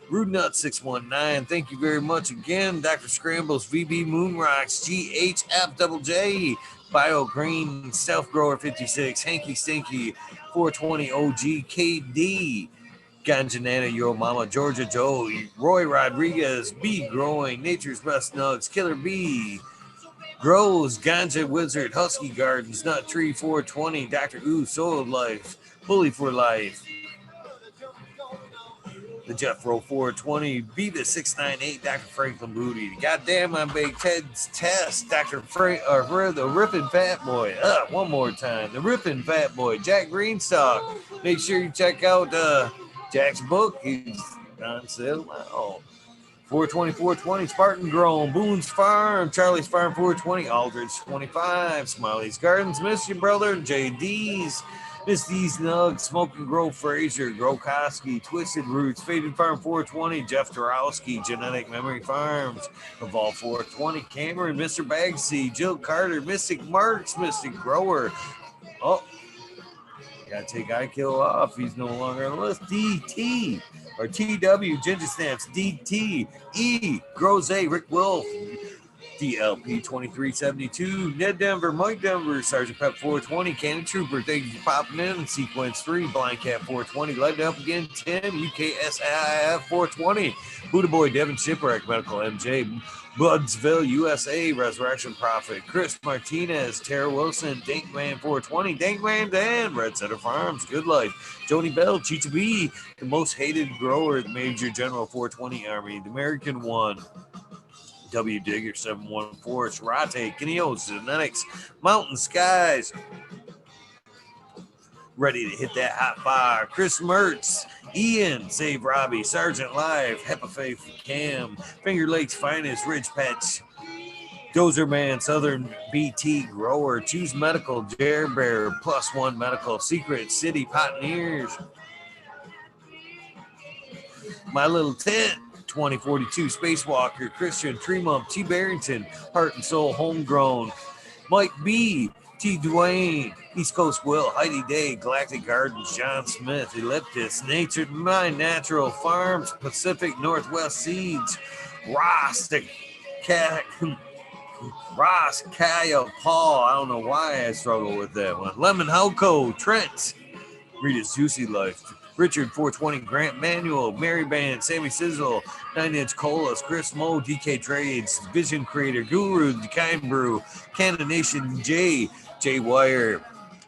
Rude Nut 619, thank you very much again. Dr. Scrambles, VB Moonrocks, GHFJJ, Bio Green, Self Grower 56, Hanky Stinky, 420 OG, KD, Ganjanana, Yo Mama, Georgia Joe, Roy Rodriguez, B Growing, Nature's Best Nugs, Killer B, Grows, Ganja Wizard, Husky Gardens, Nut Tree 420, Dr. Ooh, Soul Life, Bully for Life, the Jeff Rowe 420, Beavis 698, Dr. Franklin Booty, Goddamn I'm Big Ted's Test, Dr. Frank, or the Rippin' Fat Boy, one more time, the Rippin' Fat Boy, Jack Greenstock. Make sure you check out Jack's book, he's on sale now. 420, Spartan Grown, Boone's Farm, Charlie's Farm 420, Aldridge 25, Smiley's Gardens, Miss You Brother, JD's, Miss D's Nugs, Smoke and Grow Fraser, Grokoski, Twisted Roots, Faded Farm 420, Jeff Dorowski, Genetic Memory Farms, Evolve 420, Cameron, Mr. Bagsy, Jill Carter, Mystic Marks, Mystic Grower. Oh, gotta take IKill off. He's no longer on the list. DT or TW, Ginger Snaps, DT, E, Groze, Rick Wolf, DLP 2372, Ned Denver, Mike Denver, Sergeant Pep 420, Cannon Trooper, thank you for popping in. Sequence 3, Blind Cat 420, Lighten Up Again, Tim, UKSIF 420, Buddha Boy, Devin Shipwreck, Medical MJ, Budsville, USA, Resurrection Prophet, Chris Martinez, Tara Wilson, Dankman 420, Dankman Dan, Red Center Farms, Good Life, Joni Bell, Chicha B, the most hated grower, the Major General 420 Army, the American One, W Digger 714, Sharate, Kineos, Genetics, Mountain Skies, ready to hit that hot fire. Chris Mertz, Ian, Save Robbie, Sergeant Live, Hepafaith, Cam, Finger Lakes Finest, Ridge Patch, Dozer Man, Southern BT Grower, Choose Medical, Jer Bear, Plus One Medical, Secret City Pioneers, My Little Tent, 2042 Spacewalker, Christian Tremont, T. Barrington, Heart and Soul Homegrown, Mike B, T. Dwayne, East Coast Will, Heidi Day, Galactic Gardens, John Smith, Elliptus, Natured Mind, Natural Farms, Pacific Northwest Seeds, Ross, Kaya, Paul, I don't know why I struggle with that one, Lemon Halco, Trent, Rita's Juicy Life, Richard 420, Grant Manuel, Mary Band, Sammy Sizzle, 9 Inch Colas, Chris Mo, DK Trades, Vision Creator, Guru, The Kind Brew, Canada Nation J, J Wire,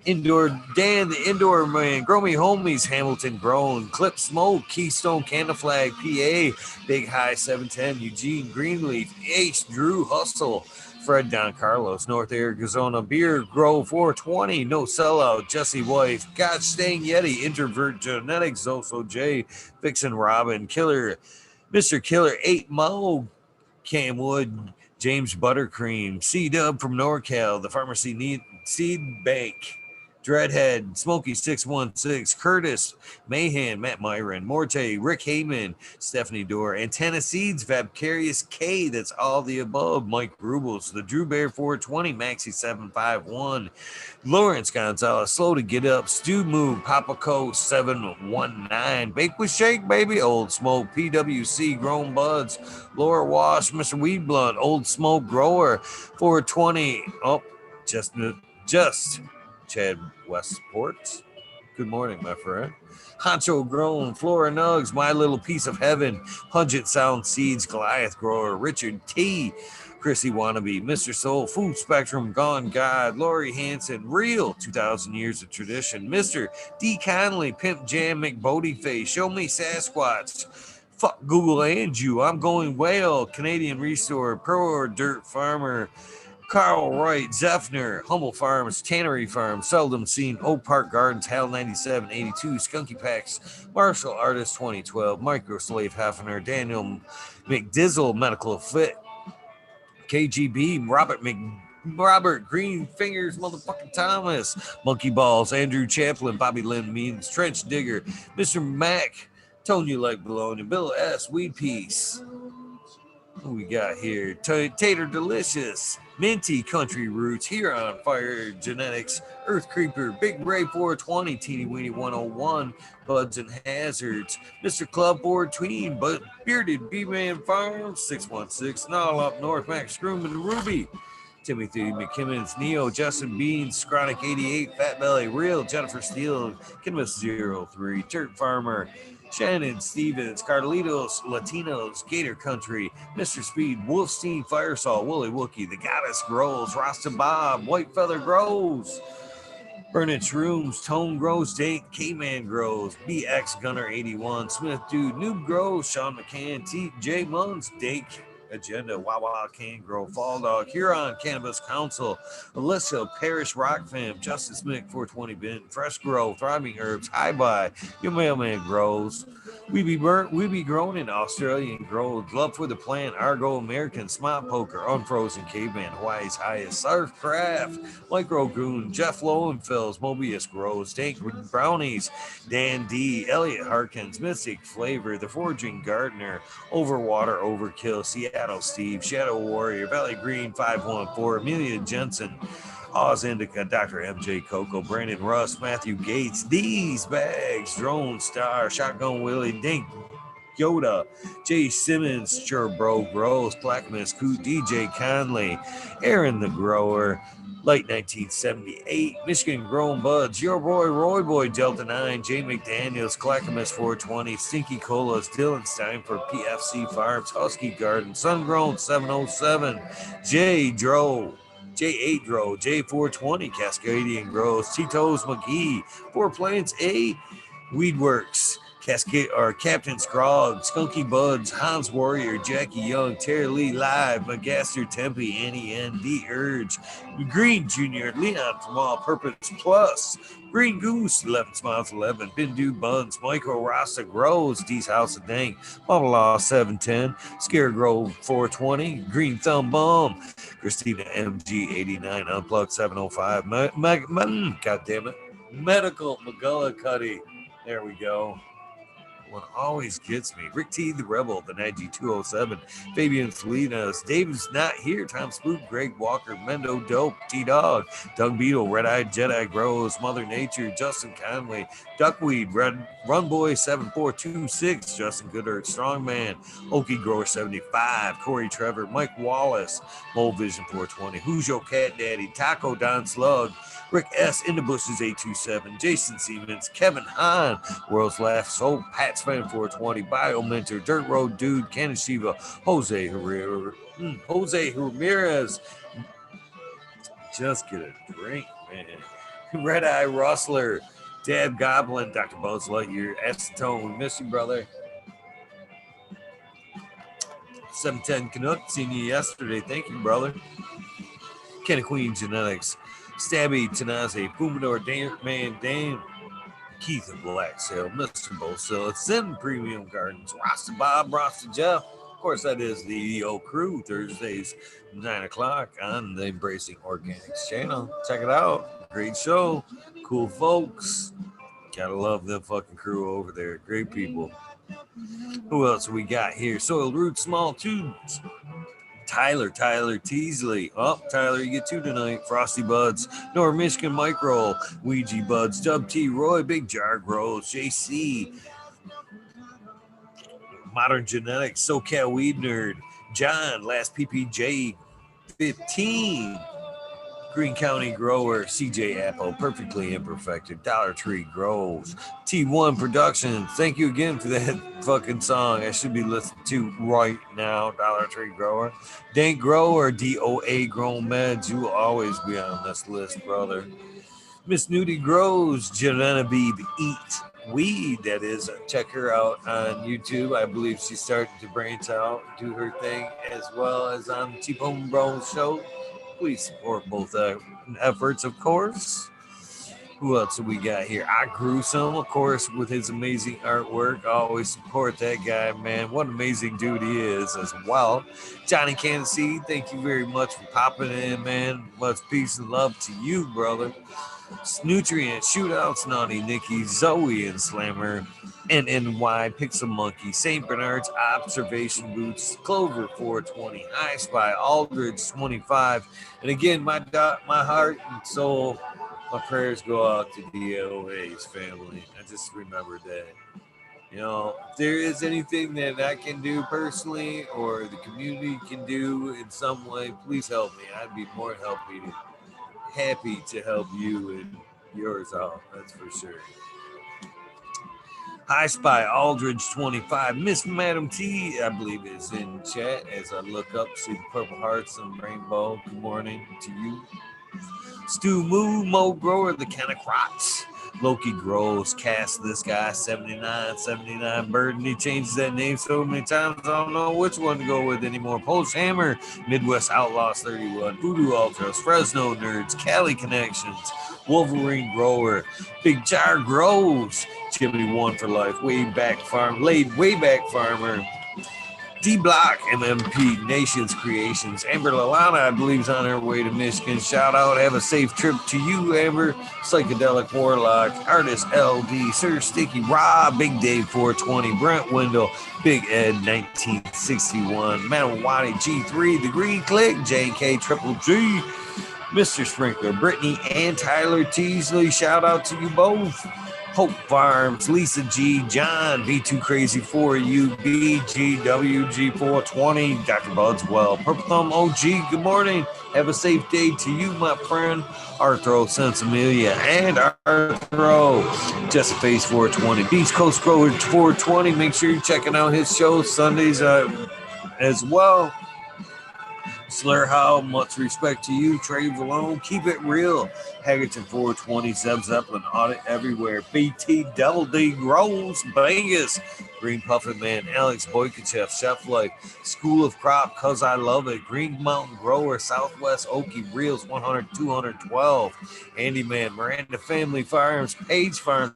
Indoor Dan, the Indoor Man, Grow Me Homies, Hamilton Grown, Clip Smoke, Keystone Canada Flag, PA, Big High 710, Eugene Greenleaf, H, Drew Hustle, Fred Don Carlos, North Arizona Beer, Grow 420, No Sellout, Jesse Wife, God Staying Yeti, Introvert Genetics, Zoso J, Vixen Robin, Killer, Mr. Killer 8 Mo, Cam Wood, James Buttercream, C-Dub from NorCal, the Pharmacy Seed Bank, Dreadhead, Smokey 616, Curtis, Mahan, Matt Myron, Morte, Rick Heyman, Stephanie Dorr, Antenna Seeds, Vabcarious K, that's all the above, Mike Rubles, the Drew Bear 420, Maxi 751, Lawrence Gonzalez, Slow to Get Up, Stu Move, Papa Co 719, Bake with Shake, baby, Old Smoke, PWC, Grown Buds, Laura Wash, Mr. Weed Blunt, Old Smoke Grower, 420, oh, just Chad Westport. Good morning, my friend. Honcho Grown, Flora Nugs, My Little Piece of Heaven, Pungent Sound Seeds, Goliath Grower, Richard T, Chrissy Wannabe, Mr. Soul, Food Spectrum, Gone God, Lori Hanson, Real, 2,000 Years of Tradition, Mr. D. Conley, Pimp Jam, McBodyface, Show Me Sasquatch, Fuck Google and you, I'm Going Whale, Canadian Restore, Pro Dirt Farmer, Carl Wright, Zeffner, Humble Farms, Tannery Farm, Seldom Seen, Oak Park Gardens, Hal 9782, Skunky Packs, Martial Artist 2012, Micro Slave Heffner, Daniel McDizzle, Medical Fit, KGB, Robert Green Fingers, motherfucking Thomas, Monkey Balls, Andrew Chaplin, Bobby Lynn Means, Trench Digger, Mr. Mac, Tone You Like Bologna, Bill S, Weed Piece. Who we got here? Tater Delicious, Minty Country Roots, Huron Fire Genetics, Earth Creeper, Big Ray 420, Teeny Weeny 101, Buds and Hazards, Mr. Clubboard Tween, but Bearded B-Man Farms, 616, Nall Up North, Max Scroom and Ruby, Timothy McKimmons, Neo, Justin Beans, Chronic 88, Fat Belly, Real, Jennifer Steele, Kinmus 03, Dirt Farmer, Shannon Stevens, Carlitos, Latinos, Gator Country, Mr. Speed, Wolfstein, Firesaw, Wooly Wookie, The Goddess Grows, Rasta Bob, White Feather Grows, Burning Shrooms, Tone Grows, Dank, K-Man Grows, BX Gunner 81, Smith Dude, Noob Grows, Sean McCann, J Muns, Dank Agenda, Wawa Can Grow, Fall Dog, Huron Cannabis Council, Alyssa, Parish Rock Fam, Justice Mick 420 Bin, Fresh Grow, Thriving Herbs, Hi Bye, Your Mailman Grows, we be grown in Australian grows, Love for the Plant, Argo American, Smart Poker, Unfrozen Caveman, Hawaii's Highest, Surf Craft, Micro Goon, Jeff Lowenfels, Mobius Grows, Dank Brownies, Dan D, Elliot Harkins, Mystic Flavor, The Forging Gardener, Overwater Overkill, Seattle Steve, Shadow Warrior, Valley Green 514, Amelia Jensen, Oz Indica, Dr. MJ Coco, Brandon Russ, Matthew Gates, These Bags, Drone Star, Shotgun Willie, Dink, Yoda, Jay Simmons, Sure Bro Grows, Clackamas Coot, DJ Conley, Aaron the Grower, Late 1978, Michigan Grown Buds, Your Boy Roy Boy, Delta 9, Jay McDaniels, Clackamas 420, Stinky Colas, Dylan Stein for PFC Farms, Husky Garden, Sungrown 707, J Dro, J8 Dro, J420, Cascadian Grows, Tito's McGee, Four Plains A, Weedworks, Cascade or Captain Scrog, Skunky Buds, Hans Warrior, Jackie Young, Terry Lee Live, McGaster Tempe, Annie N, D Urge, Green Jr., Leon from All Purpose Plus, Green Goose, 11 Smiles 11, Bindu Buns, Michael Rasta Grows, D's House of Dank, Model Law 710, Scarecrow 420, Green Thumb Bomb, Christina MG 89, Unplugged 705, God damn it, Medical McGullah Cuddy. There we go. One always gets me. Rick T, the Rebel, the 9207, Fabian Salinas, David's not here, Tom Spook, Greg Walker, Mendo Dope, T Dog, Doug Beetle, Red Eyed Jedi Grows, Mother Nature, Justin Conway, Duckweed, Run Boy 7426, Justin Goodert, Strongman, Okie Grower 75, Corey Trevor, Mike Wallace, Mole Vision 420, Who's Your Cat Daddy, Taco Don Slug, Rick S. In the Bushes 827, Jason Siemens, Kevin Hahn, World's Laugh Soul, Pat's Fan 420, Bio Mentor, Dirt Road Dude, Cannon Shiva, Jose Ramirez. Just get a drink, man. Red Eye Rustler, Dab Goblin, Dr. Buzz Lightyear, Acetone, we miss you, brother. 710 Canuck, seen you yesterday. Thank you, brother. Kenna Queen Genetics, Stabby Tanaze, Pumador, Man, Dame, Keith of Black Sail, Mr. Bosil, Zen Premium Gardens, Rasta Bob, Rasta Jeff. Of course, that is the EO crew, Thursdays, 9 o'clock on the Embracing Organics channel. Check it out. Great show. Cool folks. Gotta love the fucking crew over there. Great people. Who else we got here? Soiled Roots, Small Tubes. Tyler Teasley. Oh, Tyler, you get two tonight. Frosty Buds, North Michigan Micro, Ouija Buds, Dub T, Roy, Big Jar Grows, JC, Modern Genetics, SoCal Weed Nerd, John, Last PPJ 15, Green County Grower, CJ Apple, Perfectly Imperfected, Dollar Tree Grows, T1 Productions. Thank you again for that fucking song. I should be listening to right now, Dollar Tree Grower. Dank Grower, D.O.A. Grown Meds. You will always be on this list, brother. Miss Nudie Grows, Genevieve Eat Weed. That is, check her out on YouTube. I believe she's starting to branch out, do her thing, as well as on the T-Bone Bro Show. Please support both efforts, of course. Who else do we got here? I Grew Some, of course, with his amazing artwork. I always support that guy, man. What an amazing dude he is as well. Johnny Kansas City, thank you very much for popping in, man. Much peace and love to you, brother. Nutrient, Shootouts, Naughty Nikki, Zoe and Slammer, NNY, Pixel Monkey, St. Bernard's, Observation Boots, Clover 420, I Spy, Aldridge 25. And again, my heart and soul, my prayers go out to D.O.A.'s family. I just remembered that. You know, if there is anything that I can do personally or the community can do in some way, please help me. I'd be more happy to help you and yours out. That's for sure. High Spy Aldridge 25. Miss Madam T, I believe, is in chat as I look up, see the purple hearts and rainbow. Good morning to you. Stu Moo, Mo Grower, the kind of crots. Loki Grows, Cast This Guy, 79 Burden. He changes that name so many times, I don't know which one to go with anymore. Polish Hammer, Midwest Outlaws 31, Voodoo Ultras, Fresno Nerds, Cali Connections, Wolverine Grower, Big Jar Grows, Jimmy One for Life, Laid Back Farmer, D-Block, MMP, Nations Creations, Amber Lalana, I believe, is on her way to Michigan. Shout out, have a safe trip to you, Amber. Psychedelic Warlock, Artist LD, Sir Sticky, Rob, Big Dave 420, Brent Wendell, Big Ed 1961, Manawati G3, The Green Click, JK Triple G, Mr. Sprinkler, Brittany and Tyler Teasley. Shout out to you both. Hope Farms, Lisa G, John, V2 Crazy for you, BGWG420, Dr. Budswell, Purple Thumb OG, good morning. Have a safe day to you, my friend. Arthro Sensimilia and Arthro, Just a Face 420, Beach Coast Grower 420. Make sure you're checking out his show Sundays as well. Slur How, much respect to you. Trey Valone, keep it real. Haggerton 420, Zeb Zeppelin, Audit Everywhere. BT Double D Grows, Vegas. Green Puffin Man, Alex Boykachev, Chef Life, School of Crop, Cause I Love It. Green Mountain Grower, Southwest Okie Reels 100, 212. Andy Man, Miranda Family Farms, Page Farms.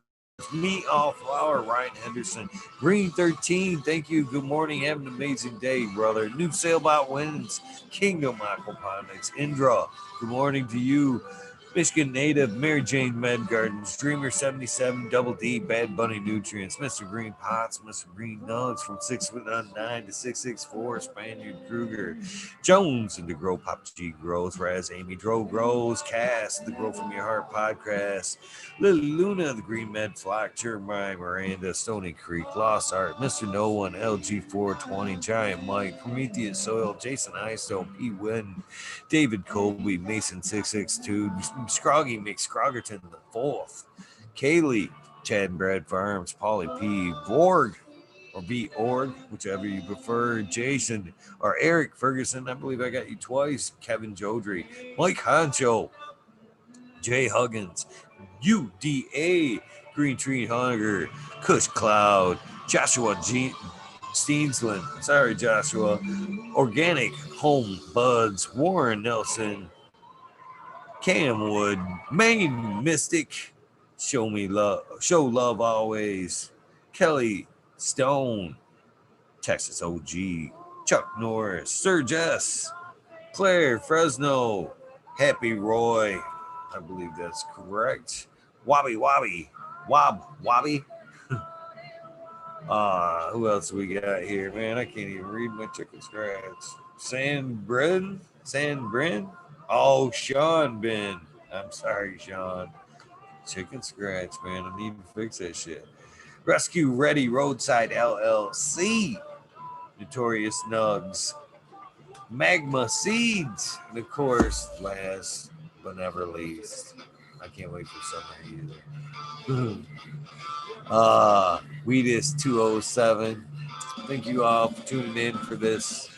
Me All Flower, Ryan Henderson, Green 13. Thank you. Good morning. Have an amazing day, brother. New Sailboat Wins, Kingdom Aquaponics, Indra. Good morning to you. Michigan native, Mary Jane Med Gardens, Dreamer 77, Double D, Bad Bunny Nutrients, Mr. Green Pots, Mr. Green Nugs from 6'9" to 6'4", Spaniard Kruger, Jones and the Grow Pop G Grows, Raz Amy Dro Grows, Cass, the Grow From Your Heart podcast, Lily Luna, the Green Med Flock, Jeremiah Miranda, Stony Creek, Lost Art, Mr. No One, LG 420, Giant Mike, Prometheus Soil, Jason Eyestone, P. Wynn, David Colby, Mason 662, Scroggy McScroggerton the fourth, Kaylee, Chad and Brad Farms, Polly P, Vorg, or B Org, whichever you prefer, Jason, or Eric Ferguson, I believe I got you twice, Kevin Jodry, Mike Honcho, Jay Huggins, UDA, Green Tree Hunger, Kush Cloud, Joshua G. Steensland, sorry Joshua, Organic Home Buds, Warren Nelson, Cam Wood, Maine Mystic, Show me love. Show love always. Kelly Stone, Texas OG, Chuck Norris, Sir Jess, Claire Fresno, Happy Roy. I believe that's correct. Wobby. Wobby. Who else we got here, man? I can't even read my chicken scratch. Sandbrin? Oh, Sean Ben. I'm sorry, Sean. Chicken scratch, man. I need to fix that shit. Rescue Ready Roadside LLC. Notorious Nugs. Magma Seeds. And of course, last but never least, I can't wait for summer either. Weedus 207. Thank you all for tuning in for this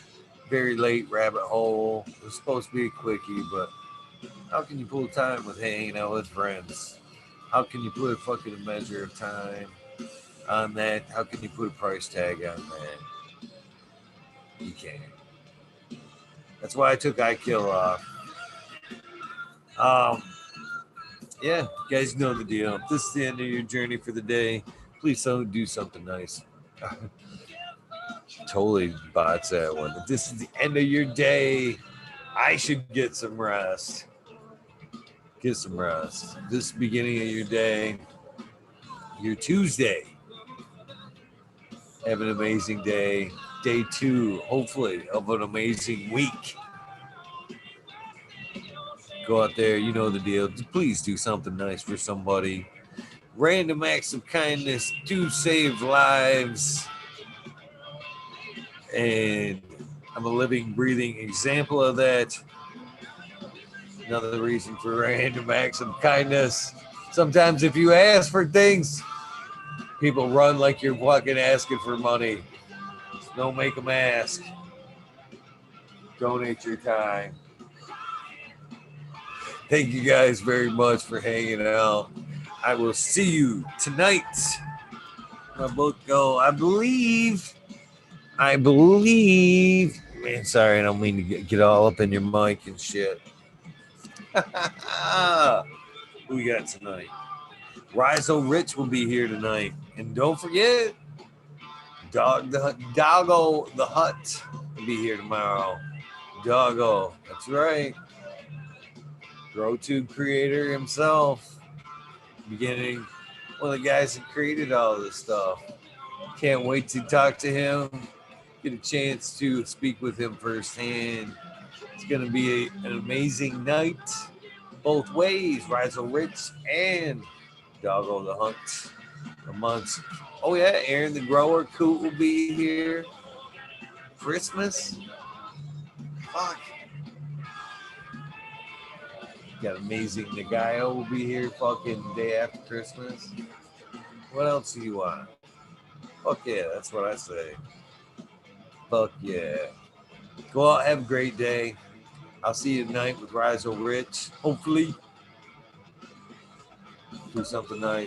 very late rabbit hole. It was supposed to be a quickie, but how can you pull time with hanging out with friends? How can you put a fucking measure of time on that? How can you put a price tag on that? You can't. That's why I took iKill off. Yeah, you guys know the deal. If this is the end of your journey for the day, please don't do something nice. Totally bots that one. If this is the end of your day, I should get some rest. Get some rest. This beginning of your day, your Tuesday. Have an amazing day. Day 2, hopefully, of an amazing week. Go out there, you know the deal. Please do something nice for somebody. Random acts of kindness do save lives. And I'm a living, breathing example of that. Another reason for random acts of kindness. Sometimes if you ask for things, people run like you're fucking asking for money. Don't make them ask. Donate your time. Thank you guys very much for hanging out. I will see you tonight. My book go, I believe. Man, sorry, I don't mean to get all up in your mic and shit. Who we got tonight? Rizzo Rich will be here tonight. And don't forget, Doggo the Hut will be here tomorrow. Doggo, that's right. GrowTube creator himself. Beginning, one of the guys that created all this stuff. Can't wait to talk to him. Get a chance to speak with him firsthand. It's going to be an amazing night. Both ways, Rizzo Rich and Doggo the Hunt. Amongst, oh yeah, Aaron the Grower Coot will be here. Christmas. Fuck. Got amazing Nagayo will be here fucking day after Christmas. What else do you want? Fuck yeah, that's what I say. Fuck yeah. Go out, have a great day. I'll see you tonight with Rizzo Rich. Hopefully, do something nice.